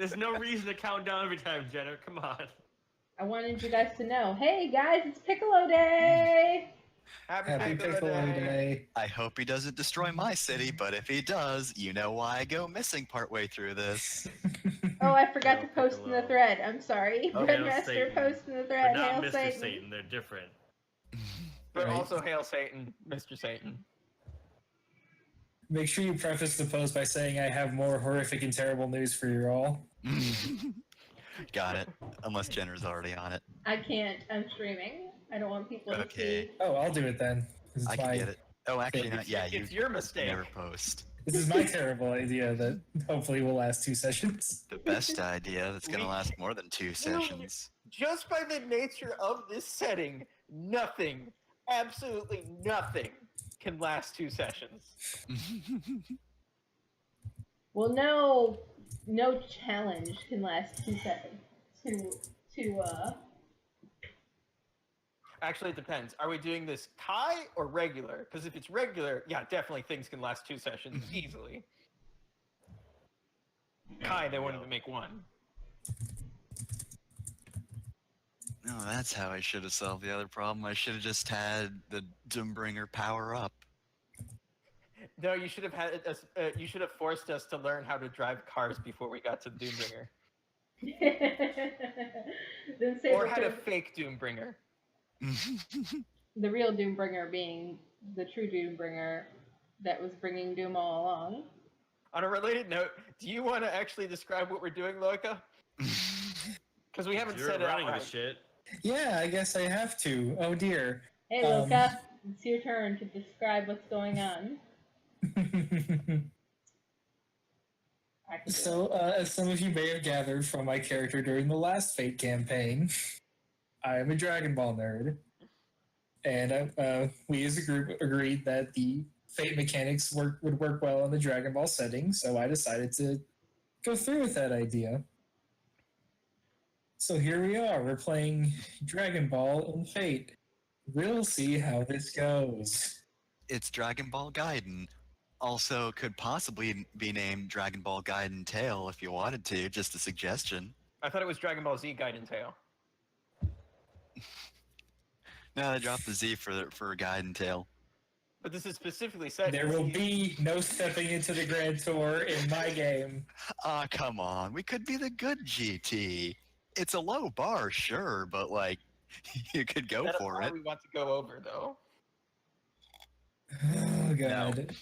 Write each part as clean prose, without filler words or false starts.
There's no reason to count down every time, Jenner. Come on. I wanted you guys to know, hey guys, it's Piccolo Day! Happy Piccolo Day. I hope he doesn't destroy my city, but if he does, you know why I go missing partway through this. Oh, I forgot to Hail post in the Piccolo. thread. I'm sorry. Oh, Breadmaster, Satan. post in the But thread. not Hail Mr. Satan. Satan. They're different. But Right. also hail Satan, Mr. Satan. Make sure you preface the post by saying I have more horrific and terrible news for you all. Got it. Unless Jenner's already on it. I can't. I'm streaming. I don't want people to Okay. see. Oh, I'll do it then. This is I can my- get it. Oh, actually, not. Yeah, It's your mistake. never post. This is my terrible idea that hopefully will last 2 sessions. The best idea that's gonna last more than 2 sessions. Just by the nature of this setting, nothing, absolutely nothing, can last 2 sessions. Well, no challenge can last 2 seconds. Actually, it depends. Are we doing this Kai or regular? Because if it's regular, yeah, definitely things can last 2 sessions easily. Kai, they wanted to make 1. No, that's how I should have solved the other problem. I should have just had the Doombringer power up. No, you should have had us. You should have forced us to learn how to drive cars before we got to Doombringer, Then or had a Saber fake Doombringer. the real Doombringer being the true Doombringer that was bringing Doom all along. On a related note, do you want to actually describe what we're doing, Loika? Because we haven't You're said it running outright. the shit. Yeah, I guess I have to. Oh dear. Hey, Luca, it's your turn to describe what's going on. I can do So, as some of you may have gathered from my character during the last Fate campaign, I am a Dragon Ball nerd. And we as a group agreed that the Fate mechanics would work well in the Dragon Ball setting, so I decided to go through with that idea. So here we are, we're playing Dragon Ball and Fate. We'll see how this goes. It's Dragon Ball Gaiden. Also, could possibly be named Dragon Ball Gaiden Tail if you wanted to. Just a suggestion. I thought it was Dragon Ball Z Gaiden Tail. No, they dropped the Z for Gaiden Tail. But this is specifically set. There will be no stepping into the Grand Tour in my game. Ah, come on. We could be the good GT. It's a low bar, sure, but like, you could go That's for all it. we want to go over, though. Oh god.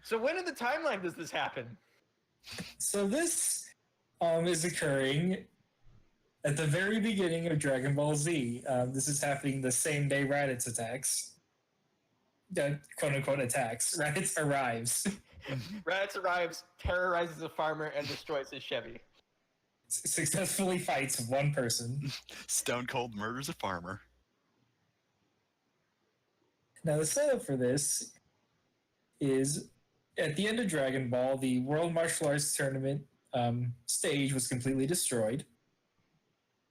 So when in the timeline does this happen? So this is occurring at the very beginning of Dragon Ball Z. This is happening the same day Raditz attacks. Quote unquote attacks. Raditz arrives. Raditz arrives, terrorizes a farmer, and destroys his Chevy. Successfully fights one person. Stone Cold murders a farmer. Now the setup for this is at the end of Dragon Ball, the World Martial Arts Tournament stage was completely destroyed.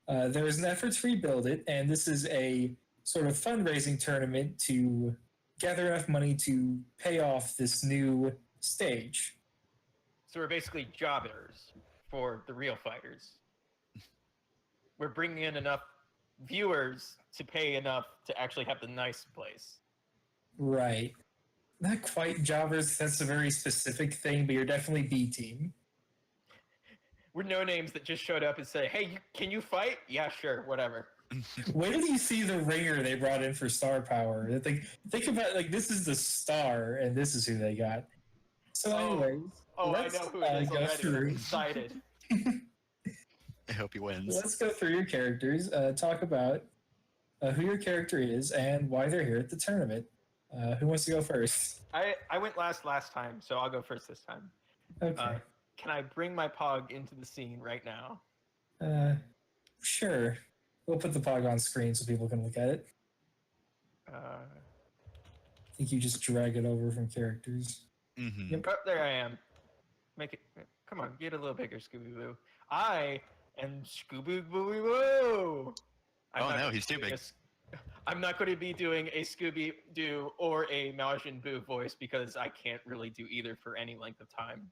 There was an effort to rebuild it, and this is a sort of fundraising tournament to gather enough money to pay off this new stage. So we're basically jobbers for the real fighters. We're bringing in enough viewers to pay enough to actually have the nice place. Right. Not quite jobbers, that's a very specific thing, but you're definitely B team. We're no names that just showed up and say, "Hey, can you fight?" Yeah, sure, whatever. Where did you see the ringer they brought in for star power? Think about like this is the star, and this is who they got. So, anyways, Oh, I let's, know who it is go already. I'm through. excited. I hope he wins. Let's go through your characters. Talk about who your character is and why they're here at the tournament. Who wants to go first? I went last time, so I'll go first this time. Okay. Can I bring my pog into the scene right now? Sure. We'll put the pog on screen so people can look at it. I think you just drag it over from characters. Mm-hmm. Yep. Oh, there I am. Make it. Come on, get a little bigger, Scooby Boo. I am Scooby Boo Boo. Oh no, he's too big. I'm not going to be doing a Scooby Doo or a Majin Buu voice because I can't really do either for any length of time.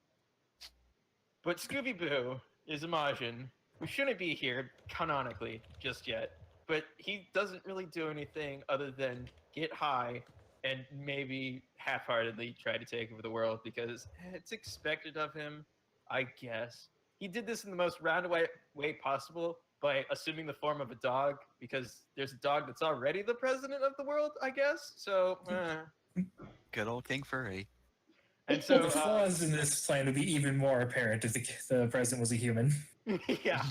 But Scooby-Boo is a Majin who shouldn't be here canonically just yet. But he doesn't really do anything other than get high and maybe half-heartedly try to take over the world because it's expected of him, I guess. He did this in the most roundabout way possible by assuming the form of a dog because there's a dog that's already the president of the world, I guess. So, Good old King Furry. and so The flaws in this plan would be even more apparent if the president was a human. yeah,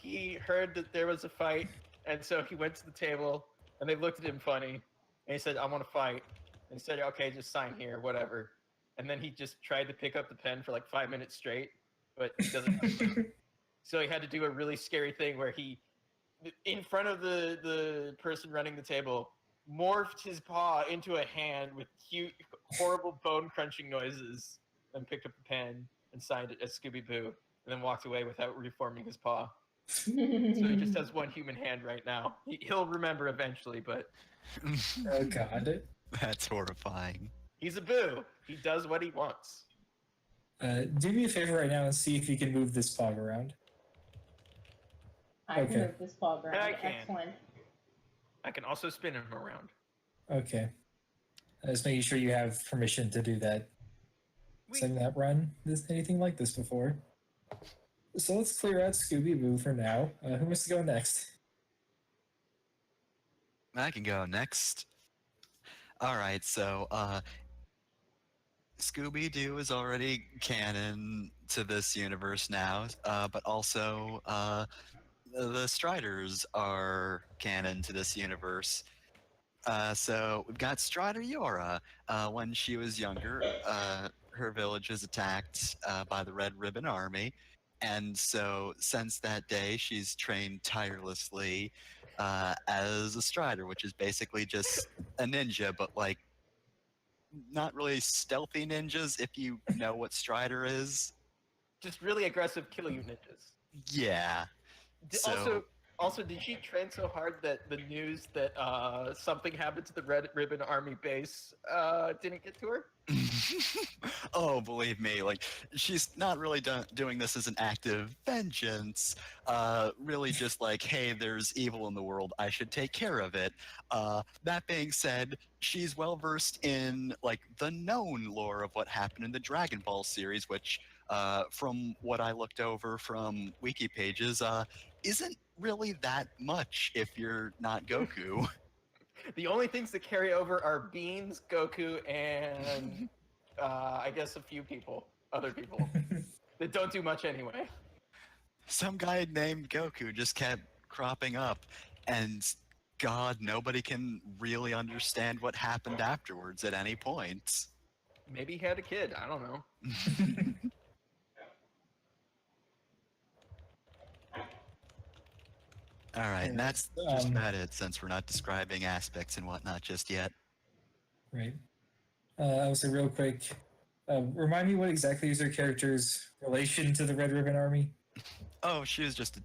he heard that there was a fight, and so he went to the table, and they looked at him funny, and he said, "I want to fight." And he said, "Okay, just sign here, whatever." And then he just tried to pick up the pen for like 5 minutes straight, but he doesn't. So he had to do a really scary thing where he, in front of the person running the table, morphed his paw into a hand with cute, horrible bone-crunching noises, and picked up the pen and signed it as Scooby-Boo, and then walked away without reforming his paw. So he just has one human hand right now. He'll remember eventually, but Oh god. That's horrifying. he's a boo. He does what he wants. Do me a favor right now and see if you can move this pog around. I can Okay. move this ball around. I can. Excellent. I can also spin him around. Okay. Just making sure you have permission to do that. We- I've not run anything like this before. So let's clear out Scooby-Boo for now. Who wants to go next? I can go next. Alright, so, Scooby-Doo is already canon to this universe now, but also, the Striders are canon to this universe. So we've got Strider Yora. When she was younger, her village was attacked by the Red Ribbon Army, and so since that day, she's trained tirelessly as a Strider, which is basically just a ninja, but like not really stealthy ninjas. If you know what Strider is, Just really aggressive kill you ninjas. yeah. So- Also, did she train so hard that the news that something happened to the Red Ribbon Army base didn't get to her? Oh, believe me, like she's not really doing this as an act of vengeance. Really, just like, hey, there's evil in the world. I should take care of it. That being said, she's well versed in like the known lore of what happened in the Dragon Ball series, which, from what I looked over from wiki pages, isn't really that much if you're not Goku. The only things that carry over are Beans, Goku, and I guess a few other people that don't do much anyway. Some guy named Goku just kept cropping up, and God, nobody can really understand what happened afterwards at any point. Maybe he had a kid. I don't know. All right, and that's just Um, about it, since we're not describing aspects and whatnot just yet. Right. I'll say real quick. Remind me what exactly is her character's relation to the Red Ribbon Army? Oh, she was just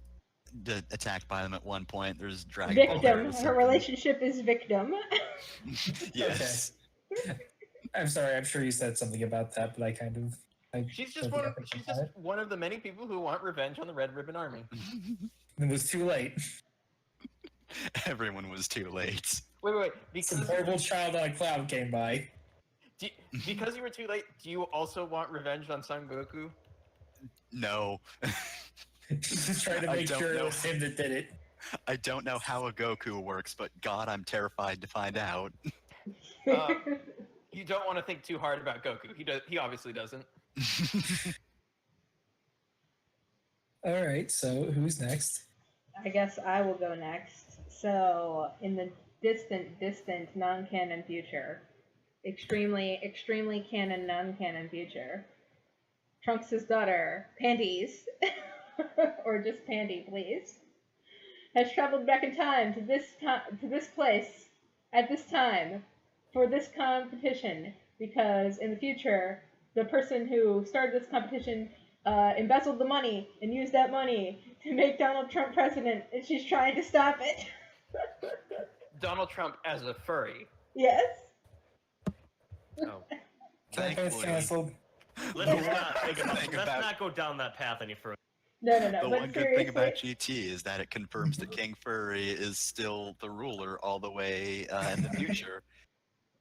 attacked by them at one point. There's Dragon Ball Victim. there or Her something. relationship is victim. Yes. I'm sorry. I'm sure you said something about that, but I kind of. She's just one of the many people who want revenge on the Red Ribbon Army. It was too late. Everyone was too late. Wait. Some horrible child on a cloud came by. Because you were too late, do you also want revenge on Son Goku? No. Just trying to I make don't sure it know. was him that did it. I don't know how a Goku works, but God, I'm terrified to find out. You don't want to think too hard about Goku. He obviously doesn't. All right. So who's next? I guess I will go next. So, in the distant non-canon future, extremely canon non-canon future, Trunks' daughter, Panties, or just Pandy, please, has traveled back in time to this place at this time for this competition because in the future the person who started this competition embezzled the money and used that money to make Donald Trump president, and she's trying to stop it. Donald Trump as a furry. Yes. Oh. Campaigns Thankfully, canceled. Let's not Think let's about- not go down that path any further. No. The But one good seriously, thing about GT is that it confirms that King Furry is still the ruler all the way in the future.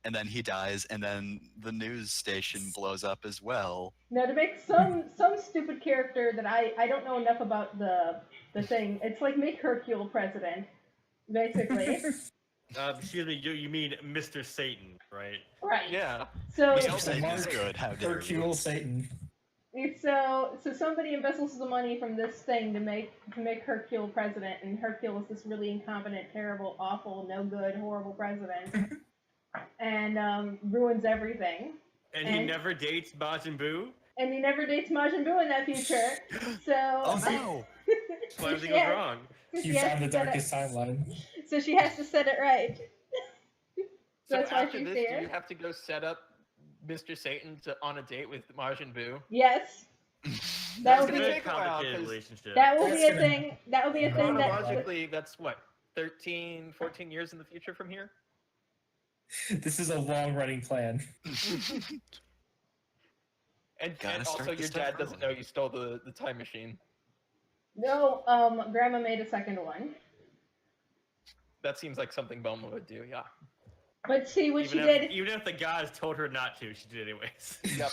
And then he dies, and then the news station blows up as well. no, to make some stupid character that I don't know enough about the thing. It's like make Hercule president, basically. Excuse me, you mean Mr. Satan, right? Right. Yeah. So Mr. Mark Satan is good, how dare you. Hercule Satan. so somebody embezzles the money from this thing to make Hercule president, and Hercule is this really incompetent, terrible, awful, no good, horrible president, and ruins everything. And he never dates Majin Buu. And he never dates Majin Buu in that future. So Oh no! That's why everything goes wrong. You found the darkest timeline. So she has to set it right. So That's why after she's this, here. do you have to go set up Mr. Satan on a date with Majin Buu? Yes. That That's will gonna be take a while, complicated 'cause relationship. that will be That's a gonna- thing. That will be a thing that Chronologically, that's what, 13, 14 years in the future from here? This is a long-running plan. And Gotta start also, the your stuff dad doesn't early. know you stole the time machine. No, Grandma made a second one. That seems like something Bulma would do, yeah. But see what she even did. even if the gods told her not to, she did anyways. Yep.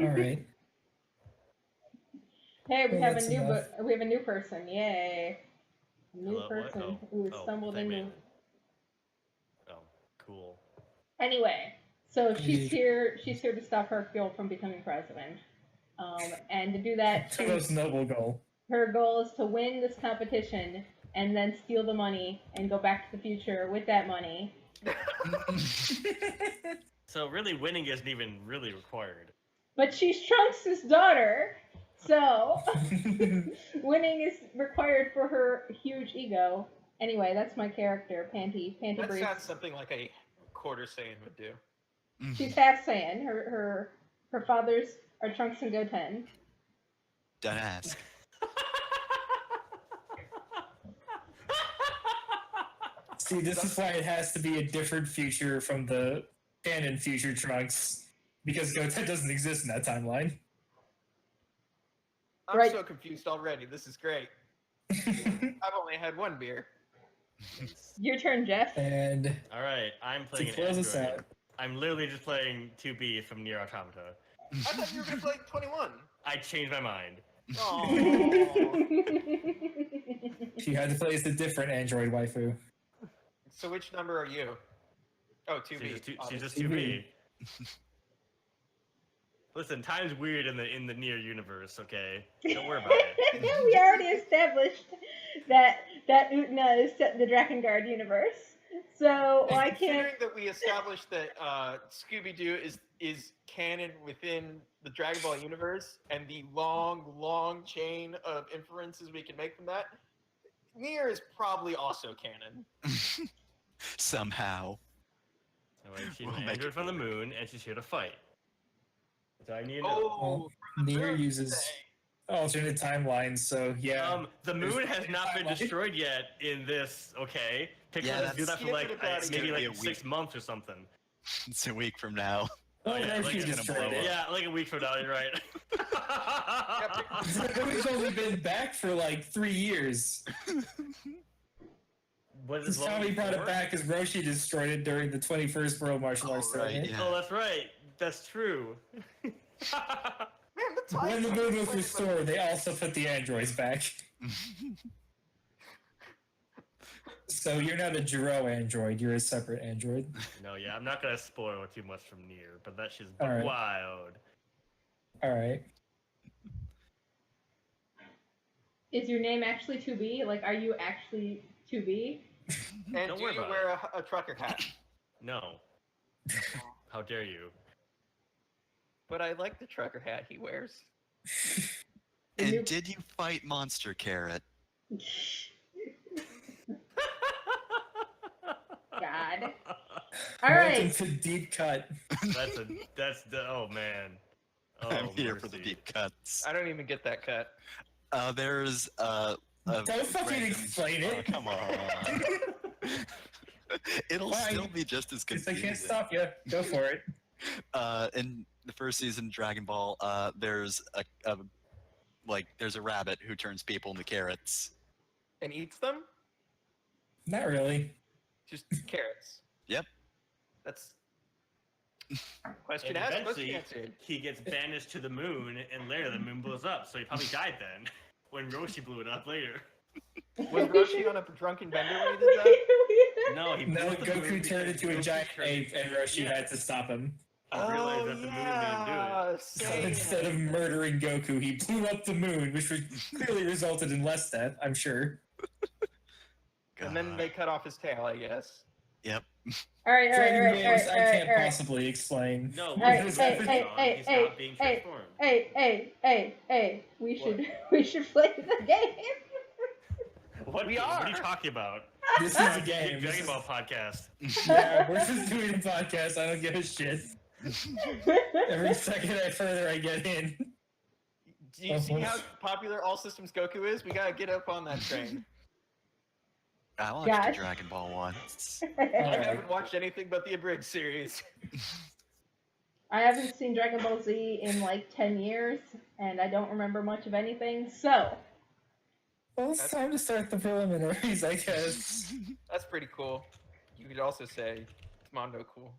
All right. Hey, we Well, have a that's new enough. we have a new person. Yay! A new Hello, what? person who stumbled they into. made it. Oh, cool. Anyway, so she's Yeah. here. She's here to stop Hercule from becoming president. And to do that, The most noble goal. her goal is to win this competition and then steal the money and go back to the future with that money. So really, winning isn't even really required. But she's Trunks' daughter, so winning is required for her huge ego. Anyway, that's my character, Panty That Breeze. sounds something like a quarter Saiyan would do. She's half Saiyan. Her fathers are Trunks and Goten. Don't ask. See, this is why it has to be a different future from the canon future Trunks, because Goten doesn't exist in that timeline. I'm Right. so confused already. This is great. I've only had one beer. Your turn, Jeff. And All right, I'm to playing an close us android. out, I'm literally just playing 2B from Nier Automata. I thought you were going to play 21. I changed my mind. Oh. she had to play as the different android waifu. So which number are you? Oh, 2B. She's just obviously. 2B. Listen, time's weird in the Nier universe. Okay, don't worry about it. We already established that Utna is set in the Drakengard universe. So why And can't considering that we established that Scooby-Doo is canon within the Dragon Ball universe, and the long chain of inferences we can make from that, Nier is probably also canon. Somehow. Anyway, she's We'll an make android it from the work. moon, and she's here to fight. So I need to know. Oh, Nier moon uses today. alternate timelines, so yeah. The There's moon has not been timeline. destroyed yet in this. Okay, Pixar Yeah, doesn't do that that's- for like Skip it about maybe a like week. 6 months or something. It's a week from now. Oh, yeah, there like she it's gonna destroyed blow it. up. Yeah, like a week from now. You're right. It's only been back for like 3 years. What is This this time level we brought it before? back because Roshi destroyed it during the 21st World Martial Arts Oh, right, Tournament. yeah. Oh, that's right. That's true. Man, the time When the moon was Wait, restored, they also put the androids back. So you're not a Jiro android, you're a separate android. No, yeah, I'm not gonna spoil too much from Nier, but that shit's All right. wild. Alright. is your name actually 2B? Like, are you actually 2B? And Don't do worry you about wear a trucker hat? No. How dare you? But I like the trucker hat he wears. The And new- did you fight Monster Carrot? God. All Welcome right. to Deep Cut. That's the oh man. Oh, I'm here for the mercy. deep cuts. I don't even get that cut. There's a Don't fucking random- explain Oh, it. come on. It'll Fine. still be just as Since I confusing. can't stop you, go for it. In the first season, Dragon Ball, there's there's a rabbit who turns people into carrots. And eats them? Not really. Just carrots. Yep. That's question And asked, question eventually, answered. he gets banished to the moon, and later the moon blows up. So he probably died then, when Roshi blew it up later. Was Roshi on a drunken bender when he did that? No, he blew No, up the moon Goku turned because into a Goku giant turned ape, and into- Roshi yeah. had to stop him. He realized that the moon didn't do it. So Saiyan. instead of murdering Goku, he blew up the moon, which clearly resulted in less death, I'm sure. And then they cut off his tail, I guess. Yep. All right, all right, all Dragon right, all games right, I all can't right, all right. possibly explain. No, Hey, once hey, the hey, moon hey, he hey, stopped being hey, transformed. Hey, we What? should play the game. What We game? What are are. you talking about? This is a game. Big This Dragon is- Ball podcast. Yeah, we're just doing a podcast. I don't give a shit. Every second further I get in. Do you see how popular All Systems Goku is? We gotta get up on that train. I watched Gosh. a Dragon Ball once. I Alright. haven't watched anything but the abridged series. I haven't seen Dragon Ball Z in like 10 years, and I don't remember much of anything, so. Well, it's time to start the preliminaries, I guess. That's pretty cool. You could also say it's Mondo cool.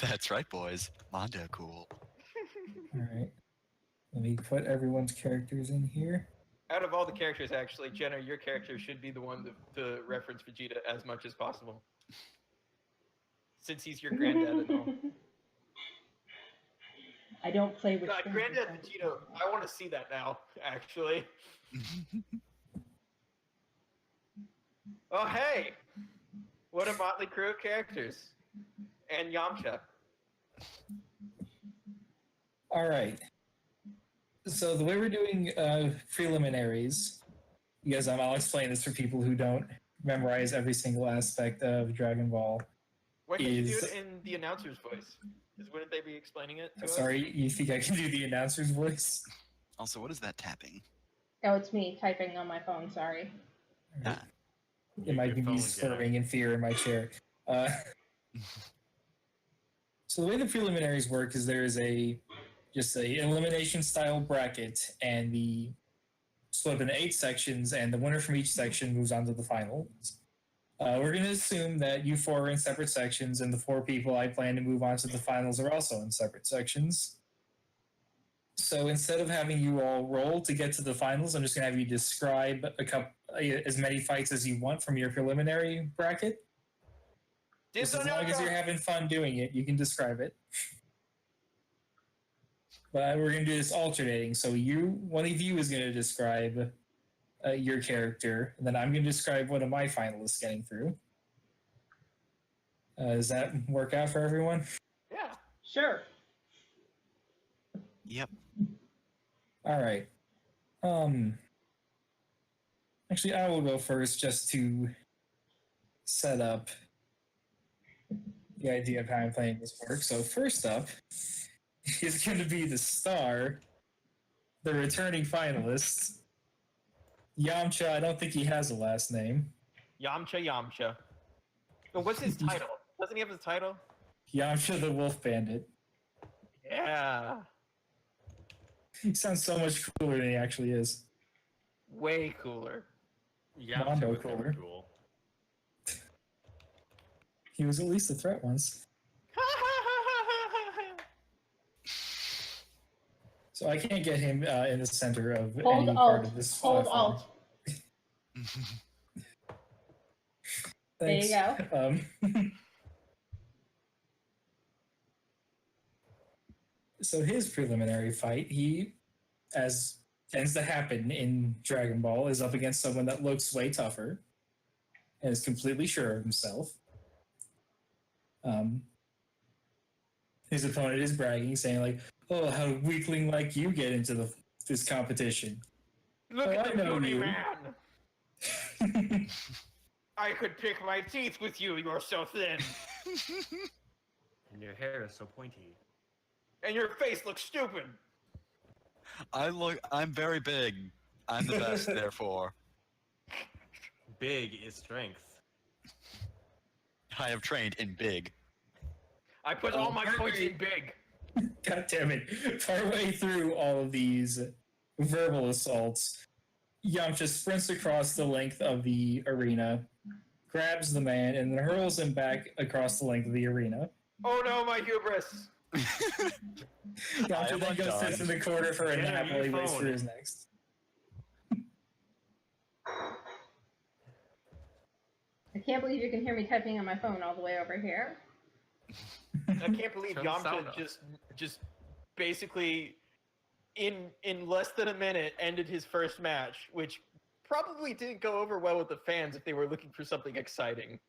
That's right, boys. Mondo cool. Alright. Let me put everyone's characters in here. Out of all the characters, actually, Jenna, your character should be the one to reference Vegeta as much as possible. Since he's your granddad and all. I don't play with God, Granddad Vegeta, I want to see that now, actually. Oh, hey! What a motley crew of characters. And Yamcha. Alright. So the way we're doing preliminaries, because I'll explain this for people who don't memorize every single aspect of Dragon Ball. Why can't you do Is- it in the announcer's voice? Because wouldn't they be explaining it to us? Sorry, you think I can do the announcer's voice? Also, what is that tapping? Oh, it's me typing on my phone, sorry. Ah. It might be Your me phone, squirming in fear in my chair. So the way the preliminaries work is there is just a elimination style bracket, and the split up into 8 sections, and the winner from each section moves on to the finals. We're going to assume that you 4 are in separate sections, and the 4 people I plan to move on to the finals are also in separate sections. So instead of having you all roll to get to the finals, I'm just going to have you describe as many fights as you want from your preliminary bracket. Just as long as you're having fun doing it, you can describe it. But we're going to do this alternating. So one of you is going to describe your character, and then I'm going to describe one of my finalists getting through. Does that work out for everyone? Yeah. Sure. Yep. All right. Actually, I will go first just to set up the idea of how I'm playing this work. So first up is going to be the star, the returning finalist, Yamcha. I don't think he has a last name. Yamcha. But what's his title? Doesn't he have his title? Yamcha the Wolf Bandit. Yeah. He sounds so much cooler than he actually is. Way cooler. Yeah, Mondo was kinda cooler. cool. He was at least a threat once. So I can't get him in the center of Hold any part Alt. of this Hold platform. Alt. There you Thanks. go. So his preliminary fight, he, as tends to happen in Dragon Ball, is up against someone that looks way tougher and is completely sure of himself. His opponent is bragging, saying like, "Oh, how a weakling like you get into this competition." Look Oh, at I the know puny you. man. I could pick my teeth with you. You're so thin, And your hair is so pointy. and your face looks stupid. I'm very big. I'm the best, therefore. Big is strength. I have trained in big. I put all my points in big. God damn it. Partway through all of these verbal assaults, Yamcha sprints across the length of the arena, grabs the man, and then hurls him back across the length of the arena. Oh no, my hubris! Yamcha then goes sits in the corner for a Get nap on while he your waits for phone. his next. I can't believe you can hear me typing on my phone all the way over here. I can't believe Turn the sound Yamcha off. just basically in less than a minute ended his first match, which probably didn't go over well with the fans if they were looking for something exciting.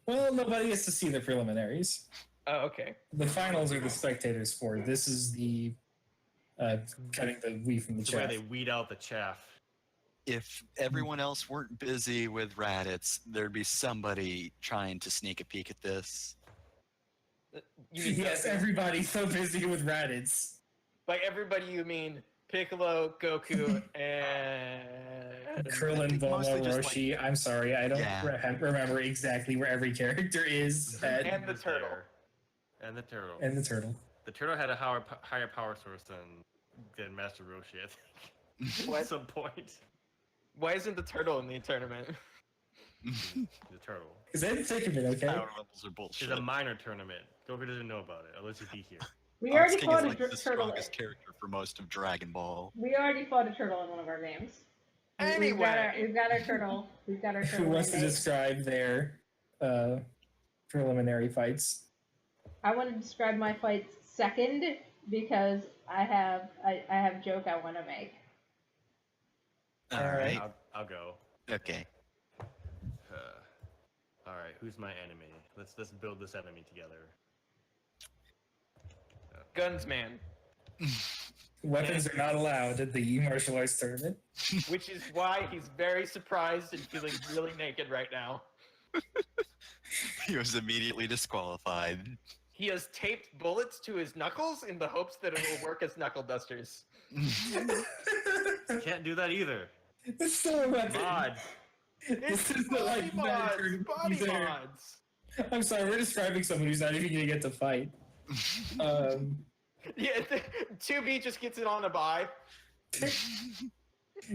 Well, nobody gets to see the preliminaries. Oh, okay. The finals are the spectators' sport. This is the cutting the wheat from the It's where chaff. they weed out the chaff. If everyone else weren't busy with Raditz, there'd be somebody trying to sneak a peek at this. You mean Yes, everybody's so busy with Raditz. by everybody you mean Piccolo, Goku, and Krillin, Mostly Bulma, just, Roshi. I'm sorry, I don't Yeah. remember exactly where every character is. And the Who's turtle. there? And the turtle. And the turtle. The turtle had a higher power source than Master Roshi, I think. What? At some point. Why isn't the turtle in the tournament? The turtle. Because they didn't take a minute, okay? Power levels are It's bullshit. a minor tournament. Goku doesn't know about it, unless he be here. We Fox already King fought is a like the turtle. strongest character for most of Dragon Ball. We already fought a turtle in one of our games. Anyway. We've got our turtle. We've got our Who turtle. wants to mandate. describe their preliminary fights? I want to describe my fights second because I have joke I want to make. All Alright. right. I'll go. Okay. All right, who's my enemy? Let's build this enemy together. Gunsman, Weapons are not allowed at the martial arts tournament. which is why he's very surprised and feeling really naked right now. He was immediately disqualified. He has taped bullets to his knuckles in the hopes that it will work as knuckle dusters. Can't do that either. It's still a weapon. Mod. This is the, Body like, mods! better- Body he's there. mods! I'm sorry, we're describing someone who's not even going to get to fight. Yeah, 2B just gets it on a buy.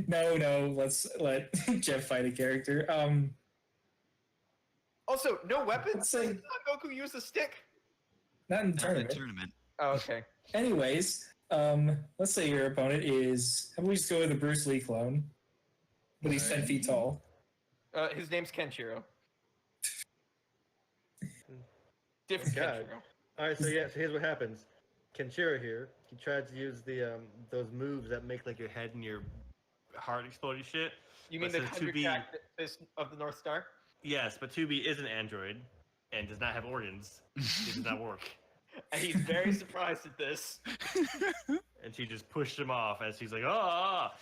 No, let's let Jeff fight a character. Also, no weapons? Let's say- Does not Goku use a stick? Not in the Not in tournament. the tournament. Oh, okay. Anyways, let's say your opponent is. How about we just go with a Bruce Lee clone? But he's 10 feet tall. His name's Kenshiro. Different God. Kenshiro. All right, so here's what happens. Kenshiro here, he tried to use the those moves that make like Your head and your heart exploding shit. You mean But the since 100 2B cactus of the North Star? Yes, but 2B is an android and does not have organs. It does not work. And he's very surprised at this. And she just pushed him off as he's like, ah.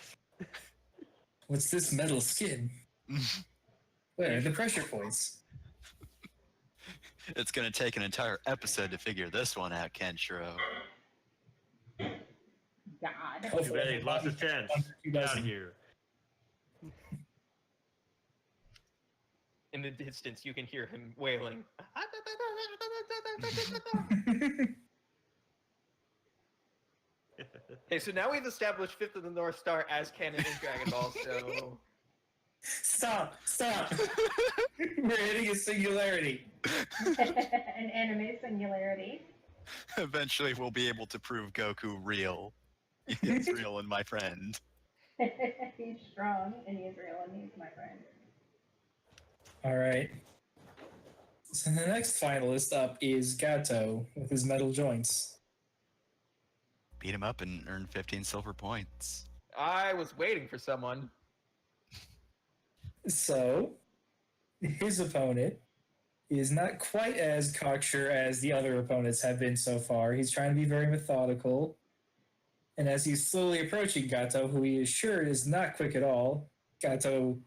What's this metal skin? Where are the pressure points? It's gonna take an entire episode to figure this one out, Kenshiro. God. Too bad he lost his chance. Get out of here. In the distance, you can hear him wailing. Okay, so now we've established Fifth of the North Star as canon in Dragon Ball, so... Stop! We're hitting a singularity. An anime singularity. Eventually, we'll be able to prove Goku real. He's real and my friend. He's strong and he's real and he's my friend. Alright. So the next finalist up is Gato with his metal joints. Beat him up and earn 15 silver points. I was waiting for someone. So, his opponent is not quite as cocksure as the other opponents have been so far. He's trying to be very methodical. And as he's slowly approaching Gato, who he is sure is not quick at all, Gato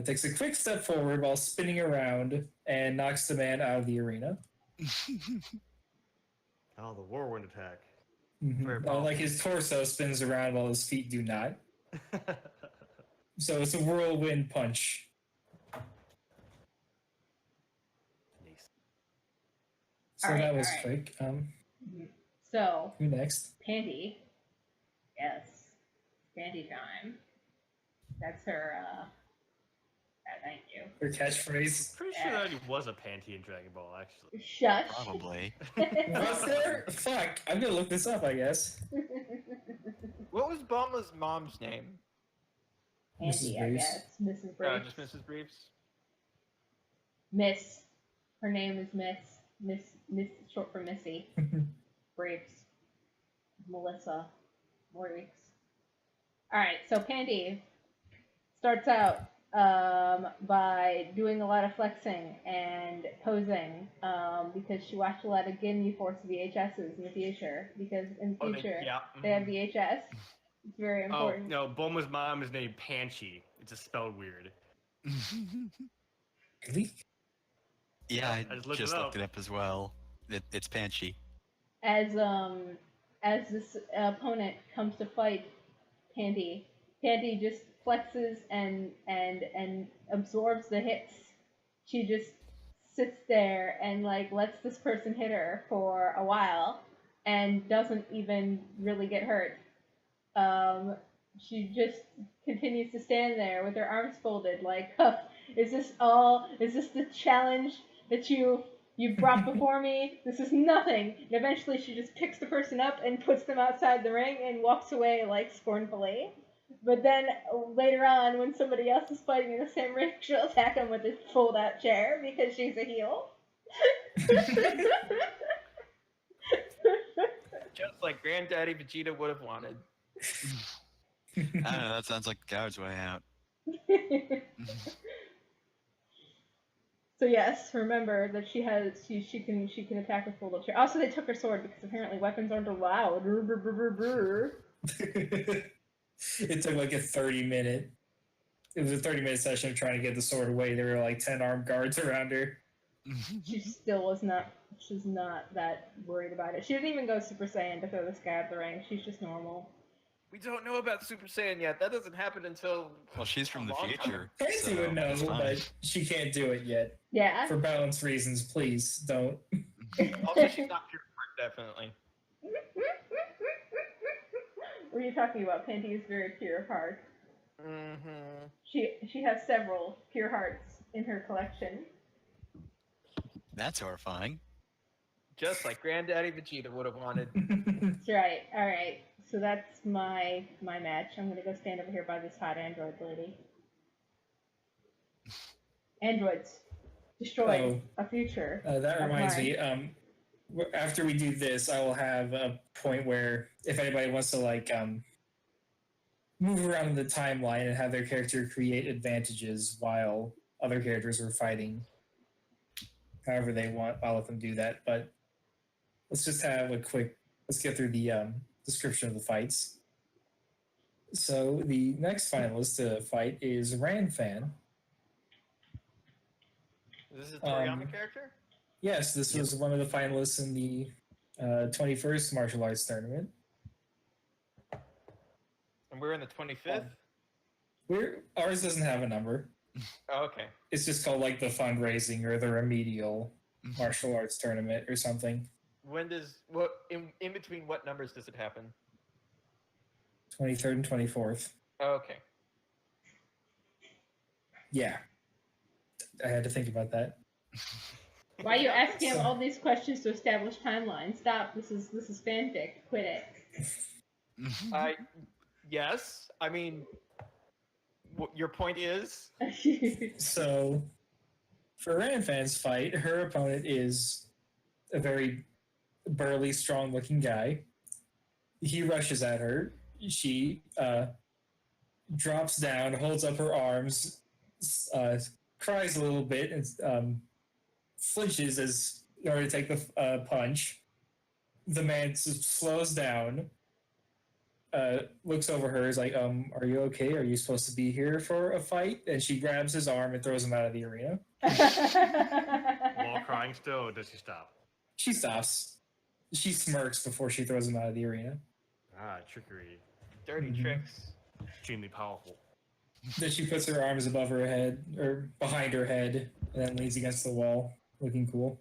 takes a quick step forward while spinning around and knocks the man out of the arena. oh the whirlwind attack. Very Like his torso spins around while his feet do not. So it's a whirlwind punch. So Alright, that was alright. quick. So, Who next? Pandy. Yes. Pandy time. That's her, thank you. Her catchphrase. Pretty sure there already was a panty in Dragon Ball, actually. Shush. Probably. Was there? Fuck. I'm gonna look this up, I guess. What was Bulma's mom's name? Pandy, Mrs. I Briefs. guess. Mrs. Briefs. Just Mrs. Briefs. Miss. Her name is Miss. Miss, short for Missy. Briefs. Melissa. Briefs. Alright, so Pandy starts out by doing a lot of flexing and posing because she watched a lot of Ginyu Force VHSs in the future. Because in the future, they have VHS. It's very important. Oh, no, Bulma's mom is named Panchi. It's just spelled weird. Really? Yeah, I I just just looked it looked it up as well. It's Panchi. As this opponent comes to fight Pandy, Pandy just flexes and absorbs the hits. She just sits there and like lets this person hit her for a while and doesn't even really get hurt. She just continues to stand there with her arms folded, like, huh, is this the challenge that you brought before me? This is nothing. And eventually she just picks the person up and puts them outside the ring and walks away, like, scornfully. But then later on, when somebody else is fighting in the same ring, she'll attack him with a fold-out chair because she's a heel. Just like Granddaddy Vegeta would have wanted. I don't know. That sounds like the coward's way out. So yes, remember that she can attack with fold-out chair. Also, they took her sword because apparently weapons aren't allowed. It took like a 30-minute. It was a 30-minute session of trying to get the sword away. There were like 10 armed guards around her. She still was not. She's not that worried about it. She didn't even go Super Saiyan to throw this guy out of the ring. She's just normal. We don't know about Super Saiyan yet. That doesn't happen until. Well, she's from the a long time. future. Fancy so would know, it's fine. but she can't do it yet. Yeah. For balance reasons, please don't. Also, she's not pure heart, definitely. What are you talking about? Panty is very pure of heart. Mm-hmm. She has several pure hearts in her collection. That's horrifying. Just like Granddaddy Vegeta would have wanted. That's right. All right. So that's my match. I'm gonna go stand over here by this hot android lady. Androids destroy a future. That of reminds mine. me. After we do this, I will have a point where if anybody wants to like move around the timeline and have their character create advantages while other characters are fighting, however they want, I'll let them do that. But let's just have a quick. Let's get through the description of the fights. So the next finalist to fight is Ranfan. Is this a Toriyama character? Yes, this was one of the finalists in the 21st martial arts tournament. And we're in the 25th? Ours doesn't have a number. Oh, okay. It's just called like the fundraising or the remedial martial arts tournament or something. When does in between what numbers does it happen? 23rd and 24th. Oh, okay. Yeah. I had to think about that. Why are you asking him all these questions to establish timelines? Stop. This is fanfic. Quit it. Yes. I mean, your point is? So, for Ranfan's fight, her opponent is a very burly, strong-looking guy. He rushes at her. She drops down, holds up her arms, cries a little bit, and flinches as in order to take the punch. The man slows down, looks over her, is like, are you okay? Are you supposed to be here for a fight? And she grabs his arm and throws him out of the arena. While crying still, or does she stop? She stops. She smirks before she throws him out of the arena. Ah, trickery. Dirty Mhm. tricks. Extremely powerful. Then she puts her arms above her head, or behind her head, and then leans against the wall, looking cool.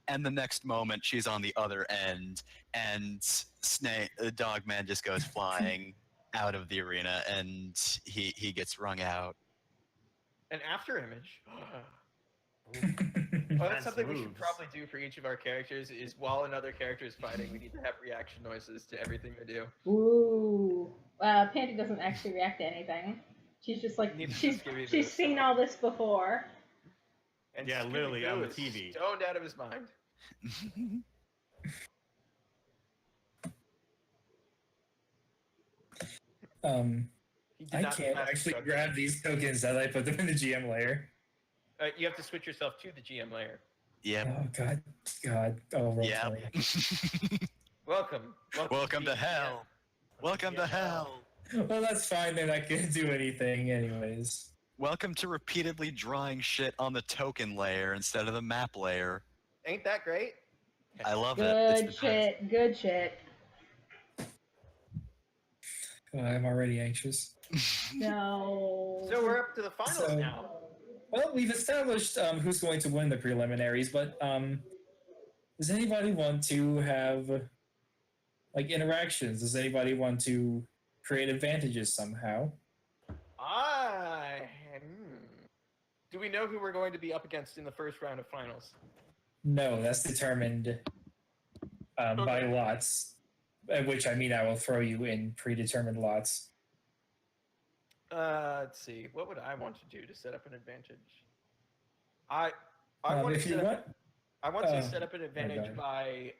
and the next moment she's on the other end, and Dogman just goes flying out of the arena, and he gets wrung out. An after image. Ooh. Well, that's Nice something we should moves. probably do for each of our characters. Is while another character is fighting, we need to have reaction noises to everything they do. Ooh. Panty doesn't actually react to anything. She's just like Neither she's does Scooby-Doo, she's seen so- all this before. And Yeah, literally, on the Scooby-Doo is TV. stoned out of his mind. He did I not can't pass actually drug grab these tokens as I put them in the GM layer. You have to switch yourself to the GM layer. Yep. Oh God. Oh, roll Yep. 20. Welcome. Welcome to GM. hell. Welcome to hell. Well, that's fine. Then I can't do anything, anyways. Welcome to repeatedly drawing shit on the token layer instead of the map layer. Ain't that great? I love it. Good It's the best. shit. Good shit. Oh, I'm already anxious. No. So we're up to the finals So- now. Well, we've established who's going to win the preliminaries, but does anybody want to have like interactions? Does anybody want to create advantages somehow? Do we know who we're going to be up against in the first round of finals? No, that's determined by Okay. lots. By which I mean I will throw you in predetermined lots. Let's see. What would I want to do to set up an advantage? I want to If you set up, want, I want to set up an go advantage ahead. by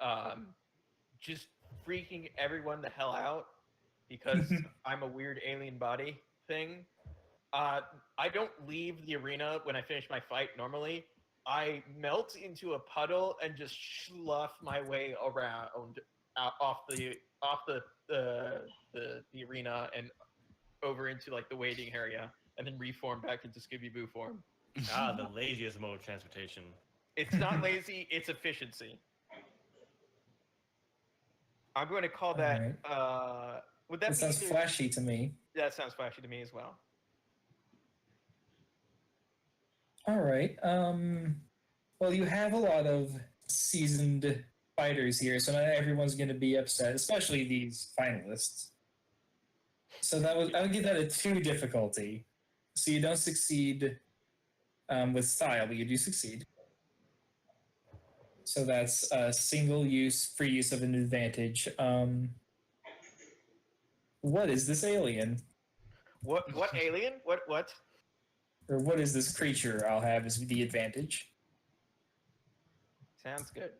just freaking everyone the hell out because I'm a weird alien body thing. I don't leave the arena when I finish my fight normally. I melt into a puddle and just slough my way around off the arena and over into like the waiting area, and then reform back into Scooby-Boo form. The laziest mode of transportation. It's not lazy; it's efficiency. I'm going to call that. Would that that be sounds either- flashy to me. That sounds flashy to me as well. All right. Well, you have a lot of seasoned fighters here, so not everyone's going to be upset, especially these finalists. So I would give that a 2 difficulty. So you don't succeed with style, but you do succeed. So that's a single use, free use of an advantage. What is this alien? What alien? What? Or what is this creature I'll have as the advantage? Sounds good.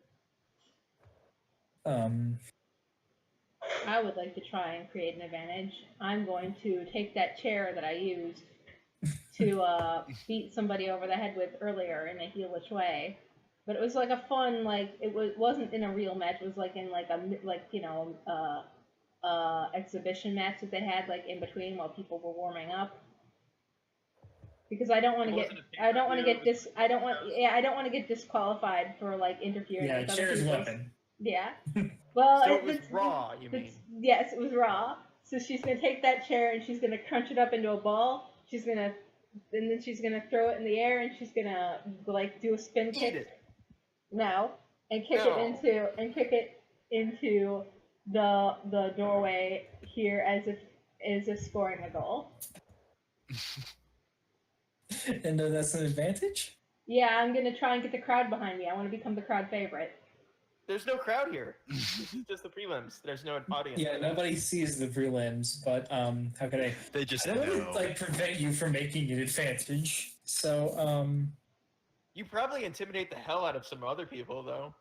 I would like to try and create an advantage. I'm going to take that chair that I used to beat somebody over the head with earlier in a heelish way. But it was like a fun, like wasn't in a real match. It was like in like exhibition match that they had like in between while people were warming up. Because I don't want to get disqualified for like interfering Yeah, with other chair's people's. weapon. Yeah. Well, So it was raw, you mean? Yes, it was raw. So she's gonna take that chair and she's gonna crunch it up into a ball. And then she's gonna throw it in the air and she's gonna like do a spin Eat kick. it. No, and kick No. it into the doorway here as if scoring a goal. And that's an advantage? Yeah, I'm gonna try and get the crowd behind me. I want to become the crowd favorite. There's no crowd here. This is just the prelims. There's no audience. Yeah, nobody sees the prelims, but how can I? They just I don't know. want to like prevent you from making an advantage. So You probably intimidate the hell out of some other people, though.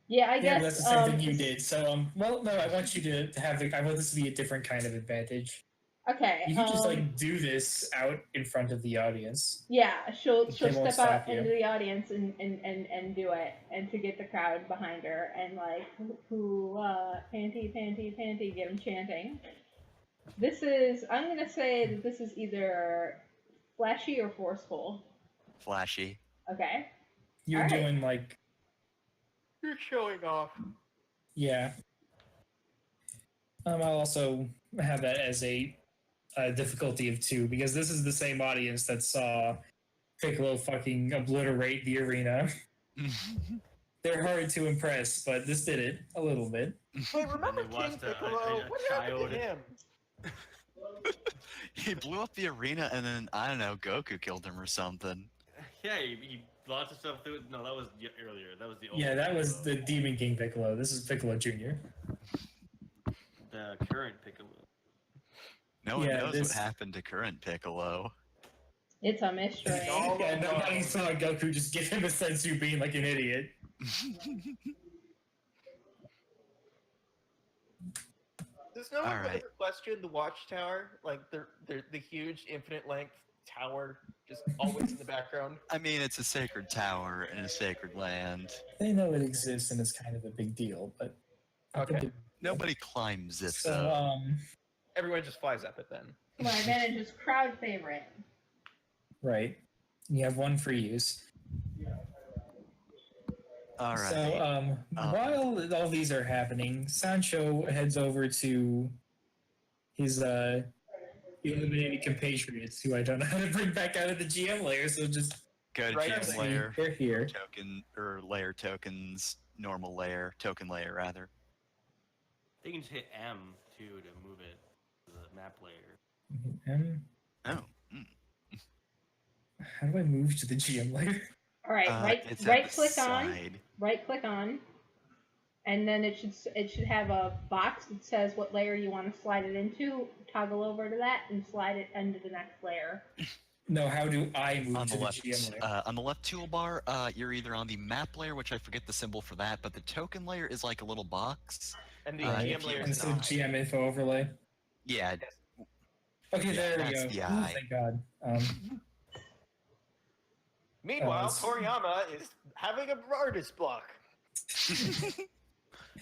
Yeah, I yeah, guess. that's the same thing you did. So well, no, I want you to have. I want this to be a different kind of advantage. Okay. You can just like do this out in front of the audience. Yeah, she'll They won't step stop out you. into the audience and do it, and to get the crowd behind her, and like panty, get them chanting. I'm gonna say that this is either flashy or forceful. Flashy. Okay. You're Alright. doing like You're showing off. yeah. I'll also have that as a difficulty of 2 because this is the same audience that saw Piccolo fucking obliterate the arena. They're hard to impress, but this did it a little bit. Wait, remember And they King watched a Piccolo? What happened child- to him? He blew up the arena, and then I don't know, Goku killed him or something. Yeah, he lots of stuff through. No, that was earlier. That was the old. Yeah, that was Piccolo. the Demon King Piccolo. This is Piccolo Jr. The current Piccolo. No one Yeah, knows this- what happened to current Piccolo. It's a mystery. Oh, Yeah, nobody saw Goku just give him a sensu being like an idiot. Does no one All right. ever question the watchtower? Like the huge infinite length tower just always in the background? I mean, it's a sacred tower in a sacred land. They know it exists and it's kind of a big deal, but Okay. Nobody climbs it, So though. Everyone just flies up it then. My advantage is crowd favorite. right. You have one for use. All right. So while all these are happening, Sancho heads over to his eliminated compatriots, who I don't know how to bring back out of the GM layer. So just Go to right, GM see, layer, they're here. token, or layer tokens, normal layer, token layer, rather. They can just hit M too to move it to the map layer. Oh. mm. How do I move to the GM layer? All right, It's at right the click on, side. right click on, and then it should have a box that says what layer you want to slide it into. Toggle over to that and slide it into the next layer. No, how do I move On to the left, GM layer? on the left toolbar, you're either on the map layer, which I forget the symbol for that, but the token layer is like a little box. And the Right. GM layer And is so an eye. GM info overlay. Yeah, Okay, Yeah, there we that's go. the Oh, eye. thank God. Meanwhile, it's- Toriyama is having a artist block.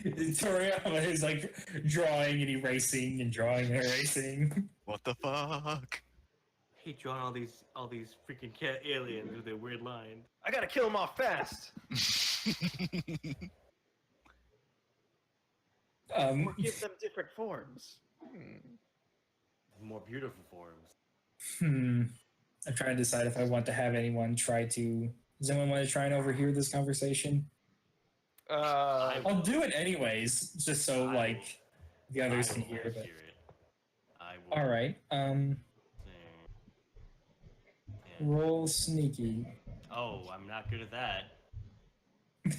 Toriyama is like drawing and erasing and drawing and erasing. what the fuck? He drawn all these freaking aliens with their weird lines. I gotta kill him off fast. Or give them different forms. More beautiful forms. I'm trying to decide if I want to have anyone try to. Does anyone want to try and overhear this conversation? I'll do it anyways, just so I like the others I can will hear. But it. I will. all right, Yeah. roll sneaky. Oh, I'm not good at that.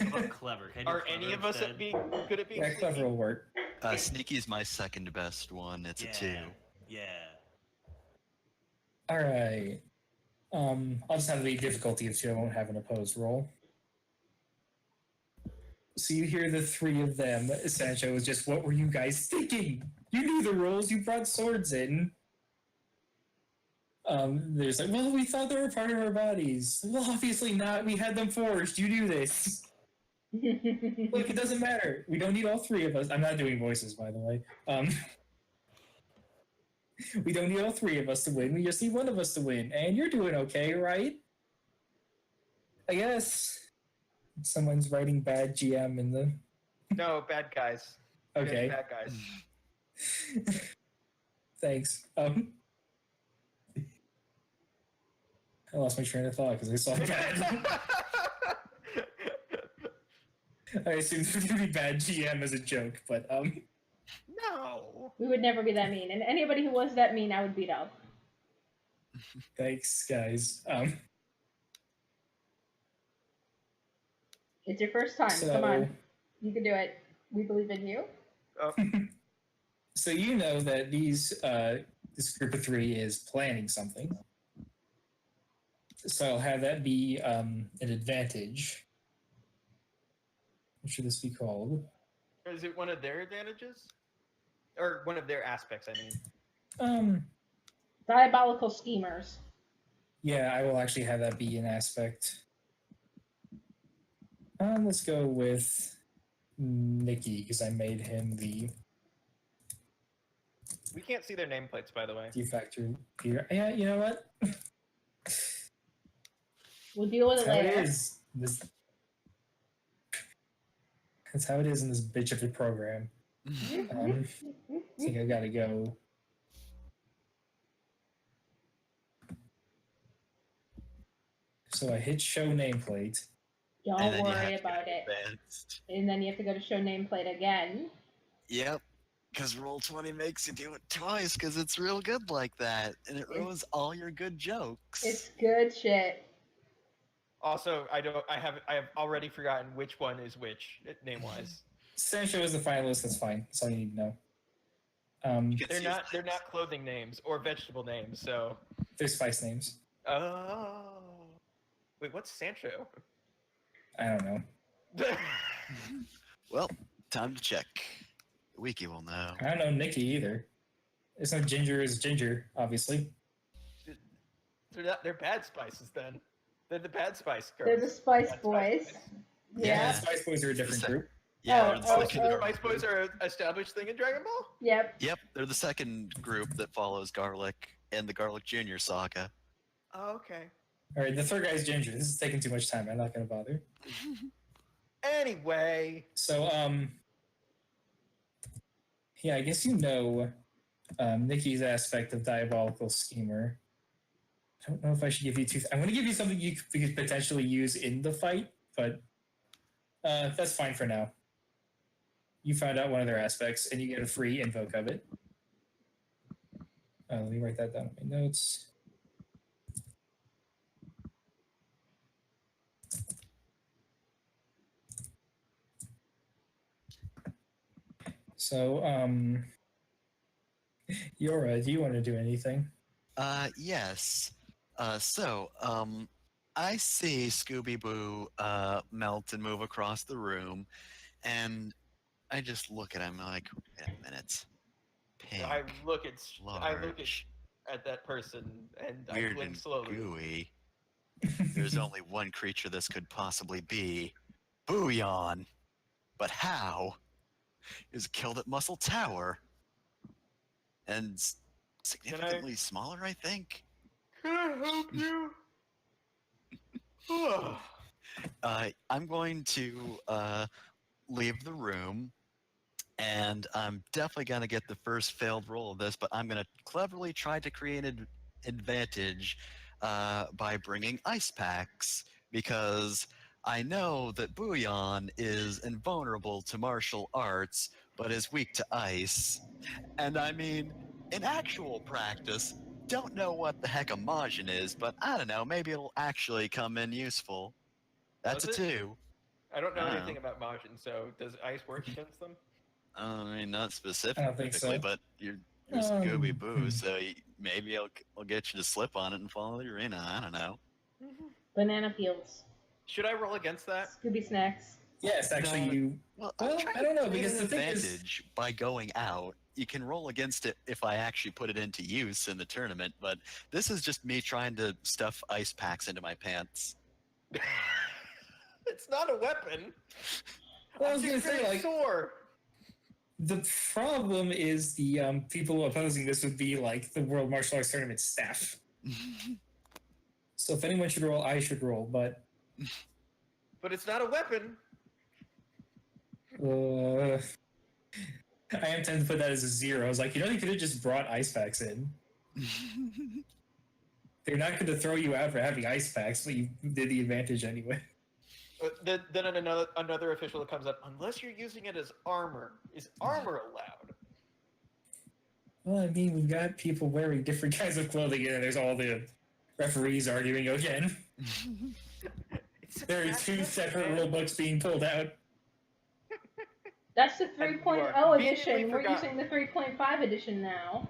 How about clever? Can I do Are clever any of us instead? at being good at being Yeah, clever sneaky? will work. Sneaky is my second best one. It's a 2. Yeah. All right. I'll just have the difficulty of 2. I won't have an opposed roll. So you hear the three of them. Sancho is just, what were you guys thinking? You knew the rules. You brought swords in. There's like, well, we thought they were part of our bodies. Well, obviously not. We had them forged. You do this. Look, it doesn't matter. We don't need all three of us. I'm not doing voices, by the way. We don't need all three of us to win. We just need one of us to win. And you're doing okay, right? I guess. Someone's writing bad GM in the. No, bad guys. You guys are Okay. Bad guys. Thanks. I lost my train of thought because I saw bad. I assumed it would be bad GM as a joke, but No. We would never be that mean, and anybody who was that mean, I would beat up. thanks, guys. It's your first time. Come on, you can do it. We believe in you. Oh, So you know that this group of 3 is planning something. So I'll have that be an advantage. What should this be called? is it one of their advantages? Or one of their aspects, I mean. Diabolical schemers. Yeah, I will actually have that be an aspect. Let's go with Nikki because I made him the We can't see their nameplates, by the way. de facto leader. Yeah, you know what? We'll deal with That's it how it later. is. That's how it is in this bitch of a program. I think I gotta go. So I hit show nameplate. Don't and then you worry have to go about to it. advanced. And then you have to go to show nameplate again. Yep. Because Roll20 makes you do it twice because it's real good like that, and it ruins all your good jokes. It's good shit. Also, I have already forgotten which one is which name wise. Sancho is the finalist. That's fine. That's all you need to know. They're not clothing names or vegetable names. So. They're spice names. Oh. Wait, what's Sancho? I don't know. Well, time to check. The wiki will know. I don't know Nikki either. It's not ginger is ginger, obviously. They're bad spices then. They're the bad spice girls. They're the Spice Bad Boys. Spice Yeah. Spice Boys are a different group. Yeah, Oh, they're the oh, second oh. group. Spice Boys are an established thing in Dragon Ball? Yep. Yep, they're the second group that follows Garlic and the Garlic Jr. saga. Oh, okay. All right, the third guy's ginger. This is taking too much time. I'm not going to bother. Anyway. So, yeah, I guess you know Nikki's aspect of diabolical schemer. I don't know if I should give you two. I'm going to give you something you could potentially use in the fight, but that's fine for now. You found out one of their aspects, and you get a free invoke of it. Let me write that down in my notes. So, Yora, do you want to do anything? Yes. I see Scooby-Boo melt and move across the room, and I just look at him like, wait a minute. Pink, I look large, at that person and I weird blink and slowly. gooey. There's only one creature this could possibly be. Booyan. But how? Is killed at Muscle Tower. And significantly smaller, I think. Can I help you? I'm going to leave the room, and I'm definitely going to get the first failed roll of this, but I'm going to cleverly try to create an advantage by bringing ice packs, because I know that Booyan is invulnerable to martial arts, but is weak to ice. And I mean, in actual practice, don't know what the heck a Majin is, but I don't know, maybe it'll actually come in useful. That's Does a it? 2. I don't know Oh. anything about Majin, so does ice work against them? I mean, not I don't specifically, think so. but you're Scooby-Boo, so maybe I'll get you to slip on it and follow the arena. I don't know. Banana peels. Should I roll against that? Scooby snacks. Yes, actually, No. you. Well, Well, I'm trying I don't know, to create because an the thing is- advantage by going out. You can roll against it if I actually put it into use in the tournament, but this is just me trying to stuff ice packs into my pants. It's not a weapon. Well, I I'm was going to just say, very like, sore. the problem is the people opposing this would be like the World Martial Arts Tournament staff. So if anyone should roll, I should roll, but But it's not a weapon. I am tempted to put that as a 0. I was like, you could have just brought ice packs in. They're not going to throw you out for having ice packs, but you did the advantage anyway. Then another official that comes up, unless you're using it as armor. Is armor allowed? Well, I mean, we've got people wearing different kinds of clothing, and there's all the referees arguing again. There are 2 separate rule books being pulled out. That's the And you 3.0 are edition. conveniently We're forgotten. using the 3.5 edition now.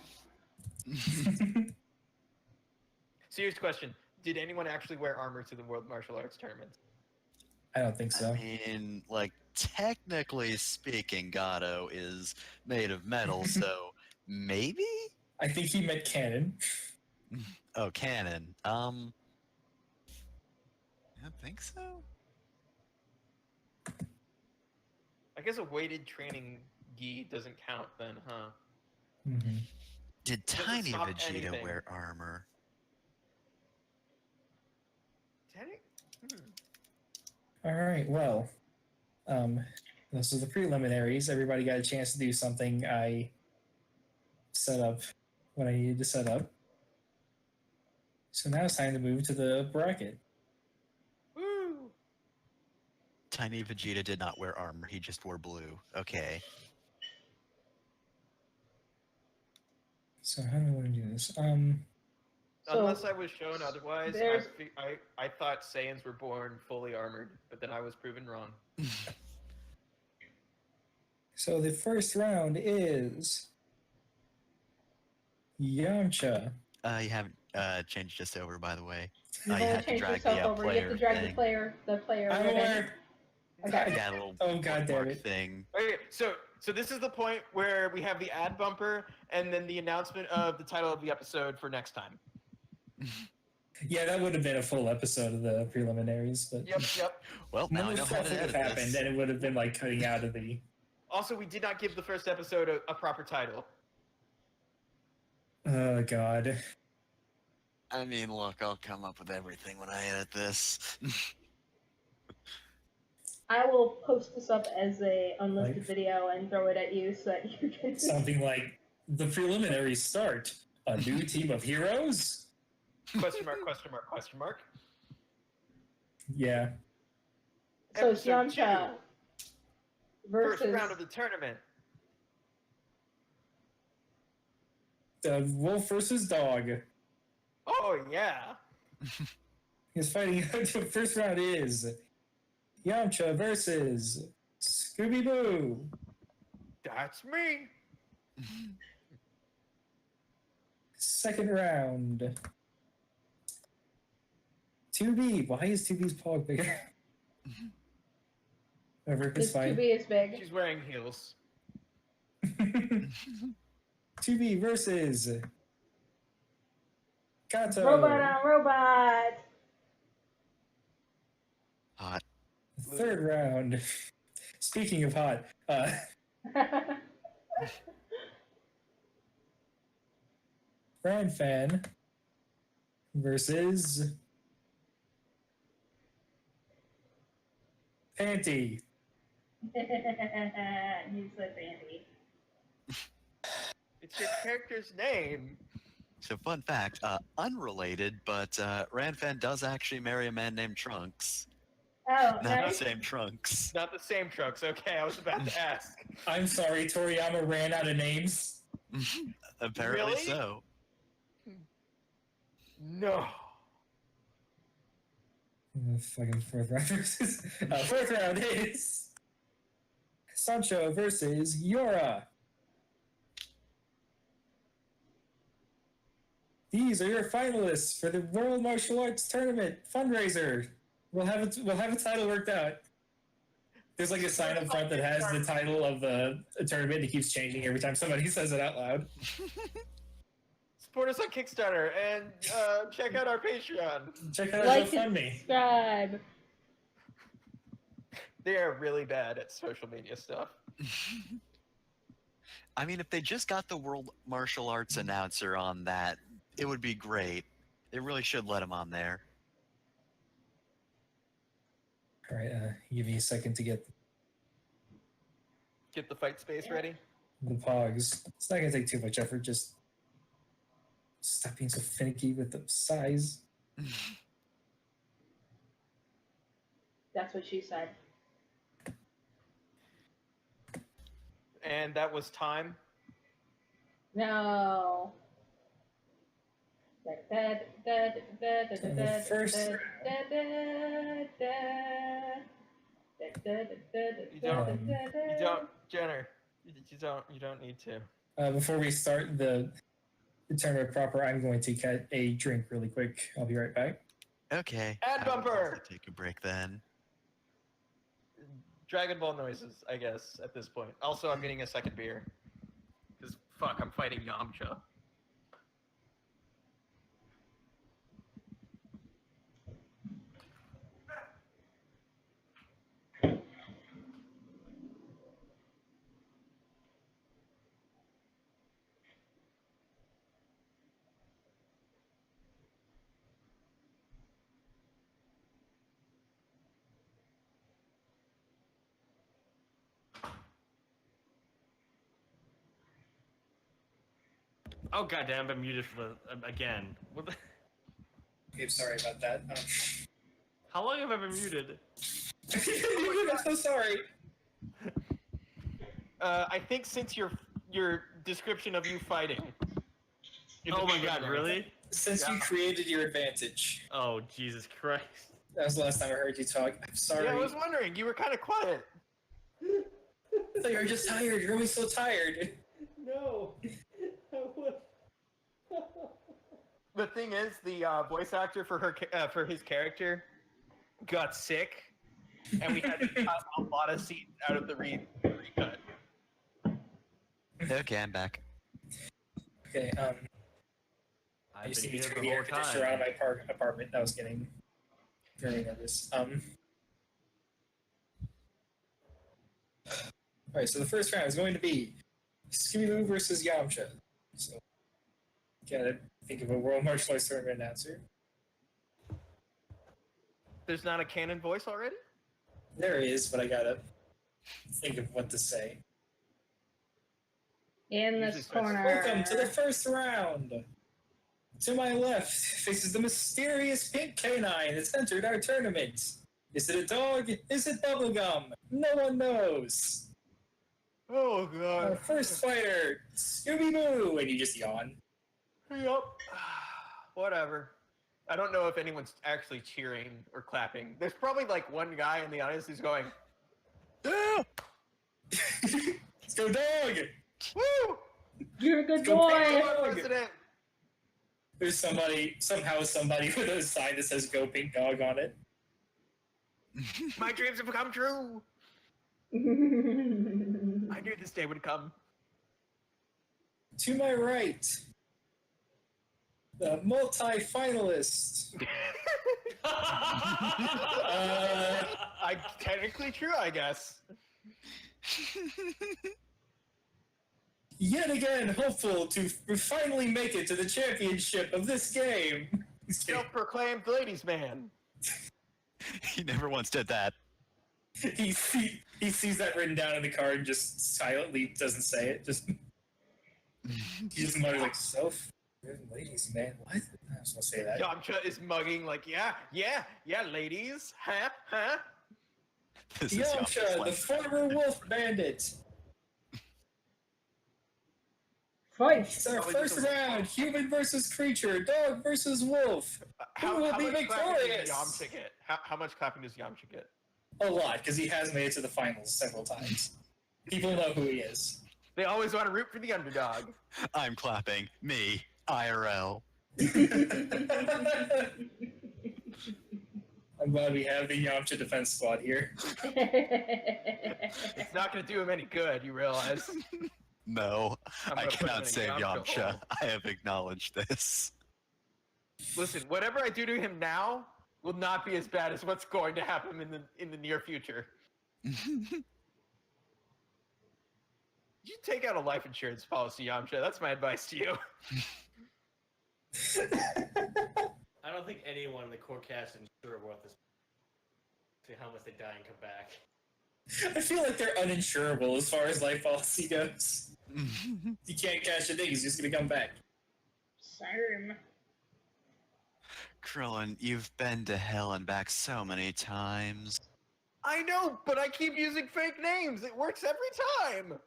Serious question. Did anyone actually wear armor to the World Martial Arts Tournament? I don't think so. I mean, like, technically speaking, Gato is made of metal, so maybe? I think he meant canon. Oh, cannon. I don't think so. I guess a weighted training gi doesn't count then, huh? Mm-hmm. Did Doesn't Tiny stop Vegeta anything. wear armor? All right, well, this is the preliminaries. Everybody got a chance to do something I set up when I needed to set up. So now it's time to move to the bracket. Woo! Tiny Vegeta did not wear armor. He just wore blue. Okay. So how do I want to do this? So Unless I was shown otherwise, there's- I thought Saiyans were born fully armored, but then I was proven wrong. So the first round is Yamcha. You haven't changed this over, by the way. You've you only had to changed drag yourself the over. You have to player drag thing. the player I'm ribbon. aware. Okay. Yeah, little Oh, God damn bookmark it. thing. Okay, so this is the point where we have the ad bumper and then the announcement of the title of the episode for next time. Yeah, that would have been a full episode of the preliminaries, but Yep. Well, now I more know how stuff to would have edit happened, this. and it would have been like cutting out of the. Also, we did not give the first episode a proper title. Oh God. I mean, look, I'll come up with everything when I edit this. I will post this up as a unlisted Like- video and throw it at you so that you can. Something like the preliminaries start. A new team of heroes? Question mark, question mark, question mark. Yeah. So it's Episode Yamcha versus. First round of the tournament. The wolf versus dog. Oh, yeah. He's fighting. The first round is Yamcha versus Scooby Doo. That's me. Second round. 2B. Why is 2B's paw bigger? Whatever, it's This fine. 2B is big. She's wearing heels. 2B versus Kato. Robot on robot. Hot. Third round. Speaking of hot, Ryan Fan versus Panty. You said Andy. It's your character's name. So, fun fact, unrelated, but Ranfan does actually marry a man named Trunks. Oh, Not nice. the same Trunks. Not the same Trunks. Okay, I was about to ask. I'm sorry, Toriyama ran out of names. Apparently Really? so. No. Fucking fourth round versus. Fourth round is Sancho versus Yora. These are your finalists for the World Martial Arts Tournament fundraiser. We'll have a title worked out. There's like a sign up front that has the title of the tournament and it keeps changing every time somebody says it out loud. Support us on Kickstarter and check out our Patreon. Check out our Like and GoFundMe. subscribe. They are really bad at social media stuff. I mean, if they just got the World Martial Arts announcer on that, it would be great. They really should let him on there. All right, give me a second to get Get the fight space ready. the pogs. It's not gonna take too much effort. Just stop being so finicky with the size. That's what she said. And that was time. No. You don't, Jenner. You don't need to. Before we start the tournament proper, I'm going to get a drink really quick. I'll be right back. Okay. Ad I would bumper! also take a break then. Dragon Ball noises, I guess, at this point. Also, I'm getting a second beer. Because, fuck, I'm fighting Yamcha. Oh goddamn! I'm muted for the again. What the, Okay, sorry about that. how long have I been muted? I'm so sorry. I think since your description of you fighting. Oh my god, really? Since you created your advantage. Oh, Jesus Christ. That was the last time I heard you talk. I'm sorry. Yeah, I was wondering. You were kind of quiet. I thought you were just tired. You're always so tired. No. The thing is, the voice actor for his character got sick, and we had to cut a lot of scenes out of the recut. Okay, I'm back. Okay, I I've just been need to here turn the the whole air conditioner time. on my apartment. That was getting very nervous. Alright, so the first round is going to be Scooby-Doo versus Yamcha. So, gotta think of a World Martial Arts Tournament announcer. There's not a canon voice already? There is, but I gotta think of what to say. In Usually this starts- corner. Welcome to the first round. To my left faces the mysterious pink canine that's entered our tournament. Is it a dog? Is it bubblegum? No one knows. Oh Our god. first fighter, Scooby-Doo, and you just yawn. Yep. Whatever. I don't know if anyone's actually cheering or clapping. There's probably like one guy in the audience who's going, Ah! Let's go, dog! "Woo! You're a good Go boy. Pink Our Dog! president!" There's somebody with a sign that says "Go Pink Dog" on it. My dreams have come true. I knew this day would come. To my right, the multi-finalist. Technically true, I guess. Yet again, hopeful to finally make it to the championship of this game. Self-proclaimed ladies' man. He never once did that. He sees that written down in the card and just silently doesn't say it. Just he just mutters like ladies, man. What? I was gonna say that. Yamcha is mugging like, yeah, ladies. Huh? This is Yamcha, Yamcha's the life. former wolf bandit. Fight. It's our Probably first just a- round: human versus creature, dog versus wolf. Who will be much clapping victorious? does Yamcha get? How much clapping does Yamcha get? A lot, because he has made it to the finals several times. People know who he is. They always want to root for the underdog. I'm clapping. Me. IRL. I'm glad we have the Yamcha defense squad here. It's not going to do him any good, you realize. No, I'm I gonna put him cannot in a save Yamcha Yamcha. hole. I have acknowledged this. Listen, whatever I do to him now will not be as bad as what's going to happen in the near future. You take out a life insurance policy, Yamcha. That's my advice to you. I don't think anyone in the core cast is sure what this. See how much they die and come back. I feel like they're uninsurable as far as life policy goes. You can't cash a thing, he's just gonna come back. Same. Krillin, you've been to hell and back so many times. I know, but I keep using fake names. It works every time.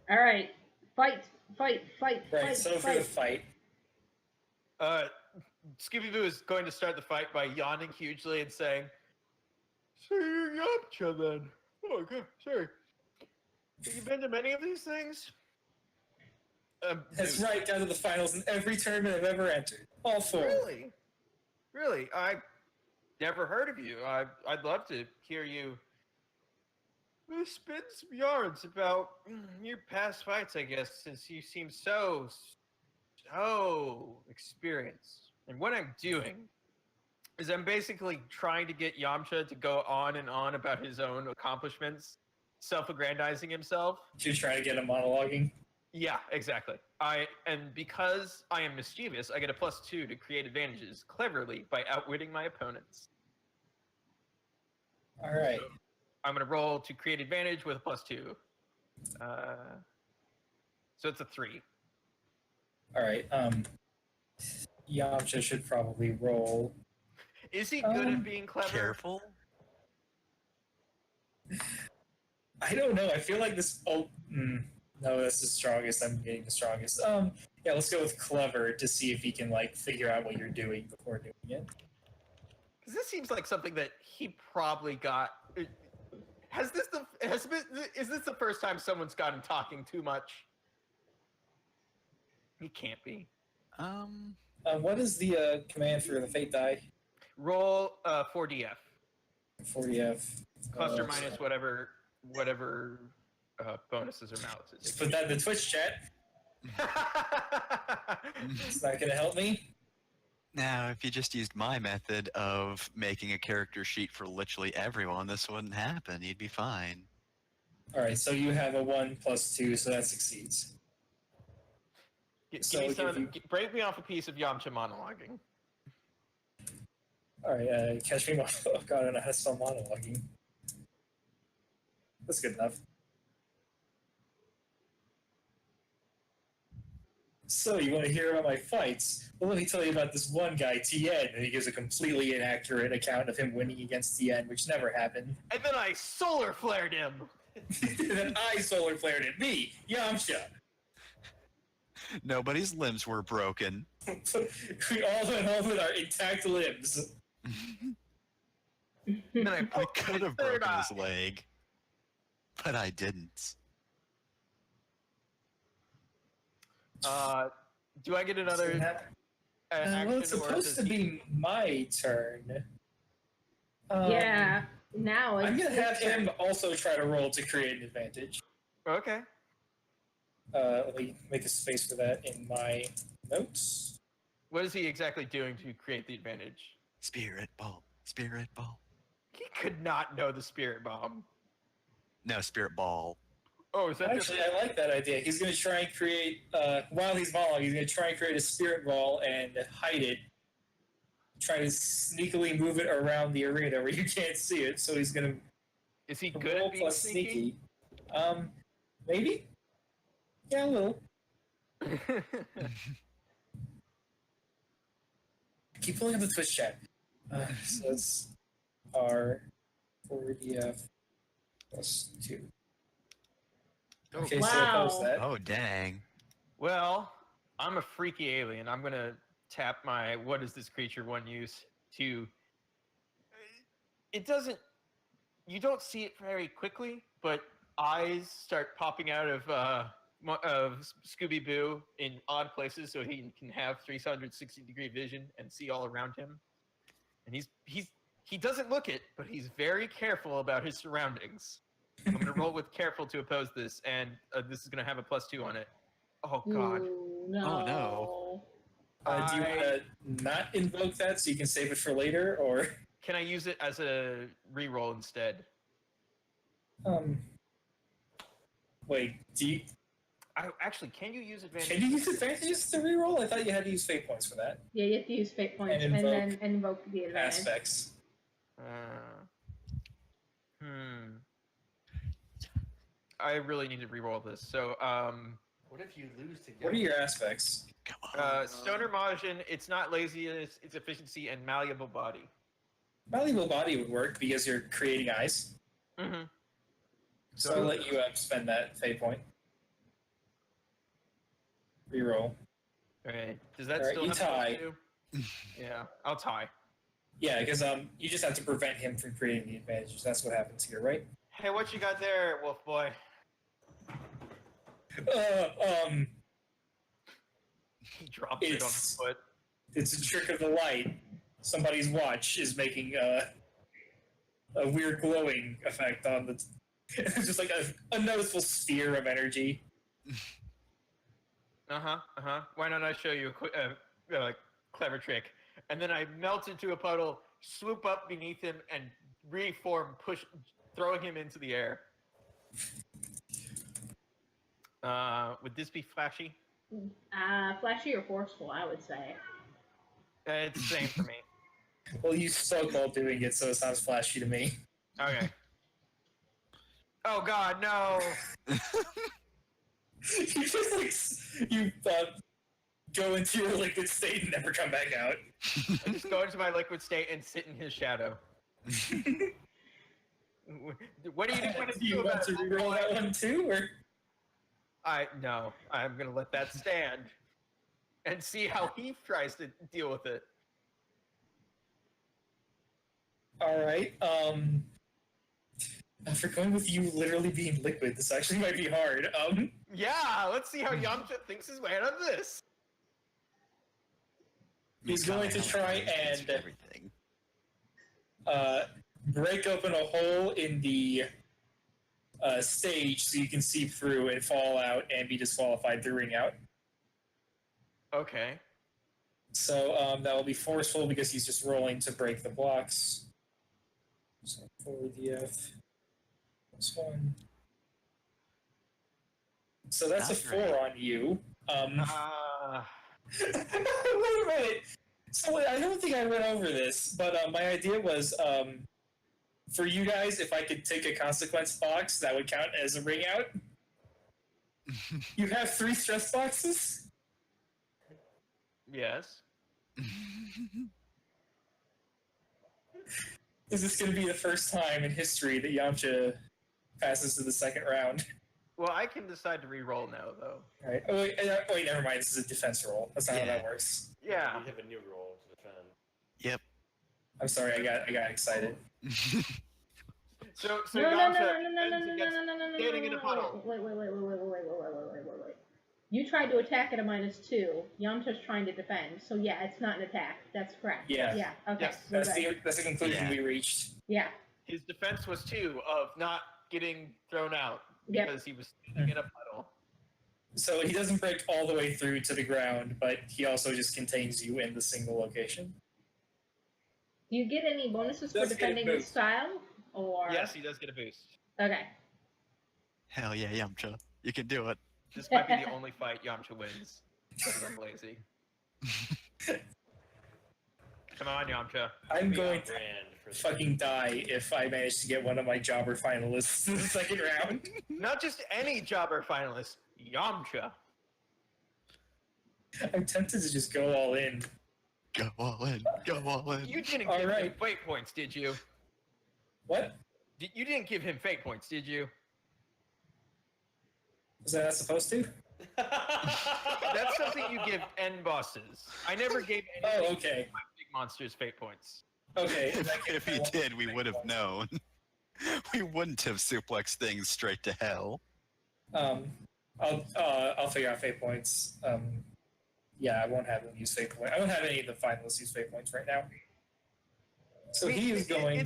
All right. Fight. Right, so for the fight. Scooby-Doo is going to start the fight by yawning hugely and saying, "So you're Yamcha then? Oh, okay, sure. Have you been to many of these things?" That's right, down to the finals in every tournament I've ever entered. All four. Really? Really? I never heard of you. I'd love to hear you spin some yarns about your past fights, I guess, since you seem so experienced. And what I'm doing is I'm basically trying to get Yamcha to go on and on about his own accomplishments, self-aggrandizing himself. You're trying to get him monologuing. Yeah, exactly. And because I am mischievous, I get a +2 to create advantages cleverly by outwitting my opponents. Alright. I'm gonna roll to create advantage with a +2. So it's a 3. Alright, Yamcha should probably roll. Is he good at being clever? Careful. I don't know. I feel like this. Oh, no, that's the strongest. I'm getting the strongest. Yeah, let's go with clever to see if he can like figure out what you're doing before doing it. Because this seems like something that he probably got. Is this the first time someone's gotten talking too much? He can't be. What is the command for the fate die? Roll 4DF. 40F. Plus or minus whatever bonuses or malices. Just put that in the Twitch chat. It's not going to help me. Now, if you just used my method of making a character sheet for literally everyone, this wouldn't happen. You'd be fine. All right, so you have a 1 + 2, so that succeeds. Break me off a piece of Yamcha monologuing. All right, catch me. Oh god, I don't know how to spell monologuing. That's good enough. So, you want to hear about my fights? Well, let me tell you about this one guy, Tien, and he gives a completely inaccurate account of him winning against Tien, which never happened. And then I solar flared him. And then I solar flared at me, Yamcha. Nobody's limbs were broken. We all went home with our intact limbs. Then I I could have broken his leg, but I didn't. Do I get another action? Well, it's supposed to be my turn. Yeah. Now I'm it's gonna have his turn. him also try to roll to create an advantage. Okay. Let me make a space for that in my notes. What is he exactly doing to create the advantage? Spirit ball. Spirit ball. He could not know the spirit bomb. No, spirit ball. Oh, is that Actually, I like that idea. He's going to try and create, while he's monologuing, he's going to try and create a spirit ball and hide it. Try to sneakily move it around the arena where you can't see it. So he's going to Is he good roll at being plus sneaky? sneaky. Maybe? Yeah, a little. Keep pulling up the Twitch chat. So it's R4DF + 2. Okay, so Wow. oppose that. Oh, dang. Well, I'm a freaky alien. I'm gonna tap my what is this creature one use to. It doesn't. You don't see it very quickly, but eyes start popping out of Scooby-Boo in odd places, so he can have 360-degree vision and see all around him. And he doesn't look it, but he's very careful about his surroundings. I'm gonna roll with careful to oppose this, and this is gonna have a +2 on it. Oh god. Ooh, no. Oh, no. Do you want to not invoke that so you can save it for later, or Can I use it as a reroll instead? wait? Can you use advantage? Can you use advantages to reroll? I thought you had to use fate points for that. Yeah, you have to use fate points And and, invoke then invoke the advantage. Aspects. I really need to reroll this. So, What if you lose together? What are your aspects? Come on. stoner Majin, it's not laziness, it's efficiency and malleable body. Malleable body would work because you're creating eyes. Mm-hmm. So I'll let you spend that fate point. Reroll. Okay. Does that All right, still you have tie. +2? Yeah, I'll tie. Yeah, because you just have to prevent him from creating the advantages. That's what happens here, right? Hey, what you got there, Wolf Boy? He drops it on his It's- foot. It's a trick of the light. Somebody's watch is making a weird glowing effect on the. It's just like a noticeable sphere of energy. Why don't I show you a clever trick? And then I melt into a puddle, swoop up beneath him, and reform, throwing him into the air. Would this be flashy? Flashy or forceful, I would say. It's the same for me. Well, you spoke while doing it, so it sounds flashy to me. Okay. Oh God, no! You just go into your liquid state and never come back out. I just go into my liquid state and sit in his shadow. What are you going to Do you do want about to it? reroll that one too, or? No, I'm going to let that stand and see how he tries to deal with it. All right. After going with you literally being liquid, this actually might be hard. Yeah, let's see how Yamcha thinks his way out of this. He's going to try and everything. break open a hole in the stage so you can see through and fall out and be disqualified through ring out. Okay. So that will be forceful because he's just rolling to break the blocks. So 4DF +1. So that's Not a 4 great. on you. Wait Uh, a minute. So I don't think I went over this, but my idea was for you guys, if I could take a consequence box, that would count as a ring out. You have 3 stress boxes? yes. Is this going to be the first time in history that Yamcha passes to the second round? Well, I can decide to re-roll now, though. All right. Oh, wait, never mind. This is a defense roll. That's not how that works. Yeah. You have a new roll to defend. Yep. I'm sorry. I got excited. So No, Yamcha no, defends against skating in a puddle. Wait. You tried to attack at a -2. Yamcha's trying to defend. So yeah, it's not an attack. That's correct. Yeah. Yeah. Okay. Yes. we're That's good. the conclusion Yeah. we reached. Yeah. His defense was 2 of not getting thrown out Yep. because he was standing in a puddle. So he doesn't break all the way through to the ground, but he also just contains you in the single location. Do you get any bonuses for Does get a defending this boost. style? Or Yes, he does get a boost. Okay. Hell yeah, Yamcha. You can do it. This might be the only fight Yamcha wins because I'm lazy. Come on, Yamcha. I'm Be going on to brand for fucking die if I manage to get one of my jobber finalists in the second round. Not just any jobber finalist, Yamcha. I'm tempted to just go all in. Go all in. Go all in. You didn't All give him right. fate points, did you? What? You didn't give him fate points, did you? Was I not supposed to? That's something you give end bosses. I never gave any Oh, okay. big monsters fate points. Okay. in that case, If I he won't did, do we big would have ones. known. We wouldn't have suplexed things straight to hell. I'll figure out fate points. Yeah, I won't have them use fate points. I don't have any of the finalists use fate points right now. So he is going.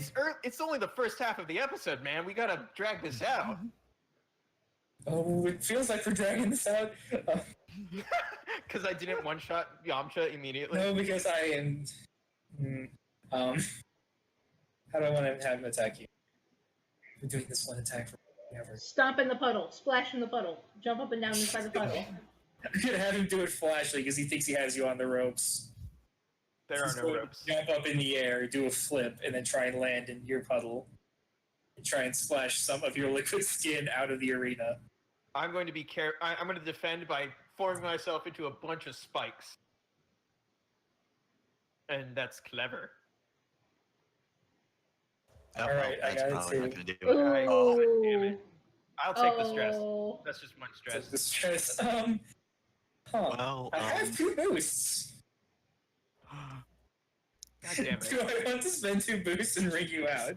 It's only the first half of the episode, man. We gotta drag this out. Oh, it feels like we're dragging this out. Because I didn't one-shot Yamcha immediately. No, because I am. How do I want to have him attack you? We're doing this one attack forever. stomp in the puddle, splash in the puddle, jump up and down inside the puddle. I'm gonna have him do it flashly because he thinks he has you on the ropes. There are He's no going to ropes. Jump up in the air, do a flip, and then try and land in your puddle. And try and splash some of your liquid skin out of the arena. I'm going to be I'm going to defend by forming myself into a bunch of spikes. And that's clever. Oh, All right, I that's got it probably not too. gonna do it. Oh, damn it. I'll take the stress. Oh. That's just one So stress. the stress. Well, I have 2 boosts. God damn it. Do I want to spend 2 boosts and ring you out?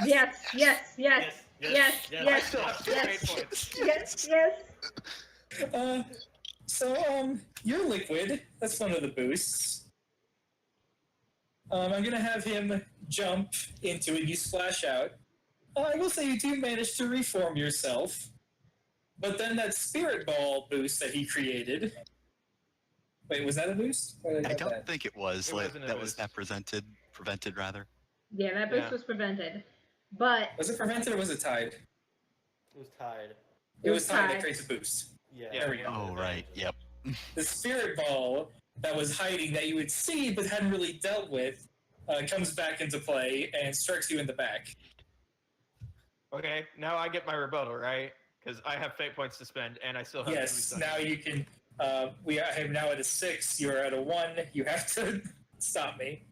Yes, yes, yes, yes, I yes, still have 2 yes. fate points. yes, yes. So you're liquid. That's one of the boosts. I'm gonna have him jump into it. You splash out. I will say you do manage to reform yourself, but then that spirit ball boost that he created. Wait, was that a boost? Or did I get don't that? think it was. It Like, wasn't a that was boost. not prevented rather. Yeah, that boost Yeah. was prevented. But Was it prevented or was it tied? It was tied. It was tied. That tied. creates a boost. Yeah. Yeah, There we go. Oh right. Yep. The spirit ball that was hiding that you would see but hadn't really dealt with comes back into play and strikes you in the back. Okay, now I get my rebuttal, right? Because I have fate points to spend, and I still have Yes, boost on now it. you can. I am now at a 6. You're at a 1. You have to stop me.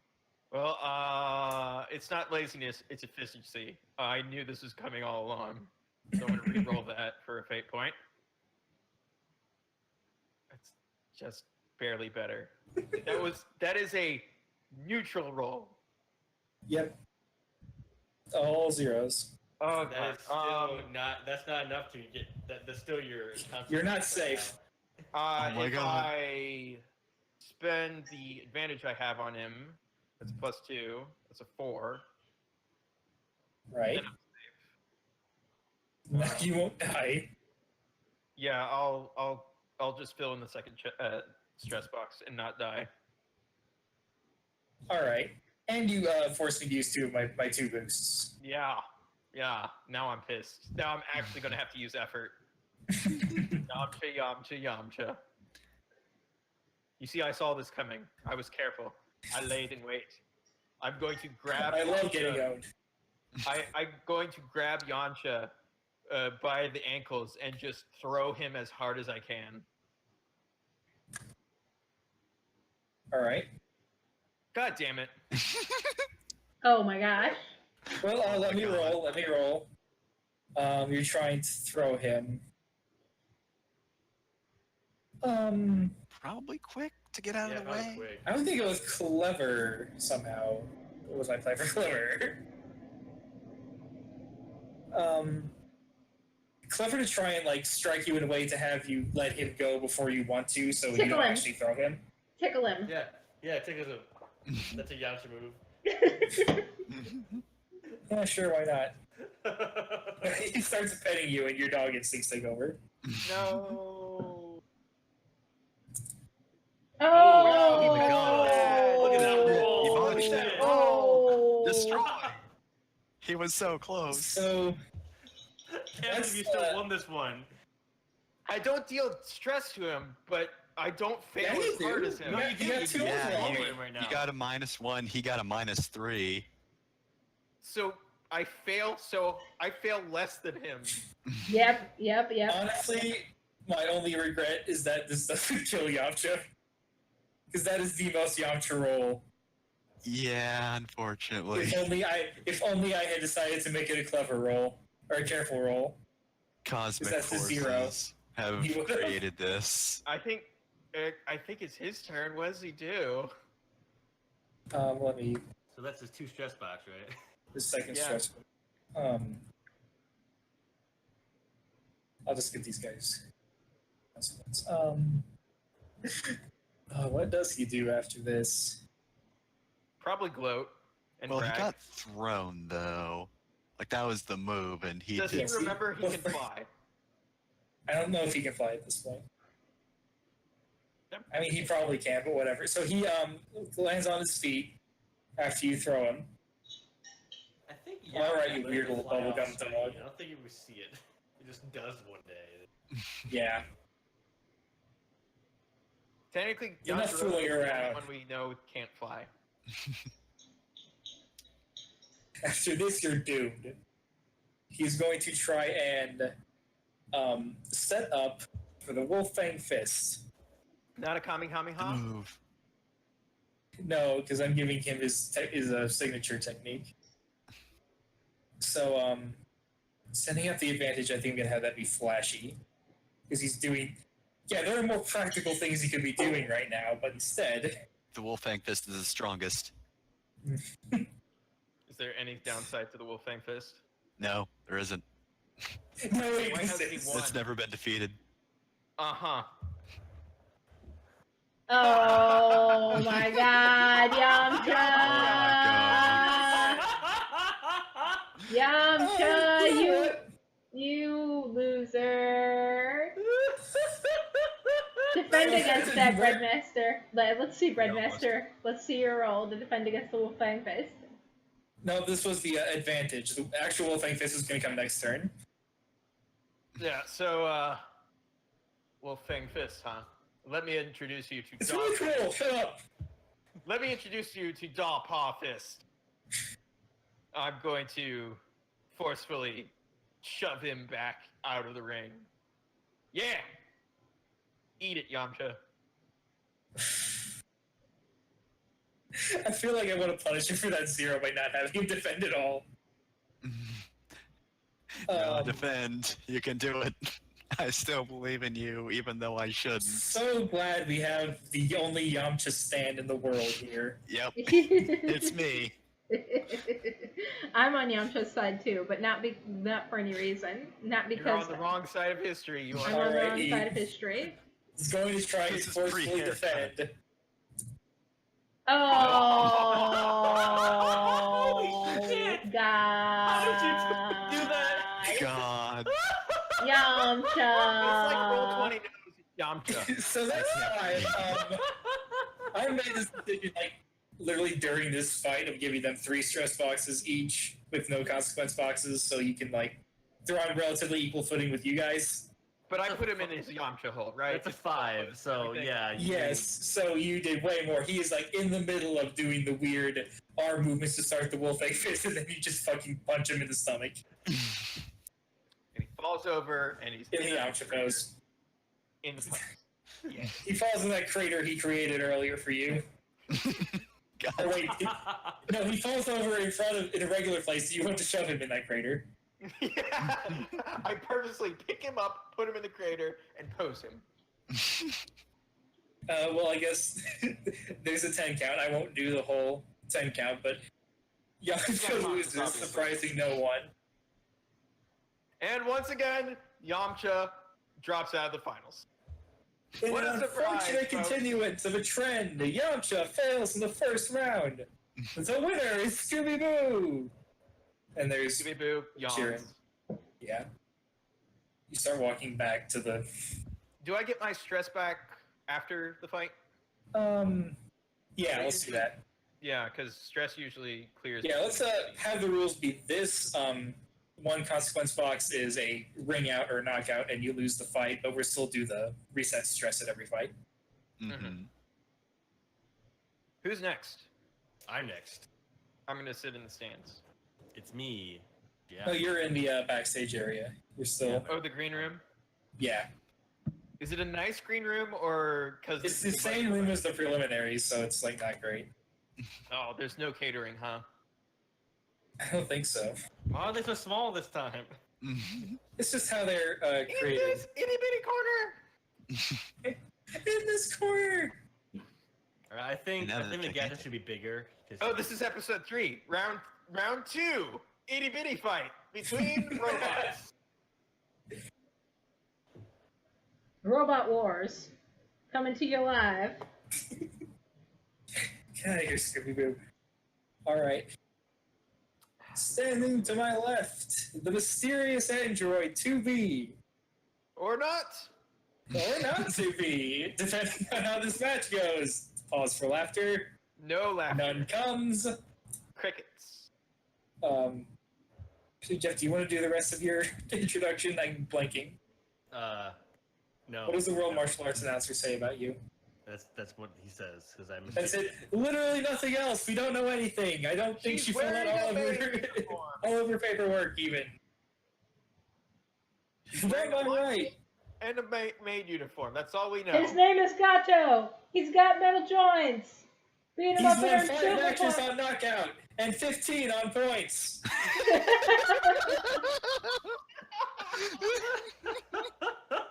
Well, it's not laziness, it's efficiency. I knew this was coming all along. So I'm going to re-roll that for a fate point. That's just barely better. That is a neutral roll. Yep. All zeros. Oh, That God. is still not. That's not enough to get. That's still your. You're not concentration right safe. Oh my if God. I spend the advantage I have on him, that's +2. That's a 4. Right. Then I'm safe. You won't die. Yeah, I'll just fill in the second stress box and not die. All right. And you forced me to use 2 of my 2 boosts. Yeah. Now I'm pissed. Now I'm actually gonna have to use effort. Yamcha. You see, I saw this coming. I was careful. I laid in wait. I'm going to grab. I love Yamcha. getting owned. I'm going to grab Yamcha by the ankles and just throw him as hard as I can. All right. God damn it! Oh my gosh. Well, Oh let my me God. roll. Let me roll. You're trying to throw him. Probably quick to get out Yeah, of the that was way. quick. I don't think it was clever somehow. What was my play for clever? Clever to try and like strike you in a way to have you let him go before you want to, so you Tickle don't him. actually throw him. Tickle him. Yeah. Take us a. That's a Yamcha move. Yeah, sure, why not? He starts petting you, and your dog instincts take over. No. Oh, Oh my God. Look at that roll. He Holy botched that shit. Oh. Destroy. He was so close. So Can't believe you still won this one. I don't deal stress to him, but I don't fail Yeah, you as hard do. as him. No, you You do. got You two do. overall. You're Yeah, over him right now. you got a -1. He got a -3. So I fail less than him. Yep. honestly, my only regret is that this doesn't kill Yamcha. Because that is the most Yamcha roll. Yeah, unfortunately. If only I had decided to make it a clever roll. Or a careful roll. Cosmic that's a zero. forces have You would've- created this. I think it's his turn. What does he do? Let me So that's his 2 stress box, right? the second Yeah. stress. I'll just get these guys. What does he do after this? Probably gloat and Well, brag. he got thrown though. Like that was the move, and he Does did. he remember he can fly? I don't know if he can fly at this point. Yep. I mean, he probably can, but whatever. So he lands on his feet after you throw him. I think. All right, you let weird it little fly bubblegum off screen. dog. I don't think you would see it. It just does one day. Yeah. Technically, You're not Yamcha fooling is the only around. one we know can't fly. After this, you're doomed. He's going to try and set up for the Wolf Fang Fist. Not a The Kamehameha? move. No, because I'm giving him his signature technique. So, setting up the advantage, I think I'm going to have that be flashy. Because he's doing... Yeah, there are more practical things he could be doing right now, but instead... The Wolfang Fist is the strongest. Is there any downside to the Wolf Fang Fist? No, there isn't. No, Why hasn't he exists. won? It's never been defeated. Uh-huh. Oh my God, Yamcha! Yamcha, you loser! Defend against that, Breadmaster. Let's see, Breadmaster. Let's see your roll to defend against the Wolfang Fist. No, this was the advantage. The actual Wolf Fang Fist is going to come next turn. Yeah, so, Wolf Fang Fist, huh? Let me introduce you to It's Daw. really cool. Shut up. Let me introduce you to Daw Paw Fist. I'm going to forcefully shove him back out of the ring. Yeah! Eat it, Yamcha. I feel like I want to punish him for that 0 by not having him defend at all. No, defend. You can do it. I still believe in you, even though I shouldn't. So glad we have the only Yamcha stand in the world here. Yep, it's me. I'm on Yamcha's side too, but not for any reason. Not You're because on the wrong side of history. You I'm are. on the wrong Alright, side of history. He's going to try and This is forcefully pre-haircut. defend. Oh, shit! God! How did you do that? God. Yamcha! It's like Roll20 knows Yamcha. So that's why I made this decision, like, literally during this fight of giving them 3 stress boxes each with no consequence boxes, so you can, like, they're on relatively equal footing with you guys. But I put him in his Yamcha hole, right? It's a 5, so Everything. yeah. Yes, so you did way more. He is, like, in the middle of doing the weird arm movements to start the wolf egg fist, and then you just fucking punch him in the stomach. And he falls over, and he's In the Yamcha pose. in the pose. Yeah. He falls in that crater he created earlier for you. God. Or wait, no, he falls over in a regular place. You want to shove him in that crater. Yeah. I purposely pick him up, put him in the crater, and pose him. Well, I guess there's a 10 count. I won't do the whole 10 count, but Yamcha loses, obviously. surprising no one. And once again, Yamcha drops out of the finals. In What an a surprise, unfortunate folks. continuance of a trend, Yamcha fails in the first round. The winner is Scooby-Boo! And there's, Scooby Boo, Cheering. yawns. yeah. You start walking back to the, Do I get my stress back after the fight? yeah, let's do that. Yeah, because stress usually clears. Yeah, let's have the rules be this. One consequence box is a ring out or knockout, and you lose the fight, but we'll still do the reset stress at every fight. Mhm. Who's next? I'm next. I'm gonna sit in the stands. It's me. Yeah. No, you're in the backstage area. You're still, Oh, the green room. yeah. Is it a nice green room or because It's the same room as the preliminaries, so it's like not great. Oh, there's no catering, huh? I don't think so. Why are they so small this time? Mhm. It's just how they're In created. this itty bitty corner. In this corner. Alright, I think Now I that think the they gadget can't- should be bigger. 'cause- Oh, this is episode 3, round 2, itty bitty fight between robots. Robot Wars. Coming to you live. Get out of here, Scooby-Doo. Alright. Standing to my left, the mysterious android 2B. Or not. Or not 2B, depending on how this match goes. Pause for laughter. No laughter. None comes. Crickets. Actually, Jeff, do you want to do the rest of your introduction? I'm blanking. No. What does the World no. Martial Arts announcer say about you? That's what he says because I'm. That's it. Literally nothing else. We don't know anything. I don't think She's she filled out wearing all a of her, maid uniform. all of her paperwork, even. She's What wearing am a I white right? and a maid uniform. That's all we know. His name is Gato. He's got metal joints. Beat him He's up in won our 5 silver matches point. on knockout and 15 on points.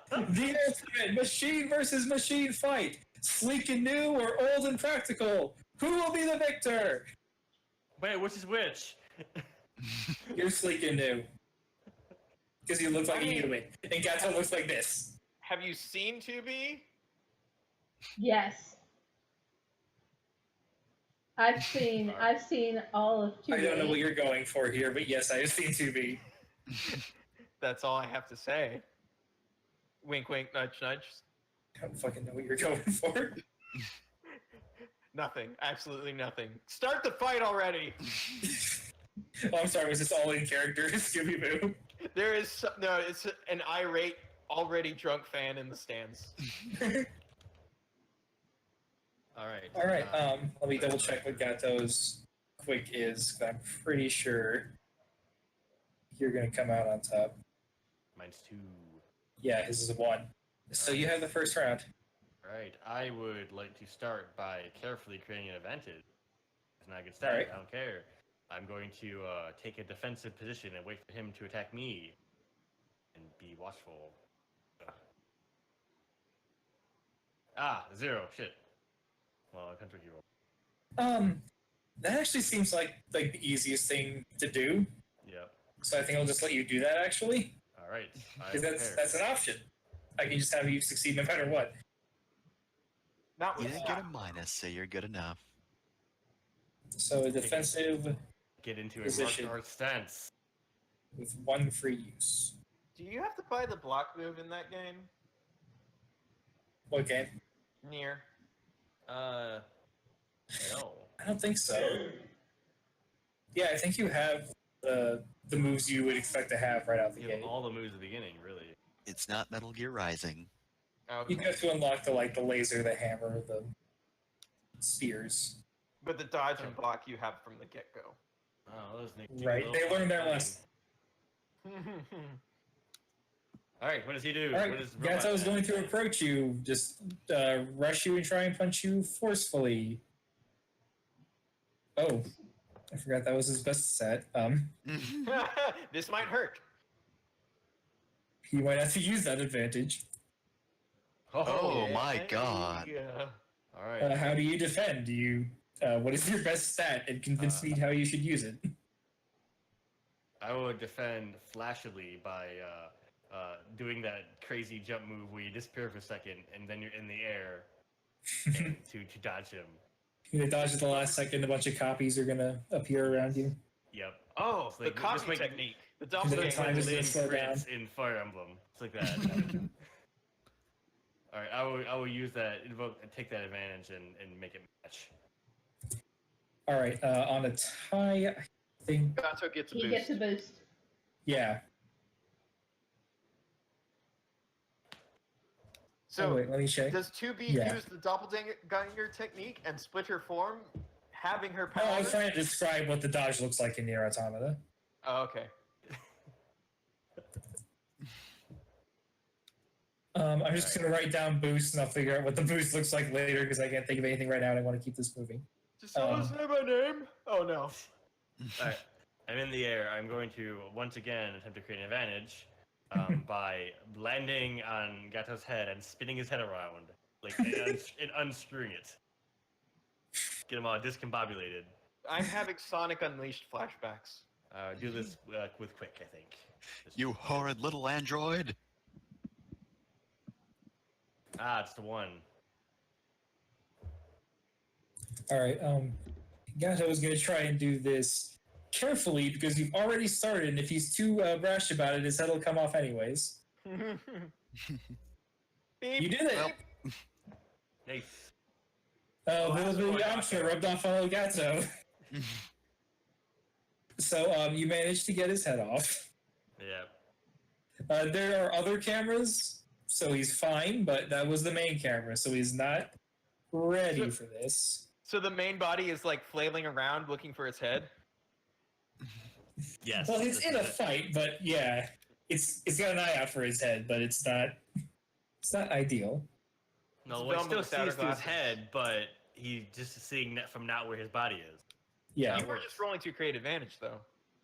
The ultimate machine versus machine fight. Sleek and new or old and practical. Who will be the victor? Wait, which is which? You're sleek and new. Because you look like a human. And Gato looks like this. Have you seen 2B? Yes. I've seen all of 2B. I don't know what you're going for here, but yes, I have seen 2B. That's all I have to say. Wink, wink, nudge, nudge. I don't fucking know what you're going for. Nothing. Absolutely nothing. Start the fight already. Oh, I'm sorry, was this all in character, Scooby-Boo? There is no. It's an irate, already drunk fan in the stands. Alright. Alright, let me double check what Gato's quick is, 'cause I'm pretty sure you're gonna come out on top. Mine's 2. Yeah, his is a 1. So you have the first round. Alright, I would like to start by carefully creating an advantage. It's not a good stat. Alright. I don't care. I'm going to take a defensive position and wait for him to attack me, and be watchful. Ah, 0. Shit. Well, country hero. That actually seems like the easiest thing to do. Yep. So I think I'll just let you do that actually, All right. because that's an option. I can just have you succeed no matter what. Not You with didn't get a minus, so you're good enough. So a defensive Get into a Position. martial arts stance. with 1 free use. Do you have to buy the block move in that game? What game? Near. No. I don't think so. Yeah, I think you have the moves you would expect to have right out the You have gate. all the moves at the beginning, really. It's not Metal Gear Rising. Okay. You have to unlock the laser, the hammer, the spears. But the dodge and block you have from the get-go. Oh, those Nick. Right, they learned that lesson. All right, what does he do? All right, What does Robot Gato is do? going to approach you, just rush you and try and punch you forcefully. Oh, I forgot that was his best set. This might hurt. He might have to use that advantage. Oh my god. Yeah. All right. How do you defend? Do you? What is your best stat? And convince me how you should use it. I would defend flashily by doing that crazy jump move where you disappear for a second and then you're in the air and to dodge him. You're gonna dodge at the last second. A bunch of copies are gonna appear around you. Yep. Oh, It's like, the just copy make- technique. The The double time game. is gonna Lane slow down. crits in Fire Emblem. It's like that. All right, I will use that, invoke, and take that advantage and make it match. All right, on a tie, I think. Gato gets a He boost. gets a boost. Yeah. So, oh, wait, let me check. does 2B Yeah. use the doppelganger technique and split her form, having her No, I power? was trying to describe what the dodge looks like in Nier Automata. Oh, okay. I'm just gonna write down boost, and I'll figure out what the boost looks like later because I can't think of anything right now, and I want to keep this moving. Just someone say my name? Oh no. All right, I'm in the air. I'm going to once again attempt to create an advantage by landing on Gato's head and spinning his head around, like and unscrewing it. Get him all discombobulated. I'm having Sonic Unleashed flashbacks. Do this with quick, I think. You horrid little android! Ah, it's the 1. All right, Gato is gonna try and do this carefully because you've already started, and if he's too brash about it, his head will come off anyways. Beep. You did it. Well, Nice. Oh, that's the what I option rubbed off on Gato. So you managed to get his head off. Yeah. There are other cameras, so he's fine, but that was the main camera, so he's not ready for this. So the main body is like flailing around looking for its head. Yes. Well, he's this in is a it. fight, but yeah, it's got an eye out for his head, but it's not ideal. No, It's well, he dumb still with the sees through his glasses. head, but he's just seeing that from not where his body is. Yeah, You were just rolling to create advantage, though.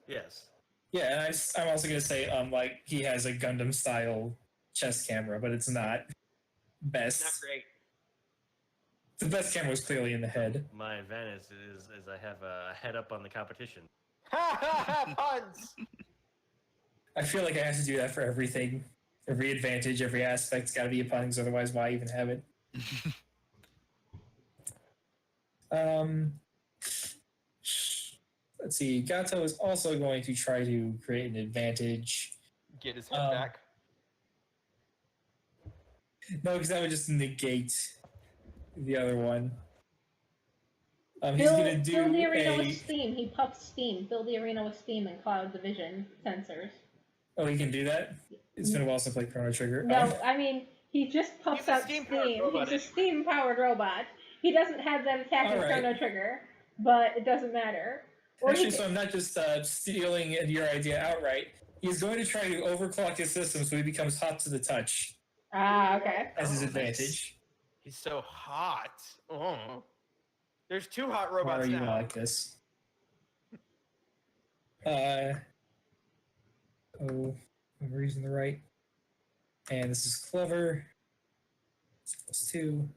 Yes. yeah, and I'm also gonna say, like he has a Gundam style chest camera, but it's not best. Not great. The best camera was clearly in the head. My advantage is I have a head up on the competition. Puns! I feel like I have to do that for everything. Every advantage, every aspect's got to be a pun, 'cause otherwise, why even have it? Let's see. Gato is also going to try to create an advantage. Get his head back. No, because that would just negate the other one. He's Fill, going to fill do the arena a. with steam. He puffs steam. Fill the arena with steam and cloud division sensors. Oh, he can do that? It's been a while since I played Chrono Trigger. No, I mean, he just puffs He's a out steam-powered steam. robot He's a steam-powered robot. He doesn't have them attack in Alright. Chrono Trigger, but it doesn't matter. Or Actually, he so I'm not just stealing your idea outright. He's going to try to overclock his system so he becomes hot to the touch Ah, okay. as his Oh, advantage. nice. He's so hot. Oh. There's 2 hot Why robots are you now. like this? Oh, I'm reading the right. And this is clever. It's plus 2.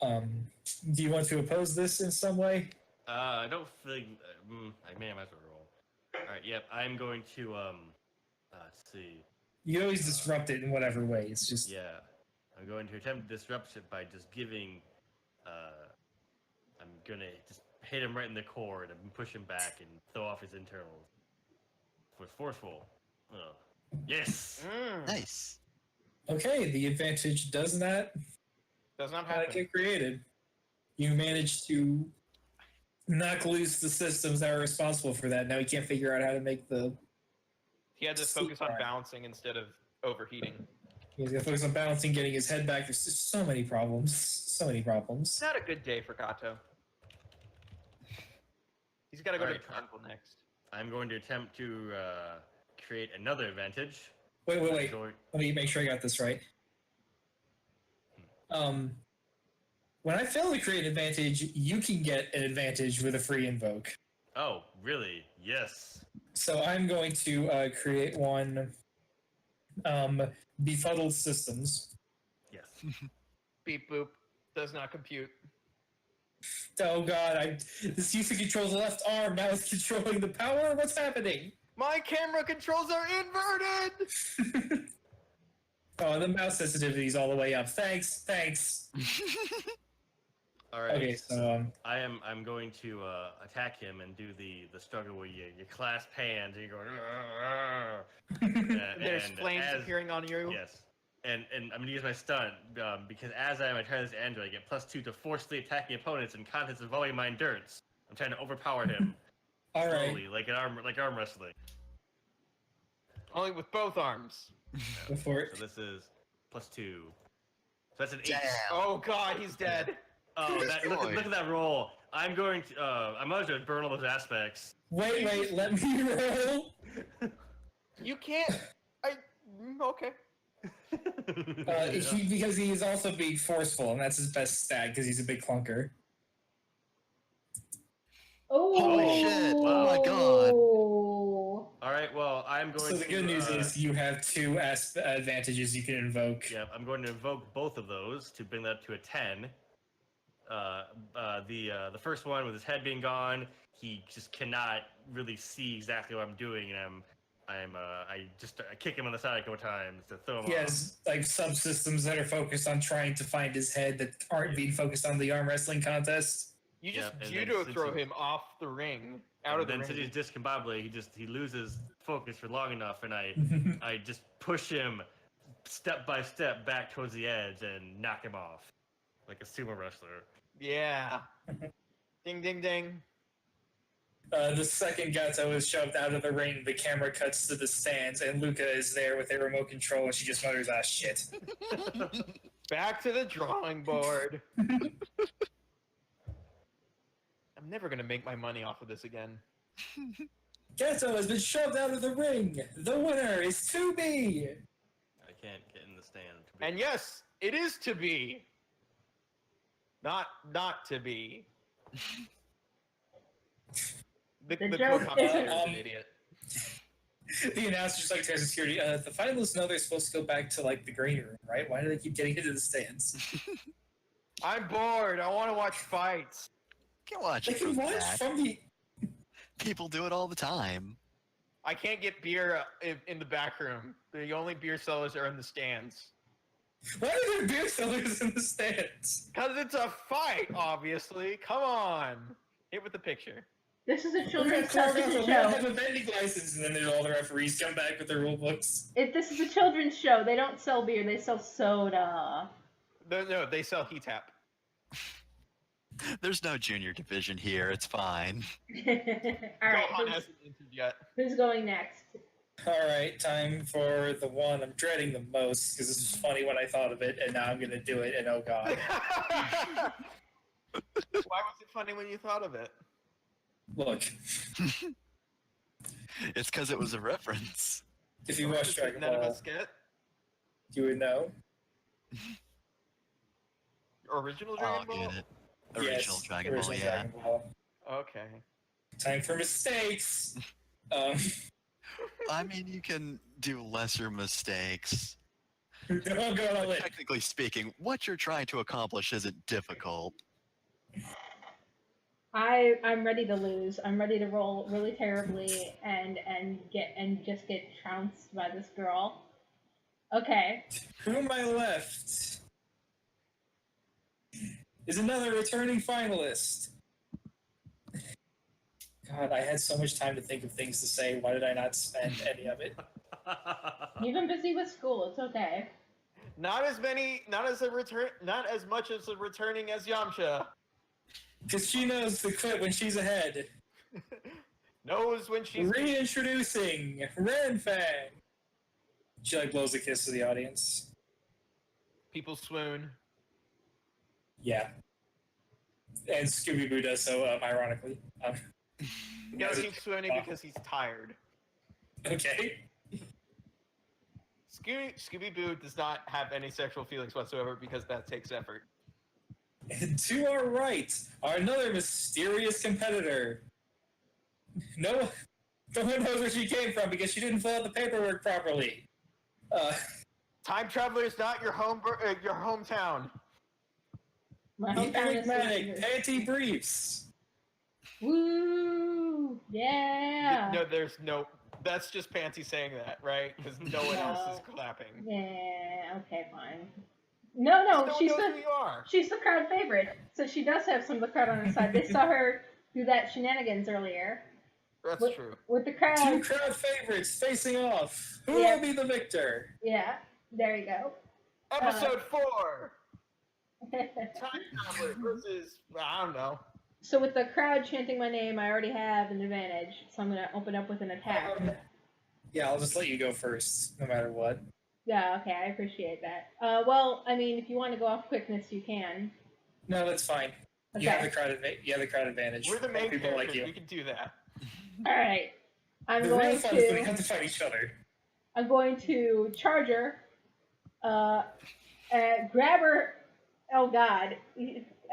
Do you want to oppose this in some way? I don't think I may have to roll. All right. Yep. I'm going to let's see. You can always disrupt it in whatever way. It's just Yeah. I'm going to attempt to disrupt it by just giving. I'm gonna just hit him right in the core and push him back and throw off his internals. Was forceful. Oh. Yes. Nice. okay. The advantage does not Does not happen. get created. You managed to knock loose the systems that are responsible for that. Now he can't figure out how to make the. He had to focus on balancing instead of overheating. He's got to focus on balancing, getting his head back. There's just so many problems. So many problems. It's not a good day for Gato. He's got to go to the Alright. carnival next. I'm going to attempt to create another advantage. Wait. I'm going- Let me make sure I got this right. When I fail to create an advantage, you can get an advantage with a free invoke. Oh, really? Yes. So I'm going to create one. Befuddled systems. Yes. Beep boop. Does not compute. Oh god, this used to control the left arm, now it's controlling the power? What's happening? My camera controls are inverted! Oh, the mouse sensitivity's all the way up. Thanks. All right. Okay, so I'm going to attack him and do the struggle where you clasp hands and you're going. There's flames appearing on you. Yes. And I'm gonna use my stunt because as I'm trying this android, I get +2 to forcefully attacking opponents in contests involving my endurance. I'm trying to overpower him all right. slowly, like arm wrestling. Only with both arms. Before it. So this is +2. So that's an 8. Damn. Oh god, he's dead. Oh, look at that roll. I'm going to. I might as well burn all those aspects. Wait, let me roll. You can't. Okay. Because he is also being forceful, and that's his best stat because he's a big clunker. Oh, Holy shit. Oh my god. All right. Well, I'm going. So the good news is you have 2 advantages you can invoke. Yeah, I'm going to invoke both of those to bring that up to a 10. The first one with his head being gone, he just cannot really see exactly what I'm doing, and I kick him on the side a couple times to throw him He off. has like subsystems that are focused on trying to find his head that aren't being focused on the arm wrestling contest. You just Yep, and judo then since throw he- him off the ring, out of the then since ring. he's discombobulated, he loses focus for long enough, and I just push him step by step back towards the edge and knock him off like a sumo wrestler. Yeah. Ding, ding, ding. The second Gato is shoved out of the ring, the camera cuts to the stands, and Luca is there with a remote control, and she just mutters, "Ah, shit." Back to the drawing board. I'm never gonna make my money off of this again. Gato has been shoved out of the ring. The winner is 2B. I can't get in the stand. And yes, it is to be. Not to be. The joke co-commentator is is- an idiot. The announcer's like to security. The finalists know they're supposed to go back to like the green room, right? Why do they keep getting into the stands? I'm bored. I want to watch fights. Can't watch They it can from watch back. from the. People do it all the time. I can't get beer in the back room. The only beer sellers are in the stands. Why are there beer sellers in the stands? Because it's a fight, obviously. Come on. Hit with the picture. This is a We're children's gonna television have show. a vending license, and then there's all the referees come back with their rule books. This is a children's show. They don't sell beer. They sell soda. No, they sell heat tap. There's no junior division here. It's fine. All right, Gohan hasn't entered yet. who's going next? All right, time for the one I'm dreading the most because this was funny when I thought of it, and now I'm gonna do it. And oh god, Why was it funny when you thought of it? look, It's because it was a reference. if you watch Dragon None of Ball, us get you would know. original I'll Dragon Ball. get it. Original Yes, Dragon Ball, original yeah. Dragon Ball. Okay. Time for mistakes. Um, I mean, you can do lesser mistakes. don't go all But in. technically speaking, what you're trying to accomplish isn't difficult. I'm ready to lose. I'm ready to roll really terribly and just get trounced by this girl. Okay. To my left is another returning finalist. God, I had so much time to think of things to say. Why did I not spend any of it? You've been busy with school. It's okay. Not as much as a returning as Yamcha. Because she knows to quit when she's ahead. Knows when she's Reintroducing Renfang. She like blows a kiss to the audience. people swoon. Yeah. And Scooby-Doo does so, ironically. No, he's swooning because he's tired. Okay. Scooby-Doo does not have any sexual feelings whatsoever because that takes effort. And to our right are another mysterious competitor. No one knows where she came from because she didn't fill out the paperwork properly. Time traveler is not your hometown. My The hometown is enigmatic panty briefs. Woo! Yeah. No, there's no. That's just Pansy saying that, right? Because no one else is clapping. Yeah. Okay, fine. No, No one she's knows the who you are. she's the crowd favorite, so she does have some of the crowd on her side. They saw her do that shenanigans earlier That's with, true. with the Two crowd. crowd favorites facing off. Who Yeah. will be the victor? Yeah. There you go. Episode 4. Time traveler versus I don't know. So with the crowd chanting my name, I already have an advantage. So I'm gonna open up with an attack. Yeah, I'll just let you go first, no matter what. Yeah. Okay. I appreciate that. Well, I mean, if you want to go off quickness, you can. No, that's fine. Okay. You have the crowd. You have the crowd advantage. We're the main People characters. like you. We can do that. All right. I'm The real going fun is when we to. have to fight each other. I'm going to charge her. Grab her. Oh God.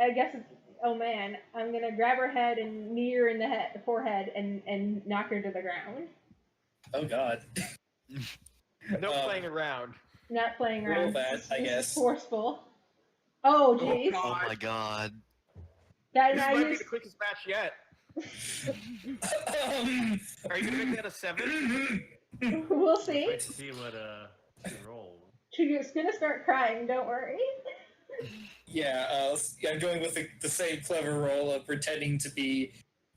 I guess it's. Oh man. I'm gonna grab her head and knee her in the forehead, and knock her to the ground. Oh God. No playing around. Not playing Roll around. that, This I is guess. forceful. Oh jeez. God. Oh my god. That This I might be used. the quickest match yet. Um, Are you gonna make that a 7? We'll see. Wait to see what she rolled. She's gonna start crying. Don't worry. yeah, I'm going with the same clever role of pretending to be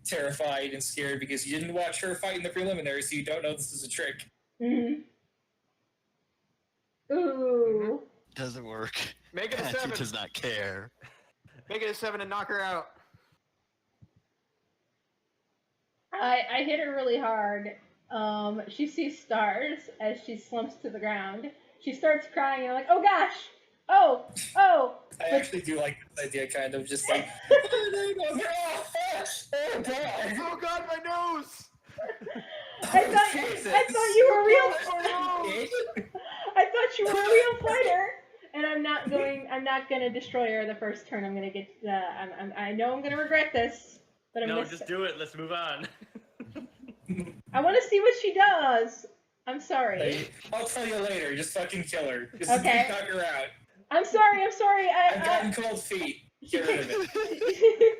terrified and scared because you didn't watch her fight in the preliminary, so you don't know this is a trick. Mm-hmm. Ooh. Doesn't work. Make it a Patsy 7. does not care. Make it a 7 and knock her out. I hit her really hard. She sees stars as she slumps to the ground. She starts crying and I'm like, oh gosh! Oh! I actually do like this idea, kind of just like. Oh God! Oh God, my nose! I thought you were real. I thought you were a real fighter. And I'm not gonna destroy her the first turn. I'm gonna get. I know I'm gonna regret this, but I'm No, gonna. just do it. Let's move on. I want to see what she does. I'm sorry. Hey, I'll tell you later. Just fucking kill her. Just Okay. knock her out. I'm sorry. I've gotten cold feet. Get rid of it.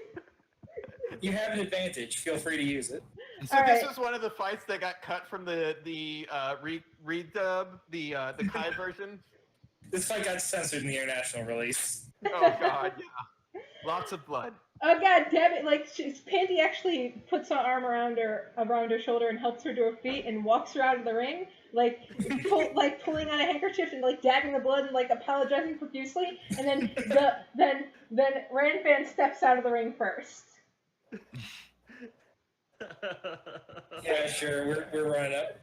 You have an advantage. Feel free to use it. So All this right. was one of the fights that got cut from the redub, the Kai version. This fight got censored in the international release. Oh God, yeah. Lots of blood. Oh God, damn it! Like Pandy actually puts her arm around her shoulder and helps her to her feet and walks her out of the ring, like pulling on a handkerchief and like dabbing the blood and like apologizing profusely. And then Ranfan steps out of the ring first. Yeah, sure. We're running up.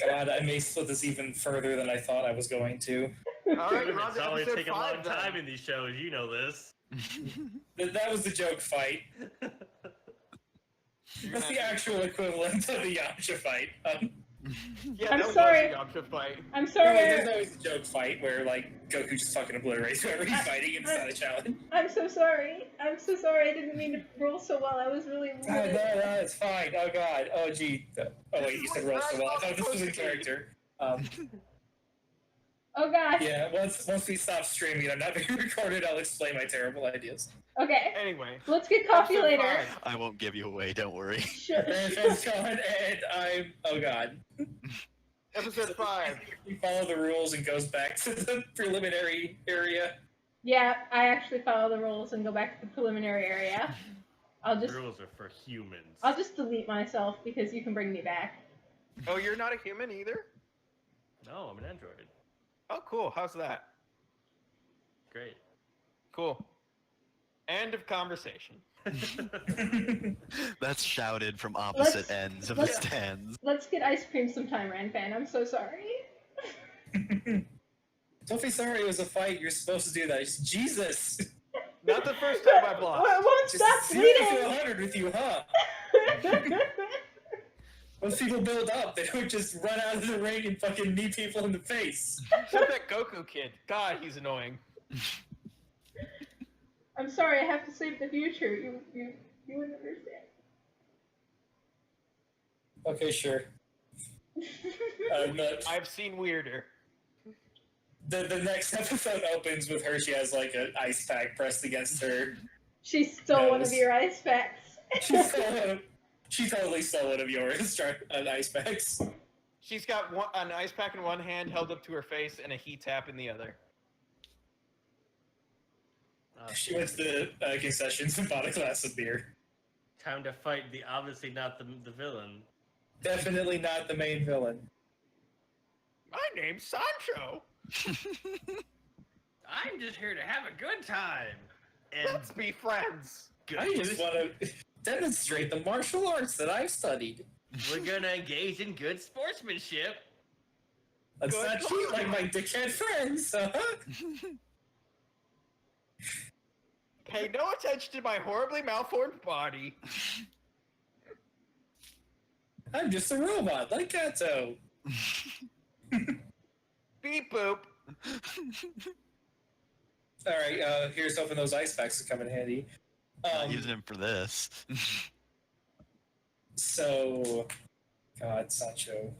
God, I may split this even further than I thought I was going to. All right, you're on It's to always episode taking a long 5 then. time in these shows. You know this. That was the joke fight. That's the actual equivalent of the Yamcha fight. Yeah, I'm that was sorry. the option fight. I'm There's sorry. always a joke fight where like Goku just fucking obliterates whoever he's fighting. It's not a challenge. I'm so sorry. I'm so sorry. I didn't mean to roll so well. I was really. No, it's fine. Oh god. Oh gee. Oh wait, you said roll so well. I thought this was in character. Oh gosh. Yeah. Once we stop streaming, I'm not being recorded. I'll explain my terrible ideas. Okay. Anyway. Let's get coffee episode later. 5. I won't give you away, don't worry. Sure. Marathon's gone, and I'm. Oh god. Episode 5. He follows the rules and goes back to the preliminary area. Yeah, I actually follow the rules and go back to the preliminary area. I'll just Rules are for humans. I'll just delete myself because you can bring me back. Oh, you're not a human either? No, I'm an android. Oh, cool. How's that? Great. Cool. End of conversation. That's shouted from opposite Let's- ends of the let's- stands. Let's get ice cream sometime, Ranfan. I'm so sorry. Don't be sorry it was a fight. You're supposed to do that. Jesus. Not the first time I've lost. It won't Just stop 0 to bleeding. 100 with you, huh? Once people build up, they don't just run out of the ring and fucking knee people in the face. Except that Goku kid. God, he's annoying. I'm sorry. I have to save the future. You wouldn't understand. Okay, sure. But I've seen weirder. the next episode opens with her. She has like an ice pack pressed against her. She stole one of Yes. your ice packs. She totally stole one of yours. Ice packs. She's got an ice pack in one hand held up to her face and a heat tap in the other. She went to the concessions and bought a glass of beer. Time to fight the obviously not the villain. Definitely not the main villain. My name's Sancho. I'm just here to have a good time. And Let's be friends. I just want to demonstrate the martial arts that I've studied. we're gonna engage in good sportsmanship. Let's Good not cheat like my dickhead friends. Pay no attention to my horribly malformed body. I'm just a robot, like Gato. Beep boop. All right, here's hoping those ice packs will come in handy. Not using him for this. So, God, Sancho.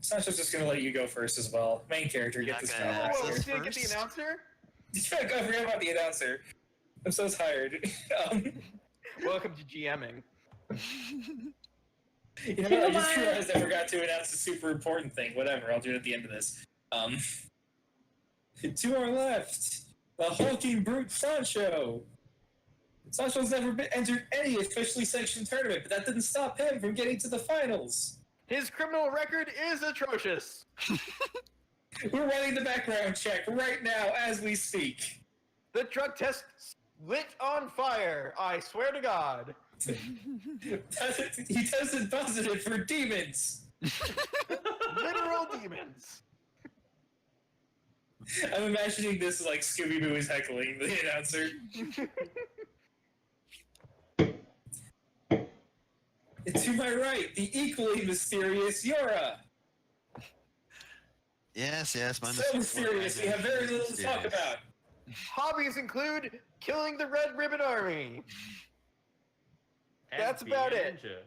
Sancho's just gonna let you go first as well. Main character, You're get not this gonna crowd ask back Whoa, here. we didn't get the first? announcer? I forgot about the announcer. I'm so tired. Welcome to GMing. You know what? I just realized I forgot to announce a super important thing. Whatever, I'll do it at the end of this. To our left, the hulking brute Sancho. Sancho's never entered any officially sanctioned tournament, but that didn't stop him from getting to the finals. His criminal record is atrocious. We're running the background check right now as we speak. The drug test lit on fire. I swear to God. He tested positive for demons. Literal demons. I'm imagining this like Scooby-Doo is heckling the announcer. To my right, the equally mysterious Yora. Yes, my So mysterious, we have very little to talk about. Hobbies include killing the Red Ribbon Army. And That's being about a it. ninja.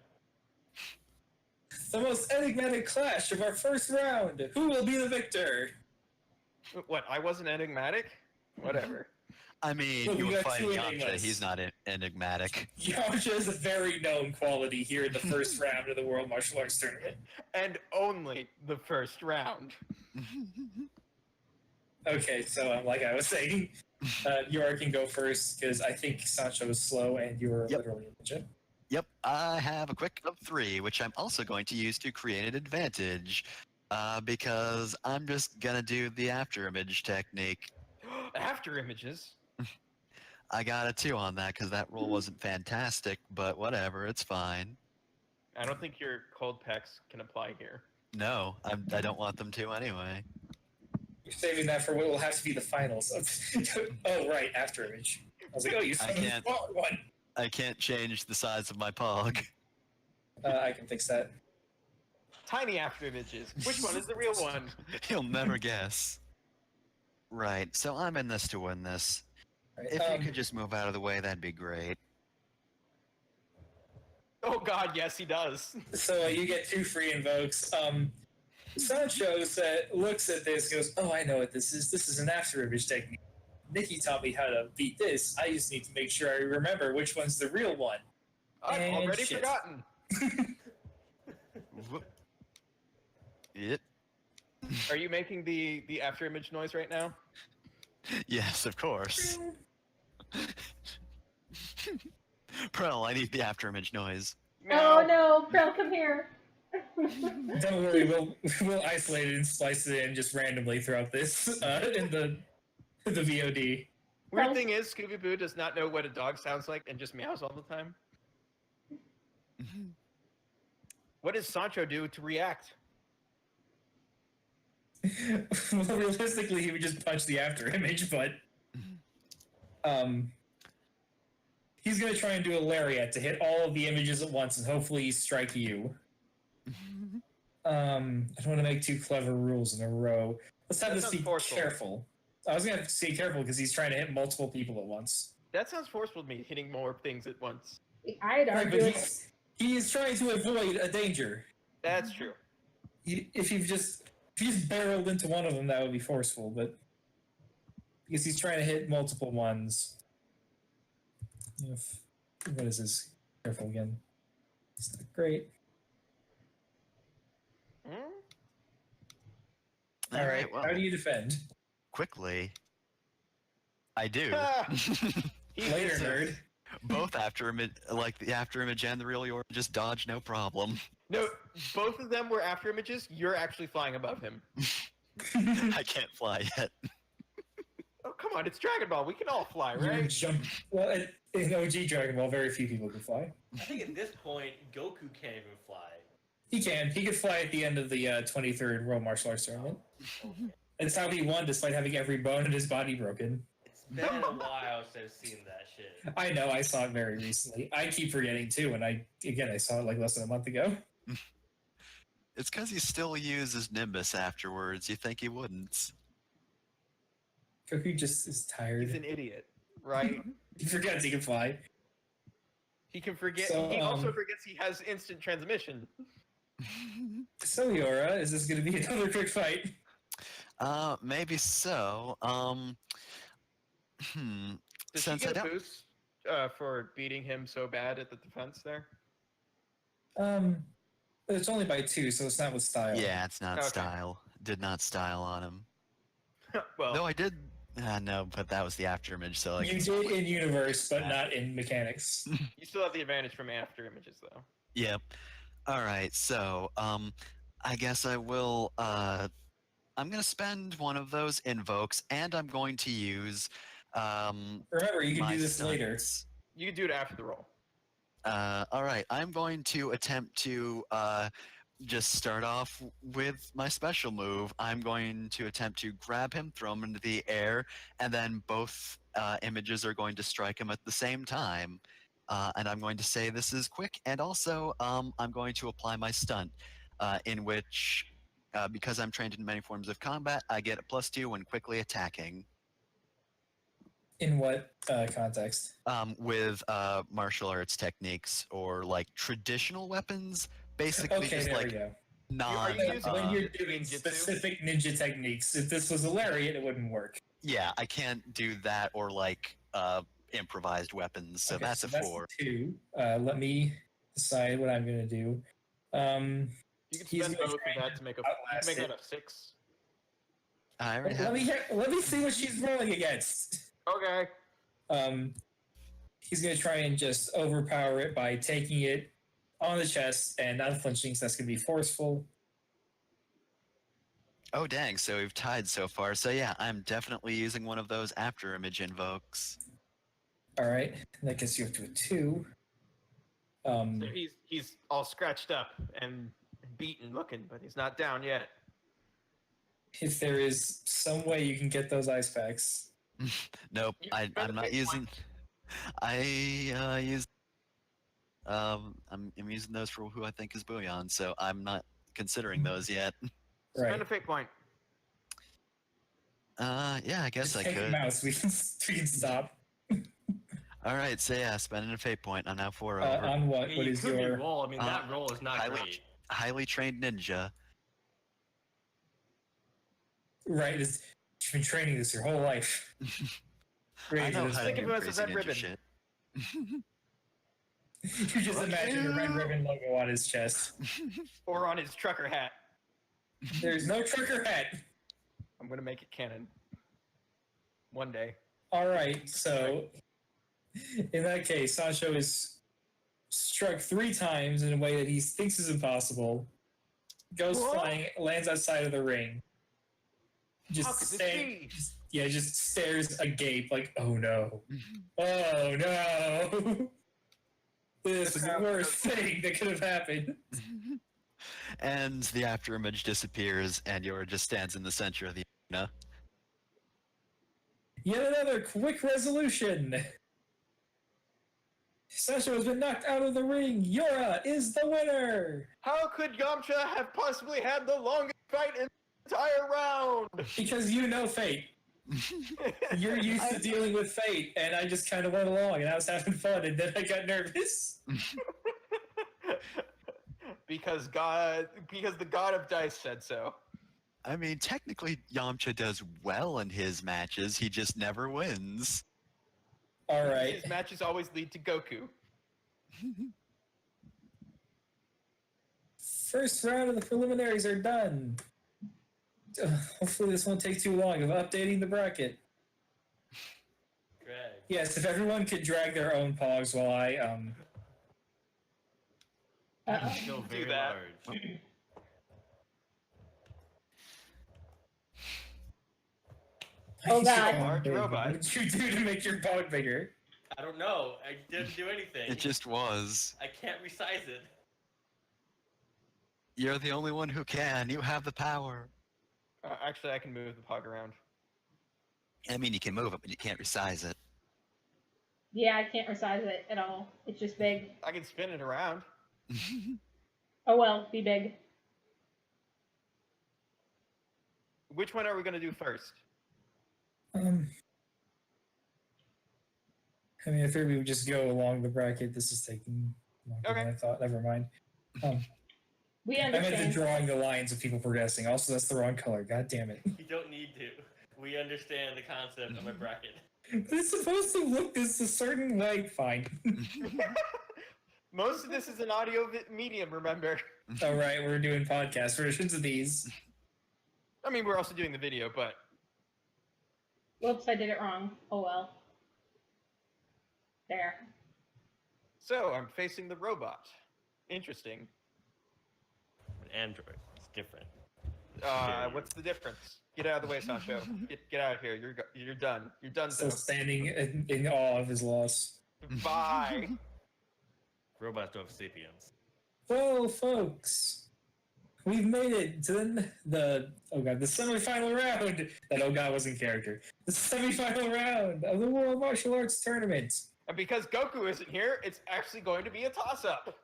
The most enigmatic clash of our first round. Who will be the victor? What, I wasn't enigmatic? Whatever. I mean, Look, you we were got fighting two Yamcha. enigmas. He's not enigmatic. Yamcha is a very known quality here in the first round of the World Martial Arts Tournament. And only the first round. Okay, so like I was saying, Yora can go first because I think Sancho is slow and you're Yep. literally a ninja. Yep, I have a quick of 3, which I'm also going to use to create an advantage. Because I'm just gonna do the after image technique. After images. I got a 2 on that because that roll wasn't fantastic, but whatever, it's fine. I don't think your cold pecs can apply here. No, I don't want them to anyway. You're saving that for what will have to be the finals. Oh, right, after image. I was like, oh, you said can't. one. I can't change the size of my pog. I can fix that. tiny after images. Which one is the real one? You'll never guess. Right, so I'm in this to win this. Right, If you could just move out of the way, that'd be great. Oh God, yes, he does. so you get 2 free invokes. Sancho looks at this, goes, "Oh, I know what this is. This is an after image technique. Nikki taught me how to beat this. I just need to make sure I remember which one's the real one." I've And already shit. forgotten. Whoop. Yep. Are you making the after image noise right now? Yes, of course. Pearl, I need the after image noise. Oh no, Pearl, come here. Don't worry, we'll isolate it and splice it in just randomly throughout this in the VOD. Weird thing is, Scooby-Boo does not know what a dog sounds like and just meows all the time. What does Sancho do to react? Well, realistically, he would just punch the after image, but he's gonna try and do a lariat to hit all of the images at once and hopefully strike you. I don't want to make 2 clever rules in a row. Let's have That this sounds be forceful. careful. I was gonna say careful because he's trying to hit multiple people at once. That sounds forceful to me, hitting more things at once. I'd Right, argue but it's he is trying to avoid a danger. That's true. If you've just barreled into one of them, that would be forceful. But because he's trying to hit multiple ones. What is this? Careful again. It's not great. Hmm? All right. well, How do you defend? quickly. I do. Ah! He Later, misses. nerd. Both after image, like the after image and the real Yor, just dodge, no problem. No, both of them were after images. You're actually flying above him. I can't fly yet. Oh, come on, it's Dragon Ball. We can all fly, You right? jump. Well, in OG Dragon Ball, very few people can fly. I think at this point, Goku can't even fly. He can. He could fly at the end of the 23rd World Martial Arts Tournament. That's how he won, despite having every bone in his body broken. It's been a while since I've seen that shit. I know. I saw it very recently. I keep forgetting too, and I saw it like less than a month ago. It's because he still uses Nimbus afterwards. You think he wouldn't? Goku just is tired. He's an idiot, right? He forgets he can fly. He can forget. So, he also forgets he has instant transmission. So, Yora, is this going to be another quick fight? Maybe so. Does she Since I get a don't- boost for beating him so bad at the defense there? It's only by 2, so it's not with style. Yeah, it's not Okay. style. Did not style on him. Well, No, I did. No, but that was the after image, so like. You did in universe, but not in mechanics. you still have the advantage from after images, though. Yep. All right. So, I guess I will. I'm gonna spend one of those invokes, and I'm going to use. Remember, you can my do this later. stunts. You can do it after the roll. All right. I'm going to attempt to just start off with my special move. I'm going to attempt to grab him, throw him into the air, and then both images are going to strike him at the same time. And I'm going to say this is quick, and also I'm going to apply my stunt, in which, because I'm trained in many forms of combat, I get a +2 when quickly attacking. In what context? With martial arts techniques or like traditional weapons, basically Okay, just there we like go. non. you using When you're ninjutsu? doing specific ninja techniques, if this was a lariat, it wouldn't work. Yeah, I can't do that or like improvised weapons, so Okay, that's a the 4. 2. Let me decide what I'm going to do. You can He's spend gonna both of try that to make a. outlast Make it. that a 6. I already Let have. me see what she's rolling against. Okay. He's going to try and just overpower it by taking it on the chest and not flinching, so that's going to be forceful. Oh dang! So we've tied so far. So yeah, I'm definitely using one of those after image invokes. All right, that gets you up to a 2. So he's all scratched up and beaten looking, but he's not down yet. If there is some way you can get those ice packs, Nope, You I'm better not pick using. I use. I'm using those for who I think is Bouillon, so I'm not considering those yet. Right. Spend a fate point. Yeah, I guess Just I take a could. mouse. We can stop. All right, so yeah, spending a fate point. I'm now 4 over. On what? Yeah, What you is could your re-roll. I mean, that roll is not highly, great. highly trained ninja. right? You've been training this your whole life. I Ready for know this how to Think of do him as a crazy red ninja ribbon. shit. You just imagine the red ribbon logo on his chest. Or on his trucker hat. There's no trucker hat. I'm gonna make it canon. One day. All right, so in that case, Sancho is struck 3 times in a way that he thinks is impossible. Goes What? flying, lands outside of the ring. How could this be? Just stares agape, like, oh no, oh no. This is the worst thing that could have happened. And the after image disappears, and Yora just stands in the center of the arena. Yet another quick resolution. Sancho has been knocked out of the ring. Yora is the winner. How could Yamcha have possibly had the longest fight in the entire round? Because you know fate. You're used to dealing with fate, and I just kind of went along, and I was having fun, and then I got nervous. because the god of dice said so. I mean, technically, Yamcha does well in his matches. He just never wins. All right. His matches always lead to Goku. First round of the preliminaries are done. Hopefully this won't take too long of updating the bracket. Greg. Yes, if everyone could drag their own pogs while I That's still very that. large. Oh, God. Large robot. What did you do to make your pog bigger? I don't know. I didn't do anything. It just was. I can't resize it. You're the only one who can. You have the power. Actually, I can move the pog around. I mean, you can move it, but you can't resize it. Yeah, I can't resize it at all. It's just big. I can spin it around. Oh well, be big. Which one are we going to do first? I mean, I figured we would just go along the bracket. This is taking longer than Okay. I thought. Never mind. We I meant the understand. drawing the lines of people progressing. Also, that's the wrong color. God damn it. You don't need to. We understand the concept of a bracket. But it's supposed to look this a certain way. Fine. Most of this is an audio medium, remember? All right, we're doing podcast versions of these. I mean, we're also doing the video, but Whoops, I did it wrong. Oh well. There. so I'm facing the robot. Interesting. An android. It's different. What's the difference? Get out of the way, Sancho. Get out of here. You're done. You're done. So So standing in awe of his loss. bye. Robots don't have sapiens. Well, folks, we've made it to the semifinal round. That oh god wasn't character. The semifinal round of the World Martial Arts Tournament. And because Goku isn't here, it's actually going to be a toss-up.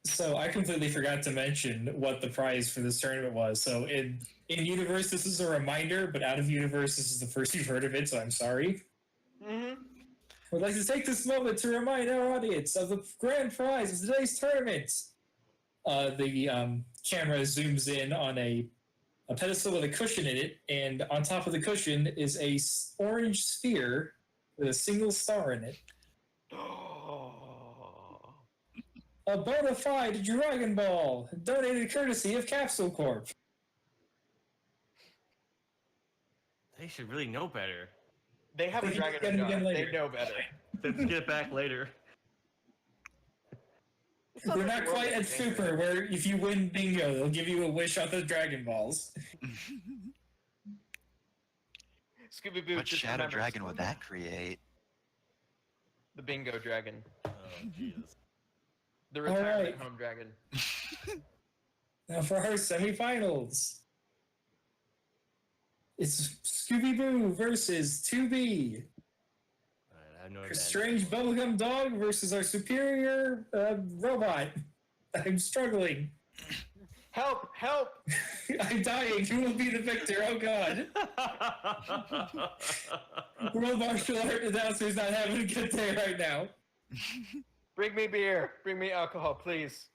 So I completely forgot to mention what the prize for this tournament was. So in universe, this is a reminder, but out of universe, this is the first you've heard of it. So I'm sorry. Mm-hmm. I'd like to take this moment to remind our audience of the grand prize of today's tournament. The camera zooms in on a pedestal with a cushion in it, and on top of the cushion is a orange sphere with a single star in it. A bona fide Dragon Ball, donated courtesy of Capsule Corp. They should really know better. They have a Get dragon it again god. later. They know better. Let's get back later. We're not quite at Super, where if you win bingo, they'll give you a wish on the Dragon Balls. Scooby-Doo. What just shadow remember, dragon would that create? The bingo dragon. Oh, Jesus. The All retirement right. home dragon. Now for our semifinals. It's Scooby-Doo versus 2B. Alright, I have no Our advantage. strange bubblegum dog versus our superior robot. I'm struggling. Help! Help! I'm dying. Who will be the victor? Oh god. World martial art announcer's not having a good day right now. Bring me beer. Bring me alcohol, please.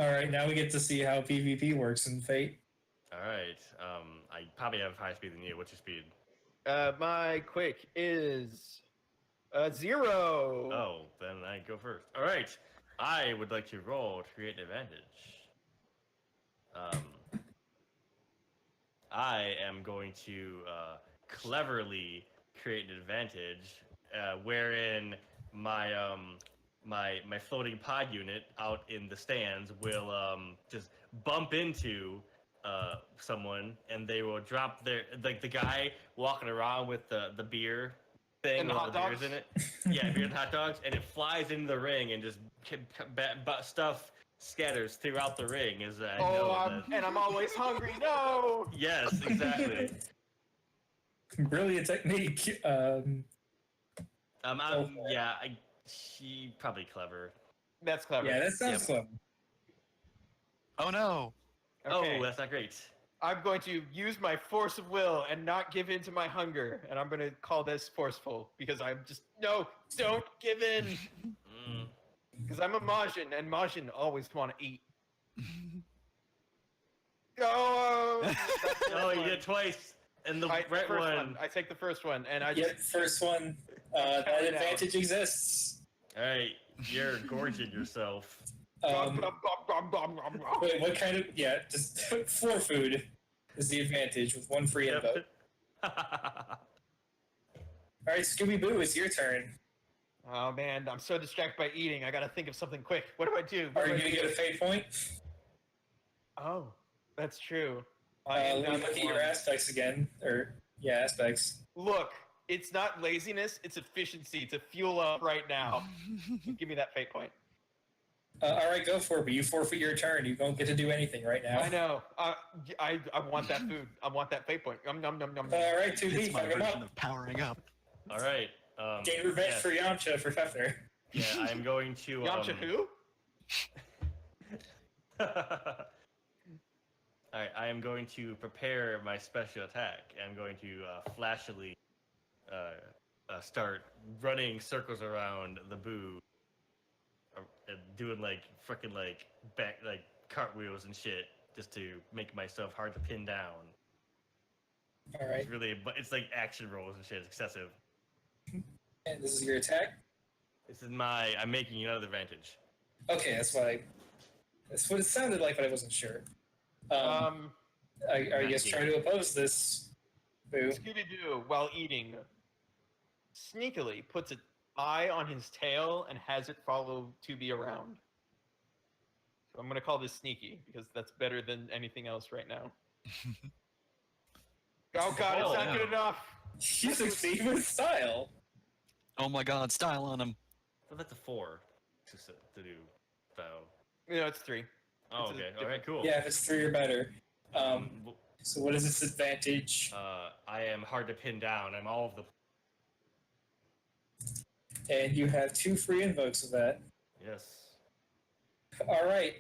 Alright, now we get to see how PvP works in Fate. All right. I probably have higher speed than you. What's your speed? My quick is 0. Oh, then I go first. All right. I would like to roll to create an advantage. I am going to cleverly create an advantage, wherein my my floating pod unit out in the stands will just bump into someone, and they will drop their like the guy walking around with the beer thing And with the all the hot beers in dogs? it. Yeah, beer and hot dogs, and it flies into the ring and just stuff scatters throughout the ring. As I know that. And I'm always hungry. No. Yes, exactly. Brilliant technique. Yeah, she probably clever. That's clever. Yeah, that sounds clever. Oh no! Okay. Oh, that's not great. I'm going to use my force of will and not give in to my hunger, and I'm going to call this forceful because I'm just no, don't give in. Mm. Because I'm a Majin, and Majin always want to eat. Oh! Oh, you did it twice. And the red first one. I take the first one, and I Yep, first one. That Count it advantage exists. All right, you're gorging yourself. Wait, what kind of... Yeah, just floor food is the advantage with one free Yep. invoke. Alright, Scooby-Boo, it's your turn. Oh man, I'm so distracted by eating. I gotta think of something quick. What do I do? Are What you do I going to do? get a fate point? Oh, that's true. Let me look at your aspects again. Aspects. Look, it's not laziness, it's efficiency to fuel up right now. Give me that fate point. Alright, go for it, but you forfeit your turn. You don't get to do anything right now. I know. I want that food. I want that fate point. Num num num num. Alright, 2B, It's my fuck him version up. of powering up. All right. Gain revenge yes. for Yamcha for Fefner. Yeah, I'm going to. Yamcha who? Alright, I am going to prepare my special attack. I'm going to flashily start running circles around the boo, and doing like freaking like back like cartwheels and shit, just to make myself hard to pin down. Alright, It's really, but it's like action rolls and shit. It's excessive. and this is your attack? This is I'm making another advantage. Okay, that's what it sounded like, but I wasn't sure. Are you guys trying to oppose this? Boo. Scooby-Doo, while eating, sneakily puts an eye on his tail and has it follow 2B around. So I'm going to call this sneaky, because that's better than anything else right now. Oh god, it's not good enough! You succeed with style. Oh my god, style on him. So that's a 4 to do. So. No, it's 3. Oh, It's a okay. All different- right, cool. Yeah, if it's 3 or better. w- So what is its advantage? I am hard to pin down. I'm all of the. And you have 2 free invokes of that. Yes. Alright,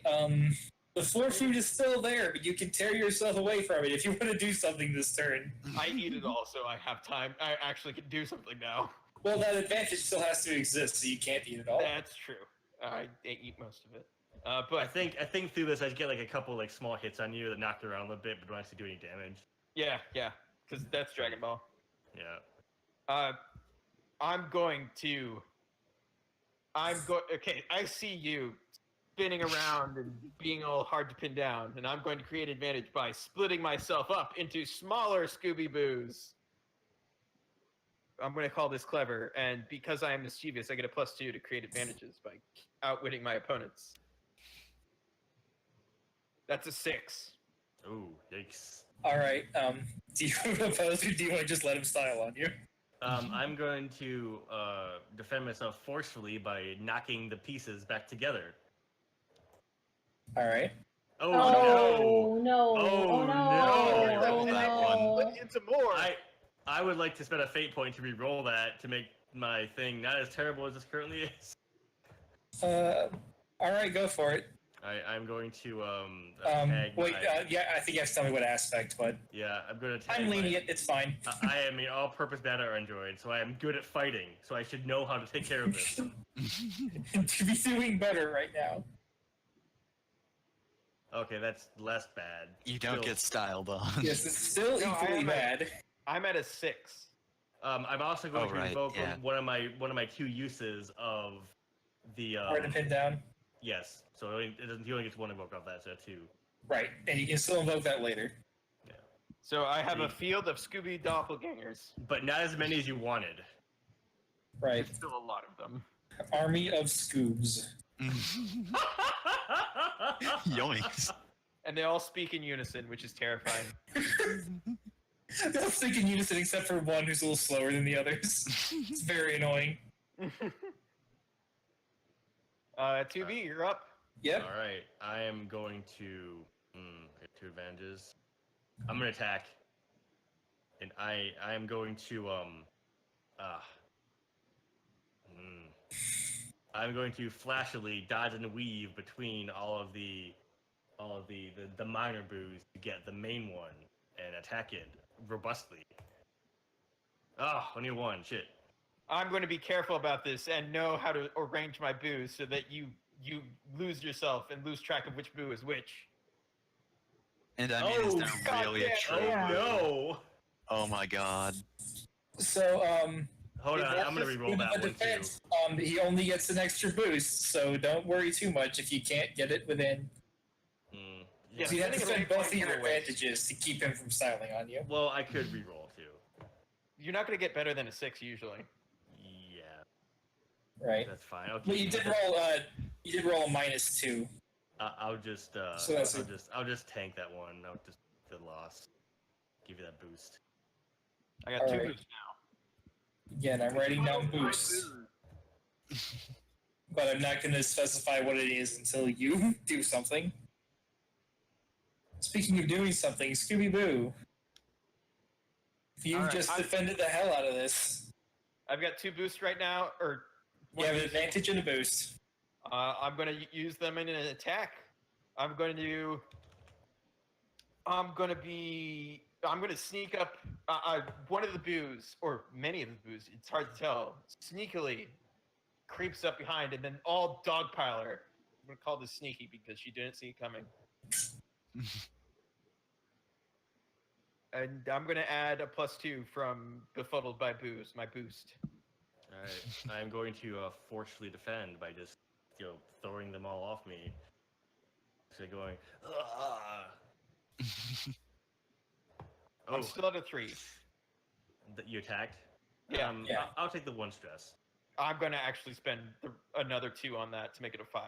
the floor food is still there, but you can tear yourself away from it if you want to do something this turn. I eat it all, so I have time. I actually can do something now. Well, that advantage still has to exist, so you can't eat it all. That's true. I eat most of it. But I think through this I get like a couple like small hits on you that knock you around a little bit, but don't actually do any damage. yeah, because that's Dragon Ball. Yeah. Okay, I see you spinning around and being all hard to pin down, and I'm going to create advantage by splitting myself up into smaller Scooby-Boos. I'm going to call this clever, and because I am mischievous, I get a +2 to create advantages by outwitting my opponents. That's a 6. Ooh, yikes. Alright, do you oppose or do you want to just let him style on you? I'm going to defend myself forcefully by knocking the pieces back together. Alright. Oh, Oh no! Oh, Oh no! no. Oh That no! one. Put into more. I would like to spend a fate point to re-roll that to make my thing not as terrible as this currently is. All right, go for it. I'm going to tag Wait, my, yeah, I think you have to tell me what aspect, but yeah, I'm going to tag I'm leaning my, it. It's fine. I am an all-purpose battle android, so I am good at fighting. So I should know how to take care of this. To be doing better right now. Okay, that's less bad. You don't Still- get styled on. Yes, it's still No, I equally am bad. I'm at a 6. I'm also going Oh, to right, invoke yeah. one of my 2 uses of the Hard to pin down. yes. So he only gets 1 invoke off that, so 2. Right, and you can still invoke that later. So I have a See. field of Scooby doppelgangers. But not as many as you wanted. Right, There's still a lot of them. army of Scoobs. Yoinks. And they all speak in unison, which is terrifying. They'll stick in unison except for one who's a little slower than the others. It's very annoying. 2B, you're up. Yep. All right, I am going to get 2 advantages. I'm gonna attack, and I am going to I'm going to flashily dodge and weave between all of the minor boos to get the main one and attack it robustly. Only 1. Shit. I'm going to be careful about this and know how to arrange my boos so that you lose yourself and lose track of which boo is which. And I mean, is there God really a damn. true? Oh no! Oh my god. So, Hold on, I'm gonna re-roll that one too. defense, he only gets an extra boost, so don't worry too much if you can't get it within. Yeah, So you have to spending a spend rate both of point your for waste. advantages to keep him from styling on you. Well, I could re-roll too. You're not going to get better than a 6 usually. Yeah, Right. that's fine. Okay. But you did roll. You did roll a -2. I'll just So that's I'll just tank that one. I'll just the loss. Give you that boost. I got All 2 right. boosts now. Again, I'm writing down boosts, but I'm not going to specify what it is until you do something. Speaking of doing something, Scooby Boo, you've All right, just defended the hell out of this. I've got 2 boosts right now, or You have an advantage and a boost. I'm going to use them in an attack. I'm going to sneak up. One of the boos, or many of the boos, it's hard to tell, sneakily creeps up behind, and then all dogpiler. I'm going to call this sneaky because she didn't see it coming. And I'm going to add a +2 from Befuddled by Boos, my boost. All right. I'm going to forcefully defend by just throwing them all off me. So going. I'm still at a 3. You attacked? Yeah. Yeah. I'll take the 1 stress. I'm going to actually spend another 2 on that to make it a 5.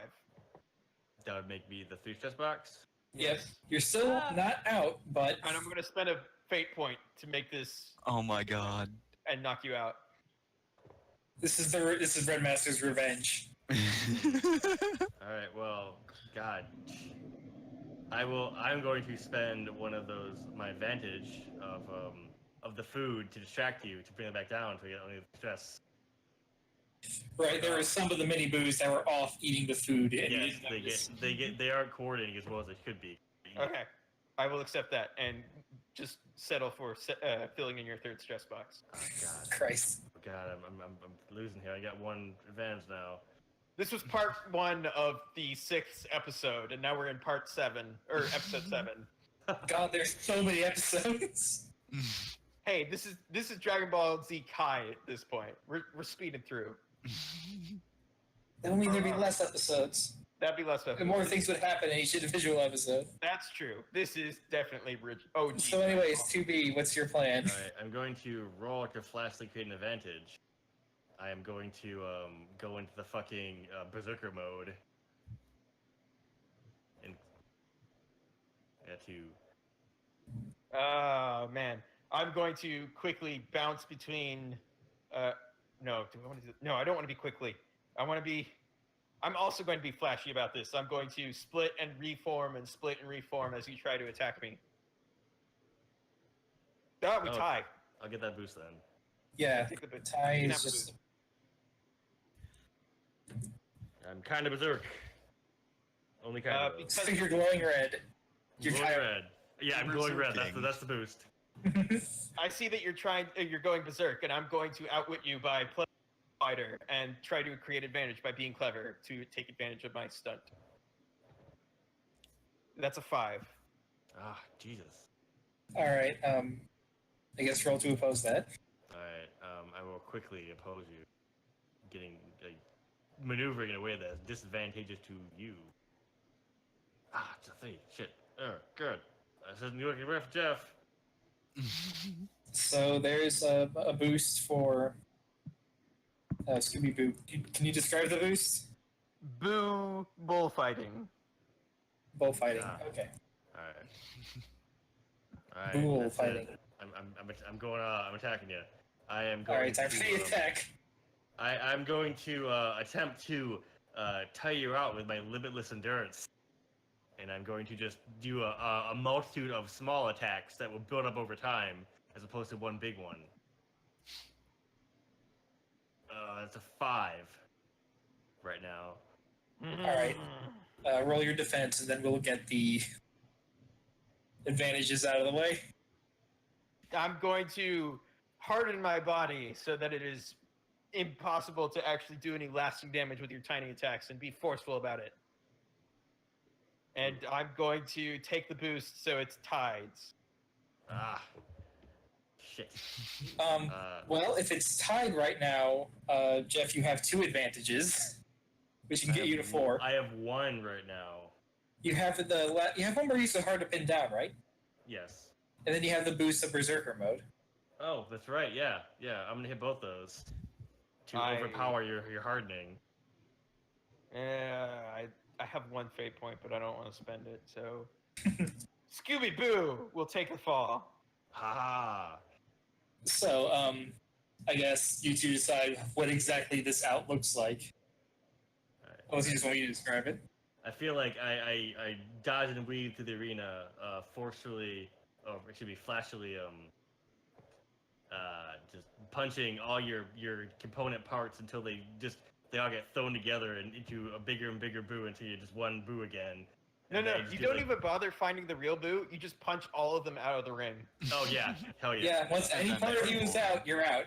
That would make me the 3 stress box. Yep. You're still not out, but And I'm going to spend a fate point to make this Oh my god. and knock you out. this is Red Master's revenge. All right. Well, God. I'm going to spend one of my advantage of the food to distract you to bring it back down to get only the stress. Right, there were some of the mini boos that were off eating the food. And you Yes, didn't notice. they aren't coordinating as well as they could be. Okay. I will accept that and just settle for filling in your 3rd stress box. Oh, God. Christ. Oh, God, I'm losing here. I got 1 advantage now. This was part 1 of the 6th episode, and now we're in part 7, or episode 7. God, there's so many episodes. Hey, this is Dragon Ball Z Kai at this point. We're speeding through. That would mean there'd be less episodes. That'd be less And episodes. more things would happen in each individual episode. That's true. This is definitely OG. So anyways, 2B, what's your plan? All right, I'm going to roll to flashlight create an advantage. I am going to go into the fucking berserker mode. And I got to. Oh, man. I'm going to quickly bounce between... No, do I want to do... No, I don't want to be quickly. I'm also going to be flashy about this. I'm going to split and reform and split and reform as you try to attack me. Oh, we Oh. tie. I'll get that boost then. Yeah, Take the boost. Ty You can is have a just... boost. I'm kind of berserk. Only kind of those. because- So you're glowing red. You're Glowing red. Yeah, I'm glowing red. Berserking. That's the boost. I see that you're going berserk, and I'm going to outwit you by playing fighter and try to create advantage by being clever to take advantage of my stunt. That's a 5. Ah, Jesus. All right. I guess roll to oppose that. Alright, I will quickly oppose you. Maneuvering in a way that's disadvantageous to you. Ah, it's a 3. Shit. Oh, good. I said you looking rough, Jeff. So there's a boost for Scooby Boo. Can you describe the boost? Boo bullfighting. Bullfighting. Ah. Okay. Alright. Alright. Bullfighting. I'm going. I'm attacking you. I am All going. right, time for the attack. I'm going to attempt to tire you out with my limitless endurance, and I'm going to just do a multitude of small attacks that will build up over time, as opposed to one big one. That's a 5 right now. All right. Roll your defense, and then we'll get the advantages out of the way. I'm going to harden my body so that it is impossible to actually do any lasting damage with your tiny attacks and be forceful about it. And I'm going to take the boost so it's tides. Ah. Shit. Well, if it's tied right now, Jeff, you have 2 advantages, which can get you to 4. I have 1 right now. You have you have one where you're so hard to pin down, right? Yes. And then you have the boost of Berserker mode. Oh, that's right. Yeah, yeah. I'm gonna hit both those to I- overpower your hardening. I have 1 fate point, but I don't want to spend it, so... Scooby Boo will take the fall. Ha! So, I guess you two decide what exactly this out looks like. Unless you just want me to describe it. I feel like I dodge and weave through the arena, forcefully, or excuse me, flashily, just punching all your component parts until they all get thrown together and into a bigger and bigger boo until you're just one boo again. No, And no, then just you do don't the- even bother finding the real Boo. You just punch all of them out of the ring. Oh yeah, hell yeah. Yeah, once any part of you is out, you're out.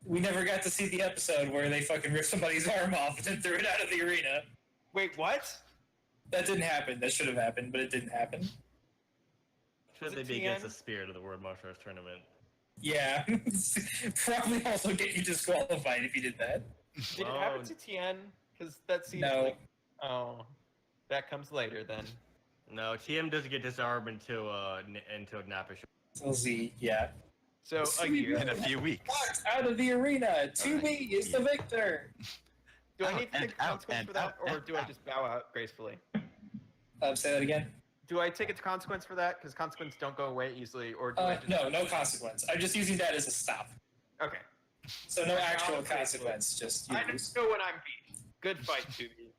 We never got to see the episode where they fucking ripped somebody's arm off and then threw it out of the arena. Wait, what? That didn't happen. That should have happened, but it didn't happen. Should Was they it be against TN? the spirit of the World Martial Arts Tournament? Yeah. Probably also get you disqualified if you did that. Did it happen to Tien? Because that seems No. like... Oh, that comes later then. No, TM doesn't get disarmed until Nappa shows. So Z, yeah. So, a Sweet year. In a few weeks. Locked out of the arena. 2B is the victor. Do I Out need to and take a out consequence and for that, out or and do I out. just bow out gracefully? Say that again. Do I take a consequence for that? Because consequences don't go away easily, or do I just... No consequence. I'm just using that as a stop. Okay. So no I actual found it. consequence, just you I lose. just know when I'm beat. Good fight, Tubi.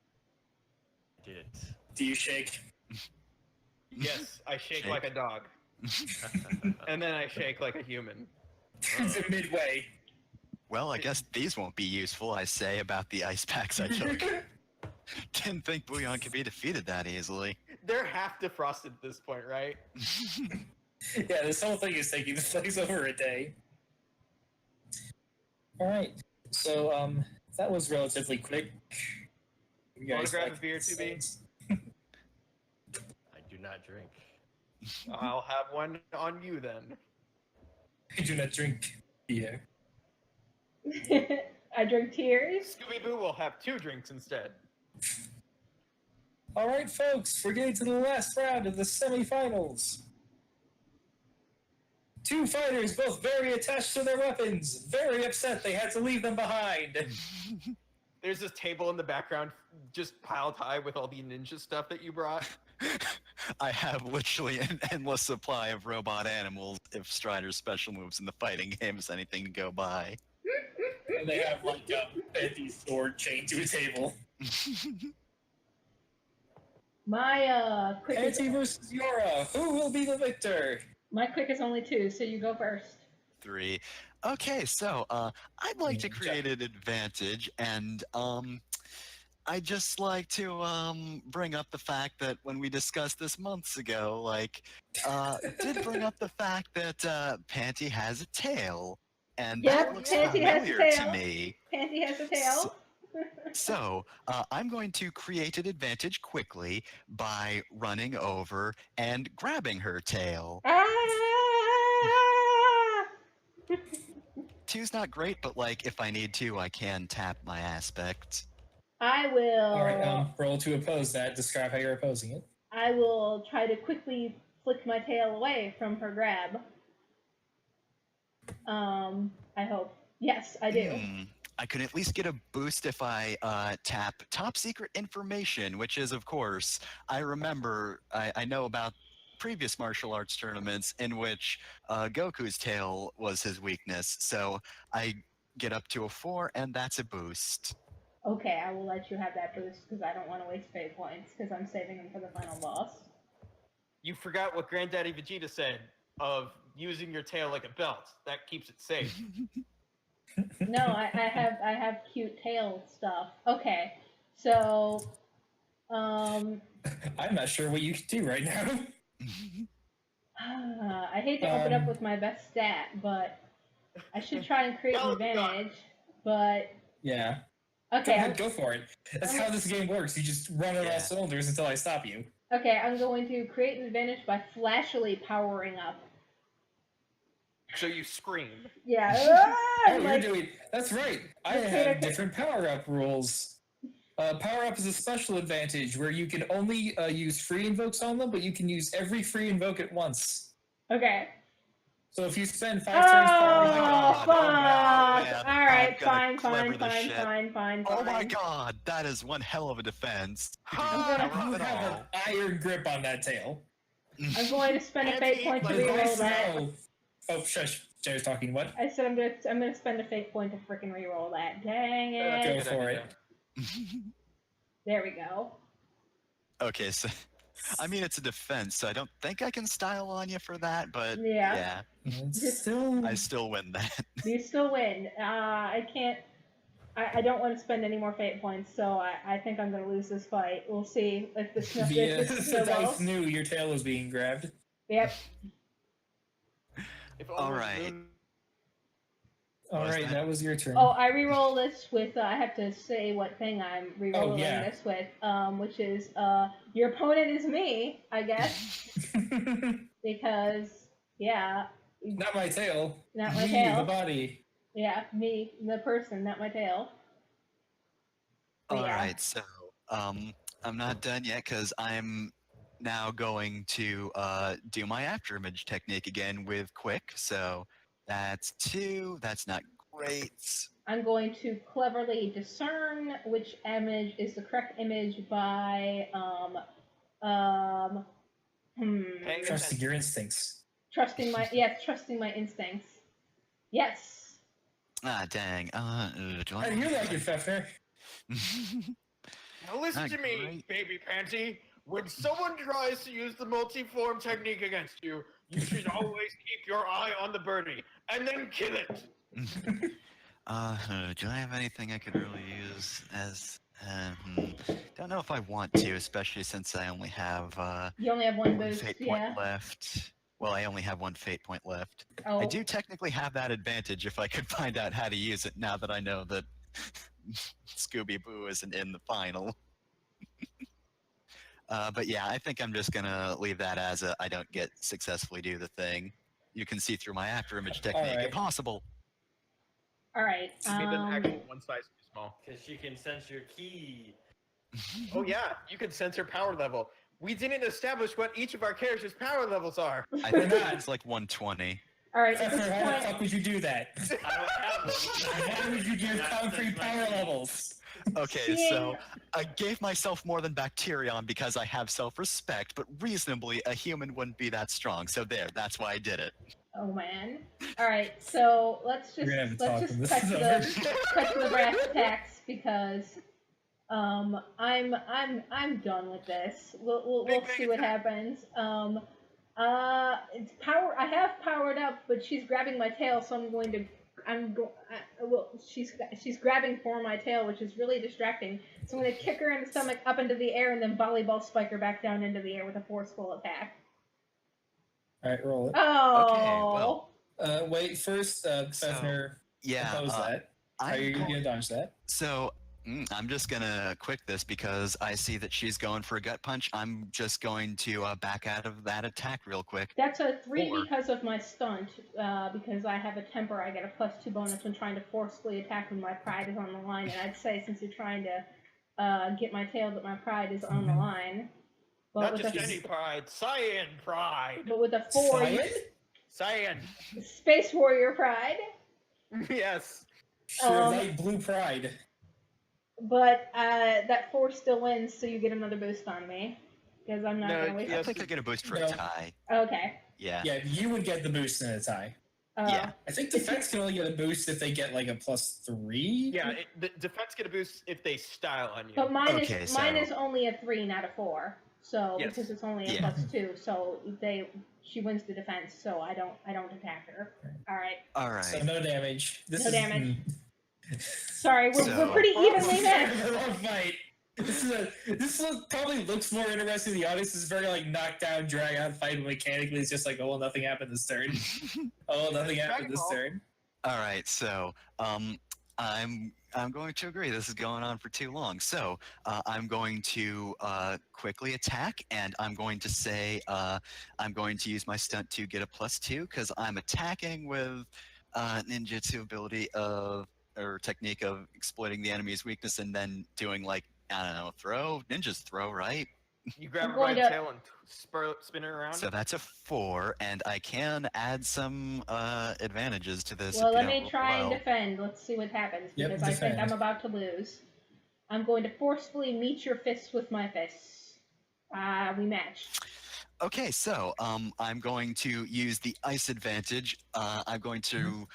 Did it. Do you shake? Yes, I shake Shake. like a dog. And then I shake like a human. It's a midway. Well, I guess these won't be useful, I say, about the ice packs I took. Didn't think Bouillon could be defeated that easily. They're half defrosted at this point, right? Yeah, this whole thing is taking place over a day. Alright. So, that was relatively quick. You Wanna guys grab like a beer, 2B? things? I do not drink. I'll have one on you then. I do not drink beer. I drink tears. Scooby Boo will have 2 drinks instead. Alright, folks, we're getting to the last round of the semifinals. 2 fighters, both very attached to their weapons, very upset they had to leave them behind. There's this table in the background just piled high with all the ninja stuff that you brought. I have literally an endless supply of robot animals if Strider's special moves in the fighting game is anything to go by. And they have like a fancy sword chained to a table. My quick is, Anti versus Yora, who will be the victor? my quick is only 2, so you go first. 3. Okay, so I'd like to create an advantage, and I'd just like to bring up the fact that when we discussed this months ago, did bring up the fact that Panty has a tail, and that Yep, looks Panty has a familiar to tail. me. Panty has a So, tail. I'm going to create an advantage quickly by running over and grabbing her tail. Ah! Two's not great, but like if I need to, I can tap my aspect. I will. All right, roll to oppose that. Describe how you're opposing it. I will try to quickly flick my tail away from her grab. I hope. Yes, I do. I could at least get a boost if I tap top secret information, which is, of course, I remember, I know about previous martial arts tournaments in which Goku's tail was his weakness. So I get up to a 4, and that's a boost. Okay, I will let you have that boost because I don't want to waste fate points because I'm saving them for the final boss. You forgot what Granddaddy Vegeta said of using your tail like a belt. That keeps it safe. No, I have cute tail stuff. Okay, so I'm not sure what you can do right now. I hate to open up with my best stat, but I should try and create an Well done. advantage. But Yeah. okay, Go ahead, go for it. That's how this game works. You just run on all cylinders until I stop you. okay, I'm going to create an advantage by flashily powering up. So you scream. Yeah. Oh, you're doing. That's right. I have different power-up rules. Power-up is a special advantage where you can only use free invokes on them, but you can use every free invoke at once. Okay. So if you spend 5 turns powering up, fuck! man. All right, I'm gonna fine. Oh my god, that is one hell of a defense. you gonna- have an iron grip on that tail. I'm going to spend a fate point to reroll that. Oh, shush. Jay's talking. What? I said I'm gonna spend a fate point to freaking reroll that. Dang Go it! for it. There we go. Okay, so I mean it's a defense, so I don't think I can style on you for that, but Yeah. Still. I still win that. You still win. I can't. I don't want to spend any more fate points, so I think I'm gonna lose this fight. We'll see if this The dice knew your tail was being grabbed. Yep. If All right. All right, that was your turn. Oh, I reroll this with. I have to say what thing I'm rerolling yeah. this with. Which is your opponent is me, I guess, because yeah. Not my tail. Not my Me, tail. the body. Yeah, me, the person, not my tail. But All yeah. right, so I'm not done yet because I'm now going to do my after image technique again with quick. So that's 2. That's not great. I'm going to cleverly discern which image is the correct image by Trusting your instincts. trusting my instincts. Yes. Ah, dang. Do I? How do you like it, Fefner? Now listen Not to me, great. baby panty. When someone tries to use the multi-form technique against you, you should always keep your eye on the birdie and then kill it. Do I have anything I could really use as? Don't know if I want to, especially since I only have You only have one one boost, fate yeah. point left. Well, I only have one fate point left. Oh. I do technically have that advantage if I could find out how to use it now that I know that Scooby-Boo isn't in the final. But yeah, I think I'm just gonna leave that as a I don't get successfully do the thing. You can see through my after image technique. Alright. Impossible. All right. Made an actual one size too small. Because she can sense your key. Oh yeah, you can censor power level. We didn't establish what each of our characters' power levels are. I think it's like 120. All right. At Fefner, this how the point, fuck would you do that? I don't have one. How would you give concrete power levels? Okay, so I gave myself more than Bacterion because I have self-respect, but reasonably a human wouldn't be that strong. So there, that's why I did it. oh man. All right. So let's We're just gonna have to talk when this cut is to over. cut to the brass tacks because I'm done with this. We'll Big see what attack. happens. It's power. I have powered up, but she's grabbing my tail, so she's grabbing for my tail, which is really distracting. So I'm going to kick her in the stomach up into the air and then volleyball spike her back down into the air with a forceful attack. All right, roll it. Oh. well. Wait, first, Fefner, Yeah, oppose that. How are I'm you going- going to dodge that? So I'm just gonna quick this because I see that she's going for a gut punch. I'm just going to back out of that attack real quick. That's a 3 Four. because of my stunt. Because I have a temper, I get a +2 bonus when trying to forcefully attack when my pride is on the line. And I'd say since you're trying to get my tail, that my pride is on the line. But Not with just a, any pride, Cyan pride. but with a 4, Cyan? Cyan. Space Warrior pride. Yes. Sure, light blue pride. But that 4 still wins, so you get another boost on me. Because I'm not No, going to waste yes. I think I get a boost for No. a tie. Okay. Yeah. Yeah, you would get the boost in a tie. Yeah. I think defense can only get a boost if they get like a +3. Yeah, the defense get a boost if they style on you. But mine Okay, mine so- is only a 3, not a 4. So Yes. because it's only a Yeah. +2, so she wins the defense, so I don't attack her. All right. All right. So no damage. This No is damage. Sorry, we're So- pretty evenly This matched. is a long fight. Probably looks more interesting. The audience is very like knockdown, drag out fight. And mechanically, it's just like, oh, well, nothing happened this turn. Oh, well, nothing happened this turn. All right, so I'm going to agree. This is going on for too long. So I'm going to quickly attack, and I'm going to say I'm going to use my stunt to get a +2 because I'm attacking with ninjutsu ability of or technique of exploiting the enemy's weakness and then doing like I don't know ninjas throw, right? You grab I'm her by going the to- tail and spin her around. So that's a 4, and I can add some advantages to this. Well, if you let don't me roll try and well. defend. Let's see what happens Yep, because I think defend. I'm about to lose. I'm going to forcefully meet your fists with my fists. We match. Okay, so I'm going to use the ice advantage. I'm going to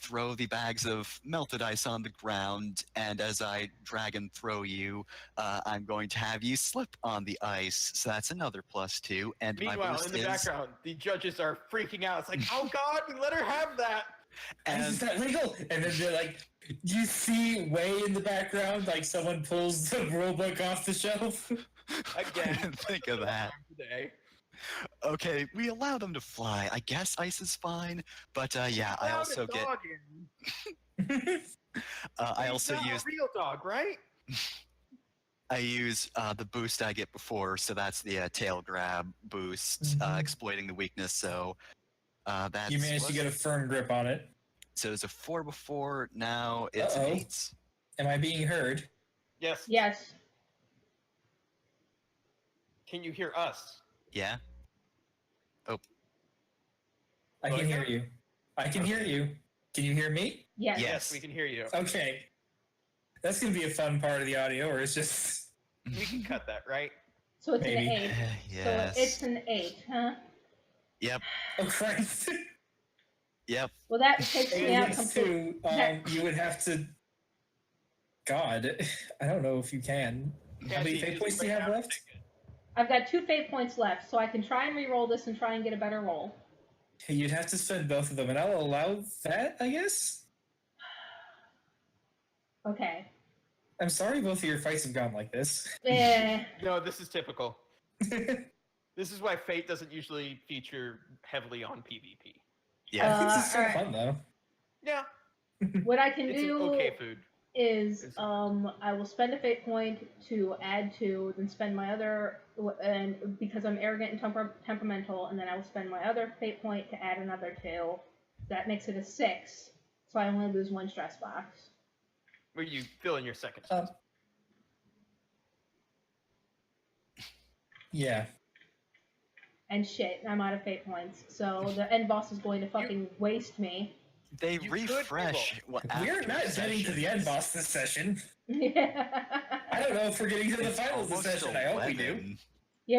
throw the bags of melted ice on the ground, and as I drag and throw you, I'm going to have you slip on the ice. So that's another +2. And my Meanwhile, boost in the is, background, the judges are freaking out. It's like, oh god, we let her have that. Is and that legal? And then they're like, you see way in the background, like someone pulls the rule book off the shelf. I Again. didn't think of that. Today. Okay, we allow them to fly. I guess ice is fine, but yeah, I Allowed a also get. dog in. I He's also not use a real dog, right? I use the boost I get before, so that's the tail grab boost, Mhm. exploiting the weakness. So that's You managed to get a firm grip on it. so it's a 4 before. Now it's an Uh-oh. 8. Am I being heard? Yes. Yes. Can you hear us? Yeah. I Oh, can yeah? hear you. I can hear you. Can you hear me? Yes. Yeah. Yes, we can hear you. Okay. That's gonna be a fun part of the audio, or it's just We can cut that, right? So it's Maybe. an 8. Yes. So it's an 8, huh? Yep. oh Christ. Yep. Well, that takes me out Aliens completely. 2, you would have to. God, I don't know if you can. How many Cassie, fate points do you right have now, left? I've got 2 fate points left, so I can try and re-roll this and try and get a better roll. You'd have to spend both of them, and I'll allow that, I guess. Okay. I'm sorry both of your fights have gone like this. No, this is typical. This is why Fate doesn't usually feature heavily on PvP. Yeah. I think this is kind of alright. fun, though. Yeah, What I can it's an do okay food. is I will spend a fate point to add 2, then spend my other, and because I'm arrogant and temperamental, and then I will spend my other fate point to add another 2. That makes it a 6, so I only lose 1 stress box. Where you fill in your second. Yeah. And shit, I'm out of fate points, so the end boss is going to fucking waste me. They You could refresh. We're after not getting to the end boss this session. I Yeah, don't know if we're getting to the It's finals this almost session. I hope we do. 11.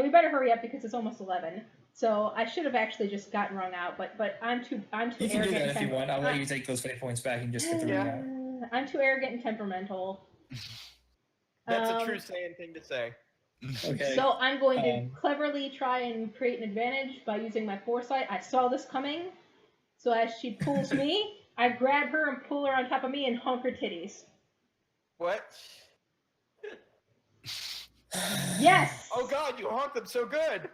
we better hurry up because it's almost 11. So I should have actually just gotten rung out, but I'm too You can do arrogant. that and if you want. I'll let temper- you take those fate points back and just get the Yeah. ring out. I'm too arrogant and temperamental. That's a Um, true Saiyan thing to say. Okay. So I'm going to Um, cleverly try and create an advantage by using my foresight. I saw this coming, so as she pulls me, I grab her and pull her on top of me and honk her titties. What? Yes. Oh God, you haunt them so good.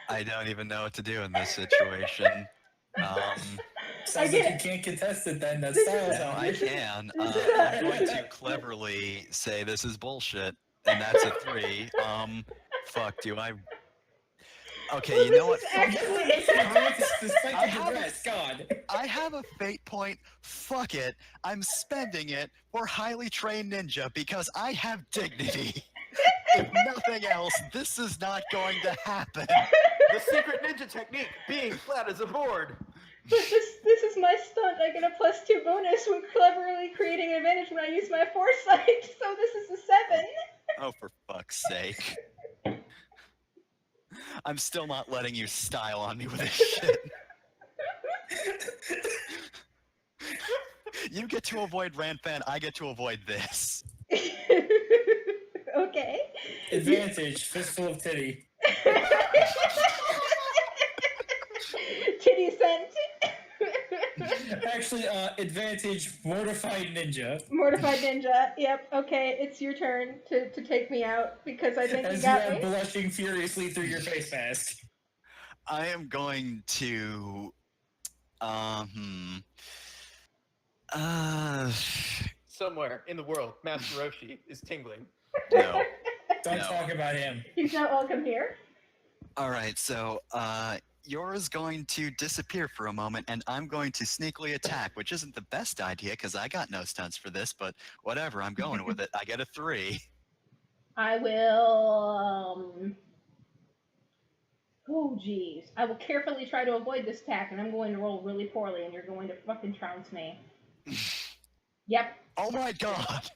I don't even know what to do in this situation. Sounds like you can't contest it then. That's This style is- No, I sound. can. This is I'm going to cleverly say this is bullshit, and that's a 3. Fuck, do I... Okay, Well, you know what? this is Fuck actually- it. Despite I the have a- duress, God. I have a fate point. Fuck it. I'm spending it for highly trained ninja because I have dignity. If nothing else, this is not going to happen. The secret ninja technique: being flat as a board. But this is my stunt. I get a +2 bonus when cleverly creating an advantage when I use my foresight. So this is a 7. Oh, for fuck's sake. I'm still not letting you style on me with this shit. You get to avoid Ranfan, I get to avoid this. Okay. Advantage, fistful of titty. Titty scent. Actually, advantage, mortified ninja. Mortified ninja. Yep. Okay, it's your turn to take me out because I think you As you got are me. blushing furiously through your face mask. I am going to... Uh, Somewhere in the world, Master Roshi is tingling. no. Don't No. talk about him. He's not welcome here. Alright, so, you're going to disappear for a moment, and I'm going to sneakily attack, which isn't the best idea, because I got no stunts for this, but whatever, I'm going with it. I get a 3. I will. Oh, jeez. I will carefully try to avoid this attack, and I'm going to roll really poorly, and you're going to fucking trounce me. Yep. Oh my god!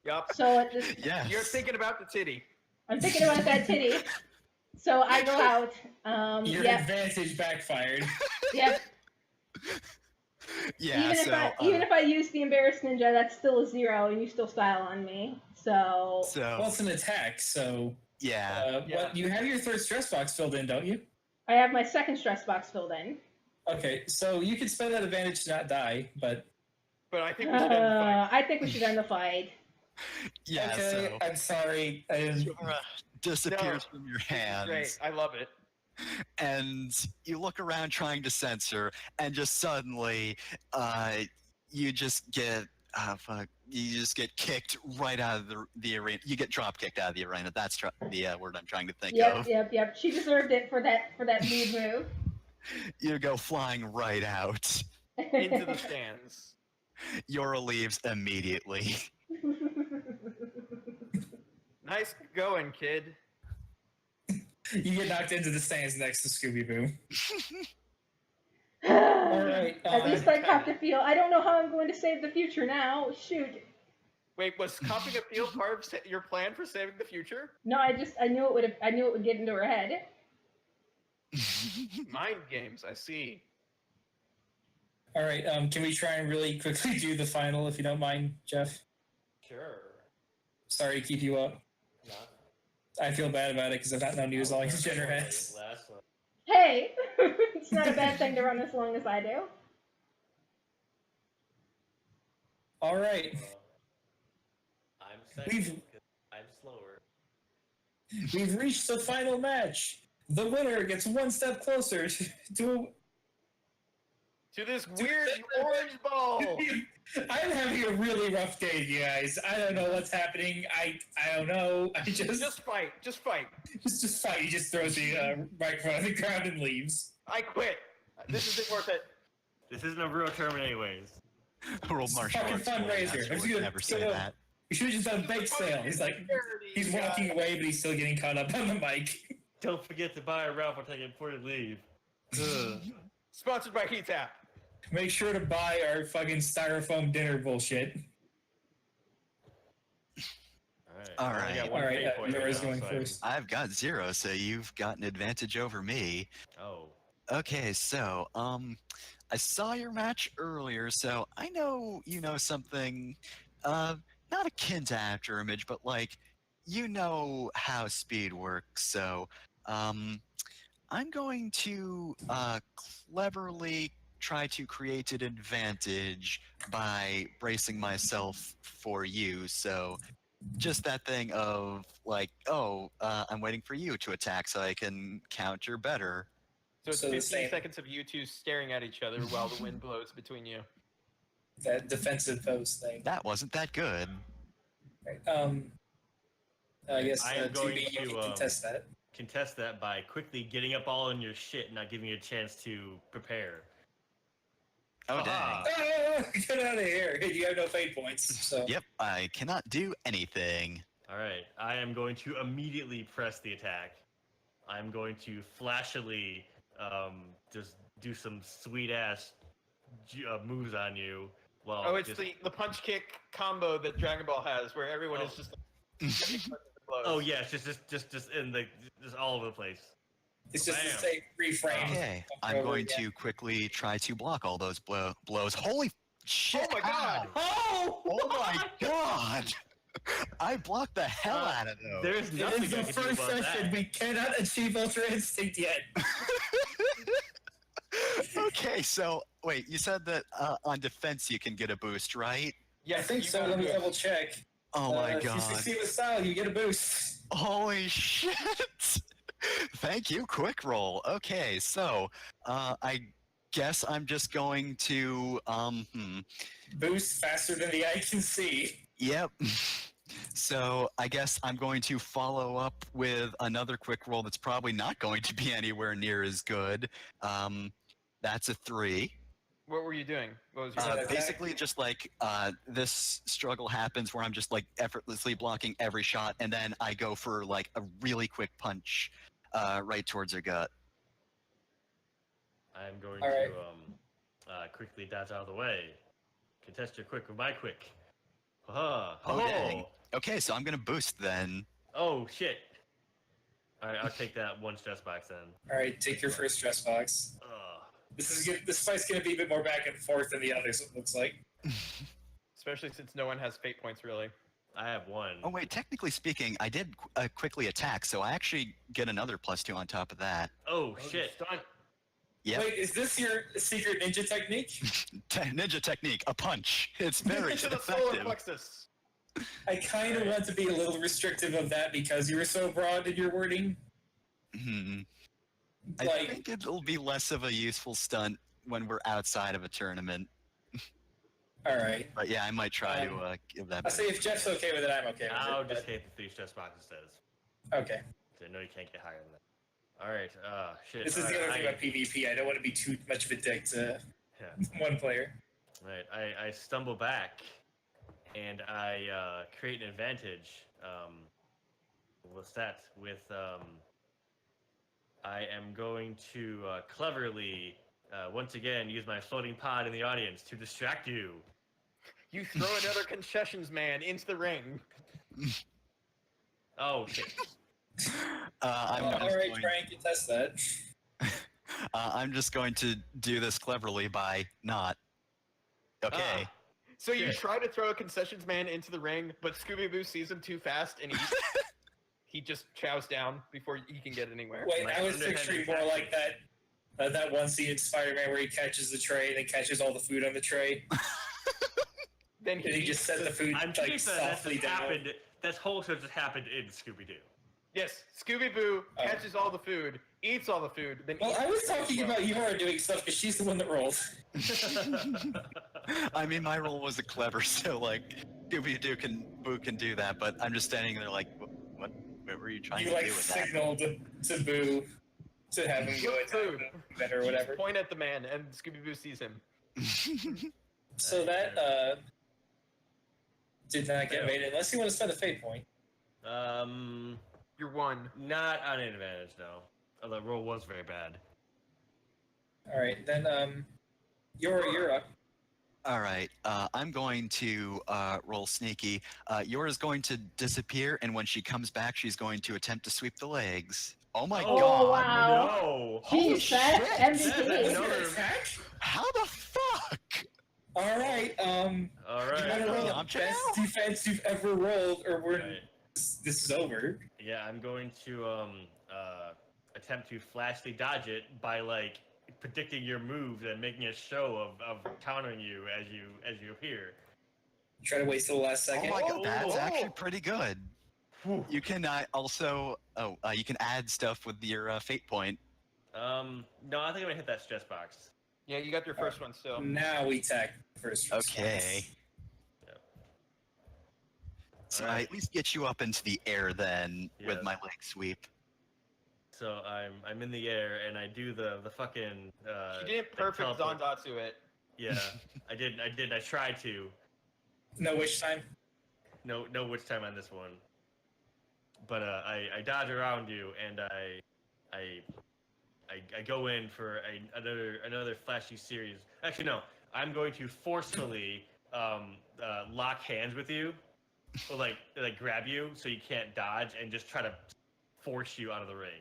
Yup. So at this, Yes! You're thinking about the titty. I'm thinking about that titty. So I go out. Your Yep. advantage backfired. Yep. Yeah, Even if I use the embarrassed ninja, that's still a 0, and you still style on me. So. Well, it's an attack, so. Yeah. Yeah. What, you have your third stress box filled in, don't you? I have my second stress box filled in. Okay, so you can spend that advantage to not die, but. But I think we should end the fight. I think we should end the fight. Yeah, Okay, so... I'm sorry. I didn't. Sora disappears from your hands. Great, I love it. And you look around trying to censor, and just suddenly, you just get, you just get kicked right out of the arena. You get drop kicked out of the arena. That's the word I'm trying to think of. Yep. She deserved it for that lead move. You go flying right out. Into the stands. Yora leaves immediately. Nice going, kid. You get knocked into the stands next to Scooby Boo. Alright. Alright, At least I copped a feel. I don't know how I'm going to save the future now. Shoot. Wait, was copping a field part of your plan for saving the future? No, I knew it would get into her head. Mind games, I see. Alright, can we try and really quickly do the final, if you don't mind, Jeff? Sure. Sorry to keep you up. Not I feel bad about it because I've not known you as long as Jenner has. last one. Hey! It's not a bad thing to run as long as I do. Alright, I'm second. We've- 'cause I'm slower. we've reached the final match. The winner gets one step closer to. To this weird orange ball! I'm having a really rough day, you guys. I don't know what's happening. I don't know. I Just fight, just fight. just fight. He just throws the microphone on the ground and leaves. I quit. This isn't worth it. This isn't a real tournament anyways. World It's Martial fucking Arts. fundraiser. Master If would you- never say you know, that. We should have just done bake sale. He's walking away, but he's still getting caught up on the mic. Don't forget to buy a raffle ticket before you leave. Ugh. Sponsored by Heat Tap. Make sure to buy our fucking styrofoam dinner bullshit. All right. I only got one All right, fate point Nora's right now, going so first. I've got 0, so you've got an advantage over me. Oh. Okay, so, I saw your match earlier, so I know you know something, not akin to After Image, but like, you know how speed works, so, I'm going to, cleverly try to create an advantage by bracing myself for you. So just that thing of like, oh, I'm waiting for you to attack so I can counter better. So it's So the 15 same- seconds of you two staring at each other while the wind blows between you. That defensive pose thing. That wasn't that good. Right, I guess I am going 2B, you to, can contest that. Contest that by quickly getting up all in your shit and not giving you a chance to prepare. Oh, Haha. dang. Ah, get out of here! You have no fate points, so. Yep, I cannot do anything. All right, I am going to immediately press the attack. I'm going to flashily just do some sweet ass moves on you. Well, Oh, it's just, the punch kick combo that Dragon Ball has, where everyone is just like, oh yeah, it's just in the just all over the place. It's just the Bam. same reframe. Okay, over I'm going again. to quickly try to block all those blows. Holy shit! Oh my god! Oh! Oh my god! I blocked the hell out of those. There's It nothing is I the can do first about session. that. We cannot achieve Ultra Instinct yet. Okay, so wait, you said that on defense you can get a boost, right? Yes, I think you so. got Let me it. double check. Oh my If you god. succeed with style, you get a boost. Holy shit! Thank you, quick roll. Okay, so I guess I'm just going to Boost faster than the eye can see. Yep. So I guess I'm going to follow up with another quick roll that's probably not going to be anywhere near as good. That's a 3. What were you doing? What was Is your that attack? Basically, just like this struggle happens where I'm just like effortlessly blocking every shot, and then I go for like a really quick punch right towards her gut. I'm going All to right. quickly dodge out of the way. Contest your quick with my quick. Haha. Oh, dang. Okay, so I'm gonna boost then. Oh shit. All right, I'll take that one stress box then. All right, take your first stress box. This fight's gonna be a bit more back and forth than the others. It looks like. Especially since no one has fate points, really. I have one. Oh wait, technically speaking, I did quickly attack, so I actually get another +2 on top of that. Oh shit. Stunt. Yep. Wait, is this your secret ninja technique? Ninja technique, a punch. It's very To the solar effective. plexus. I kind of want to be a little restrictive of that because you were so broad in your wording. Hmm. I Like, think it'll be less of a useful stunt when we're outside of a tournament. all right. But yeah, I might try to give that. I'll say if Jeff's okay with it, I'm okay with I'll it. just hit the 3 stress boxes says. Okay. So I know you can't get higher than that. All right. Shit. This is the other thing about PvP. I don't want to be too much of a dick to Yeah. one player. Right. I stumble back, and I create an advantage. What's that? With I am going to cleverly once again use my floating pod in the audience to distract you. You throw another concessions man into the ring. Oh shit. I'm All just right, going, try and contest that. I'm just going to do this cleverly by not. Okay. Ah. So you Shit. try to throw a concessions man into the ring, but Scooby-Doo sees him too fast and he just chows down before he can get anywhere. Wait, My I was underhanded picturing more tactic. like that one scene in Spider-Man where he catches the tray and then catches all the food on the tray. Then And he just set the food I'm pretty like sure that softly just down. happened. That whole show just happened in Scooby Doo. Yes, Scooby-Doo catches all the food, eats all the food, then Well, eats I was the food as talking well. about Yora doing stuff because she's the one that rolled. I mean, my role was a clever, so like, Scooby-Doo can do that, but I'm just standing there like, what were you trying You to like do with that? signaled to Boo to have him go Look, attack food. them or You whatever. point at the man, and Scooby-Doo sees him. So that did not get made unless you want to spend a fate point. You're one. Not on an advantage, no. Oh, the roll was very bad. All right, then you're up. All right, I'm going to roll sneaky. Yora's going to disappear, and when she comes back, she's going to attempt to sweep the legs. Oh my Oh, god! wow. No! Holy Jeez, that shit. That's MVP. another- Attack? How the fuck? All right, All you right. gotta roll the Yamcha best now? defense you've ever rolled, or we're Right. this is over. Yeah, I'm going to attempt to flashly dodge it by like predicting your moves and making a show of countering you as you appear. Try to wait till the last Oh second. my god, that's Oh. actually pretty good. Whew. You can also you can add stuff with your fate point. No, I think I'm gonna hit that stress box. Yeah, you got your first one still. Now we tag first. Okay. So I Alright. at least get you up into the air then with Yes. my leg sweep. So I'm in the air and I do the fucking. She didn't like perfect teleport. Zandatsu it. Yeah, I did. I tried to. No wish time. No which time on this one. But I dodge around you and I go in for another flashy series. Actually, no. I'm going to forcefully lock hands with you, or like grab you so you can't dodge, and just try to force you out of the ring.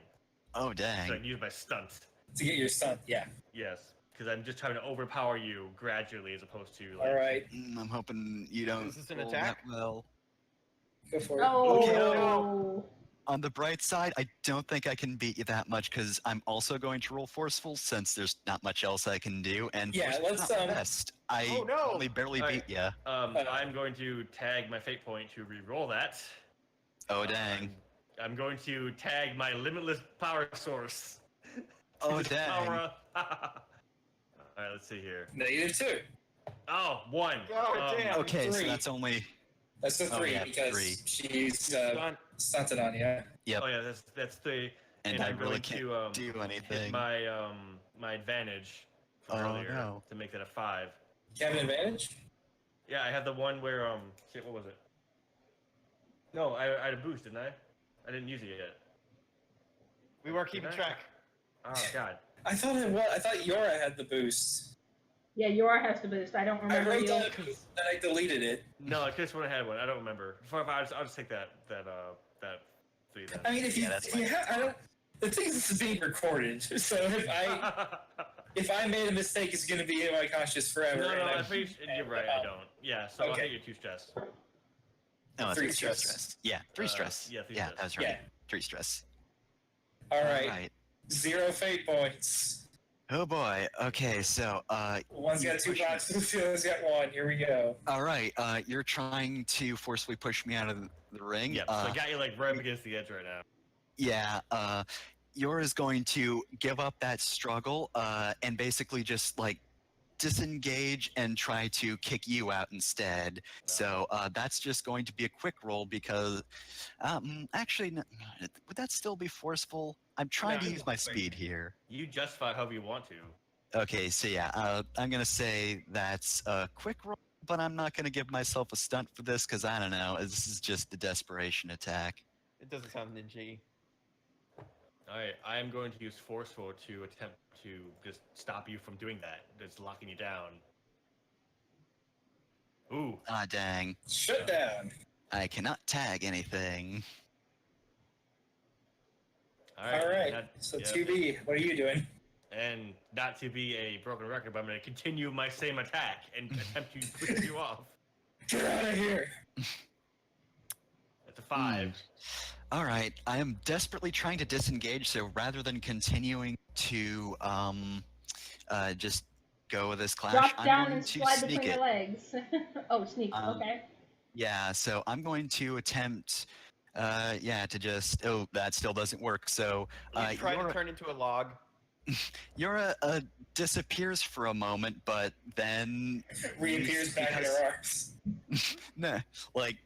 Oh So I dang. can use my stunt. To get your stunt, yeah. Yes, because I'm just trying to overpower you gradually, as opposed to like. All right, I'm hoping you don't Is this an roll attack? that well. go for it. Oh. Okay, no. On the bright side, I don't think I can beat you that much because I'm also going to roll forceful since there's not much else I can do. And Yeah, forceful's let's, not the best. I Oh, no. only barely Alright. beat you. I'm going to tag my fate point to re-roll that. Oh dang. I'm going to tag my limitless power source. Oh To dang. power up. All right, let's see here. -2. Oh, 1. God damn. Okay, so Three. that's only. That's the Oh, 3 yeah, because 3. she's Stunt. stunted on you. Yep. Oh yeah, that's 3. And I I'm really going can't to do hit anything. my my advantage from Oh, earlier no. to make that a 5. You have an advantage? Yeah, I had the one where shit, what was it? No, I had a boost, didn't I? I didn't use it yet. We weren't keeping Did I? track. Oh god. I thought I thought Yora had the boost. Yeah, Yora has to boost. I don't I remember wrote you. down that I deleted it. No, I could have sworn I had one. I don't remember. I'll just take that 3 then. I mean, if you, Yeah, that's if you fine. have, I don't. The thing is, this is being recorded, so if I made a mistake, it's going to be in my conscious forever. No, and I'm pretty sure you're right. I don't. Yeah, so I'll Okay. hit your 2 stress. No, Three it's stress. Yeah, 3 stress. Yeah, 3 Yeah, stress. that's right. Yeah. 3 stress. All right. 0 fate points. Oh boy. Okay, so One's you got 2 push me- boxes, the other's got 1. Here we go. all right. You're trying to forcefully push me out of the ring. Yep, so I got you like right up against the edge right now. Yeah. Yours going to give up that struggle and basically just like disengage and try to kick you out instead. So that's just going to be a quick roll because actually, would that still be forceful? I'm trying No, to use my speed here. You just fought however you want to. Okay, so yeah, I'm gonna say that's a quick roll, but I'm not gonna give myself a stunt for this because I don't know. This is just the desperation attack. It doesn't sound ninja. Alright, I am going to use forceful to attempt to just stop you from doing that. Just locking you down. Ooh. Ah, dang! Shut down. I cannot tag anything. Alright. All right. not- So yeah, 2B, what are you doing? And not to be a broken record, but I'm going to continue my same attack and attempt to push you off. Get out of here. That's a 5. All right, I am desperately trying to disengage. So rather than continuing to just go with this clash, Drop I'm down going and to slide sneak between it. your legs. Oh, sneak. Um, Okay. Yeah, so I'm going to attempt. To just. Oh, that still doesn't work. So You try to Yora, turn into a log. Yora disappears for a moment, but then Reappears back in because- her arms. Nah, like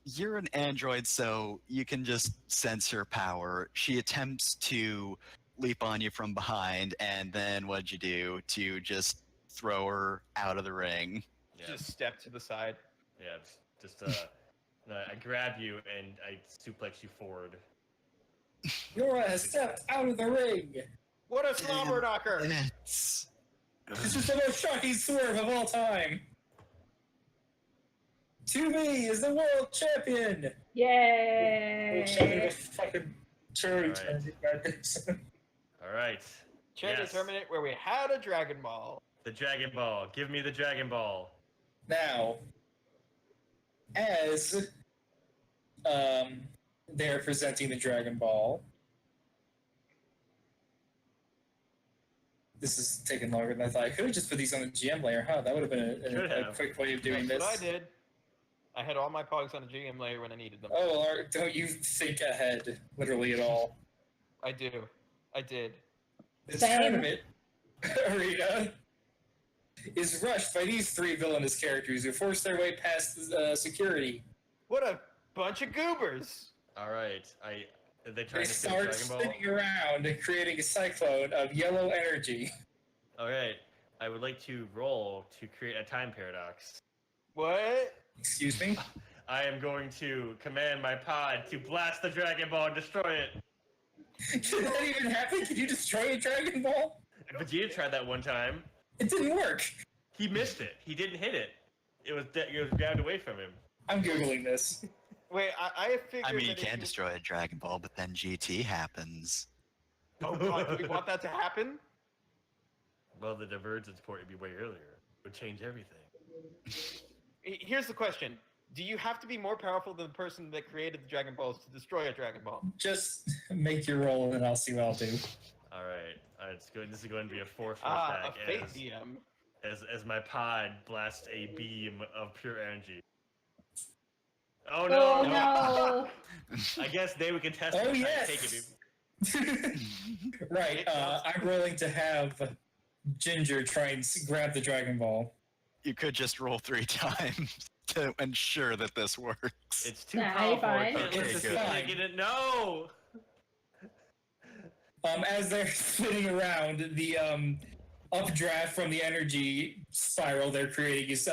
you're an android, so you can just sense her power. She attempts to leap on you from behind, and then what'd you do to just throw her out of the ring? Yeah, Just step to the side. yeah, just I grab you and I suplex you forward. Yora has stepped out of the ring. What a slobber knocker! It's This is the most shocking swerve of all time. 2B is the world champion. World champion Yay! of fucking charity Alright. tournament. Alright. Change Yes. the tournament where we had a Dragon Ball. The Dragon Ball. Give me the Dragon Ball. Now, as they're presenting the Dragon Ball, This is taking longer than I thought. I could have just put these on the GM layer, huh? That would have been Could a have. quick way of doing That's this. what I did. I had all my pogs on the GM layer when I needed them. Oh, well, don't you think ahead, literally at all. I do. I did. This Same. tournament arena is rushed by these three villainous characters who force their way past security. What a bunch of goobers! All right. Are they They trying to steal start Dragon Ball? spinning around and creating a cyclone of yellow energy. All right. I would like to roll to create a time paradox. What? Excuse me? I am going to command my pod to blast the Dragon Ball and destroy it. Did that even happen? Can you destroy a Dragon Ball? Vegeta tried that one time. It didn't work. He missed it. He didn't hit it. It was grabbed away from him. I'm Googling this. Wait, I figured I mean, you that if can destroy a Dragon Ball, but then GT happens. Oh god, do we want that to happen? Well, the divergence port would be way earlier. It would change everything. Here's the question. Do you have to be more powerful than the person that created the Dragon Balls to destroy a Dragon Ball? Just make your roll and I'll see what I'll do. All right. This is going to be a 4-4 A attack fate DM. as my pod blasts a beam of pure energy. Oh Oh no! no! I guess they would contest Oh, it. yes. Take it. Right, I'm rolling to have Ginger try and grab the Dragon Ball. You could just roll 3 times to ensure that this works. It's too Nah, powerful. you're fine. I can't let It's this fine. thing get it. No! As they're spinning around, the updraft from the energy spiral they're creating is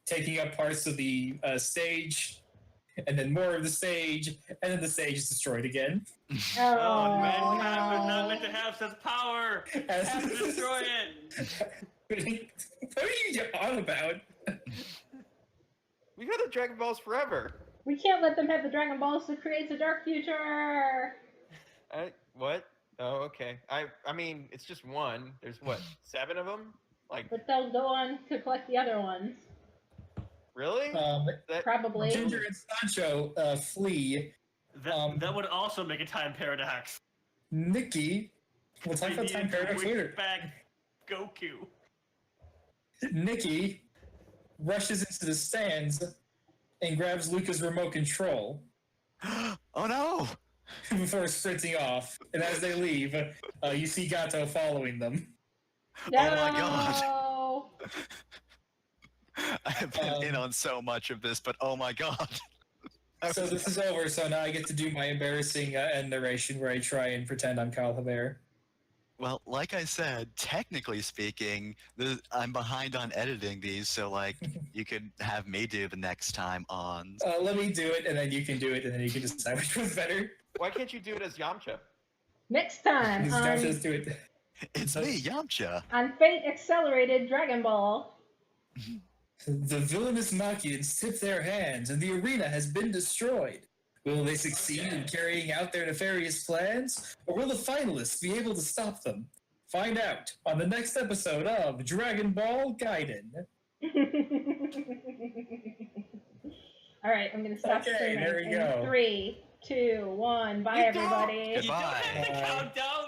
taking up parts of the stage, and then more of the stage, and then the stage is destroyed again. Oh, mankind was no. not meant to have such power. As Have to destroy it. What are you on about? We've had the Dragon Balls forever. We can't let them have the Dragon Balls to create a dark future. What? Oh, okay. I mean, it's just one. There's what, 7 of them? Like, But they'll go on to collect the other ones. really? That, Probably. Ginger and Sancho flee. That would also make a time paradox. Nikki, we'll talk We about time needed to paradox win later. back Goku. Nikki rushes into the stands and grabs Luca's remote control Oh no! before sprinting off. And as they leave, you see Gato following them. No! Oh my God. I've been in Um, on so much of this, but oh my god. So this is over, so now I get to do my embarrassing end narration where I try and pretend I'm Kyle Haber. Well, like I said, technically speaking, I'm behind on editing these, so like you could have me do the next time on. Let me do it, and then you can do it, and then you can decide which one's better. why can't you do it as Yamcha? Next time Just on, just do it. It's me, Yamcha. on Fate Accelerated Dragon Ball. The villainous Machians tip their hands, and the arena has been destroyed. Will they succeed in carrying out their nefarious plans, or will the finalists be able to stop them? Find out on the next episode of Dragon Ball Gaiden. All right, I'm gonna stop Okay, streaming there we in go. 3, 2, 1. Bye, You everybody. Don't, you don't Goodbye. have to Bye. count down.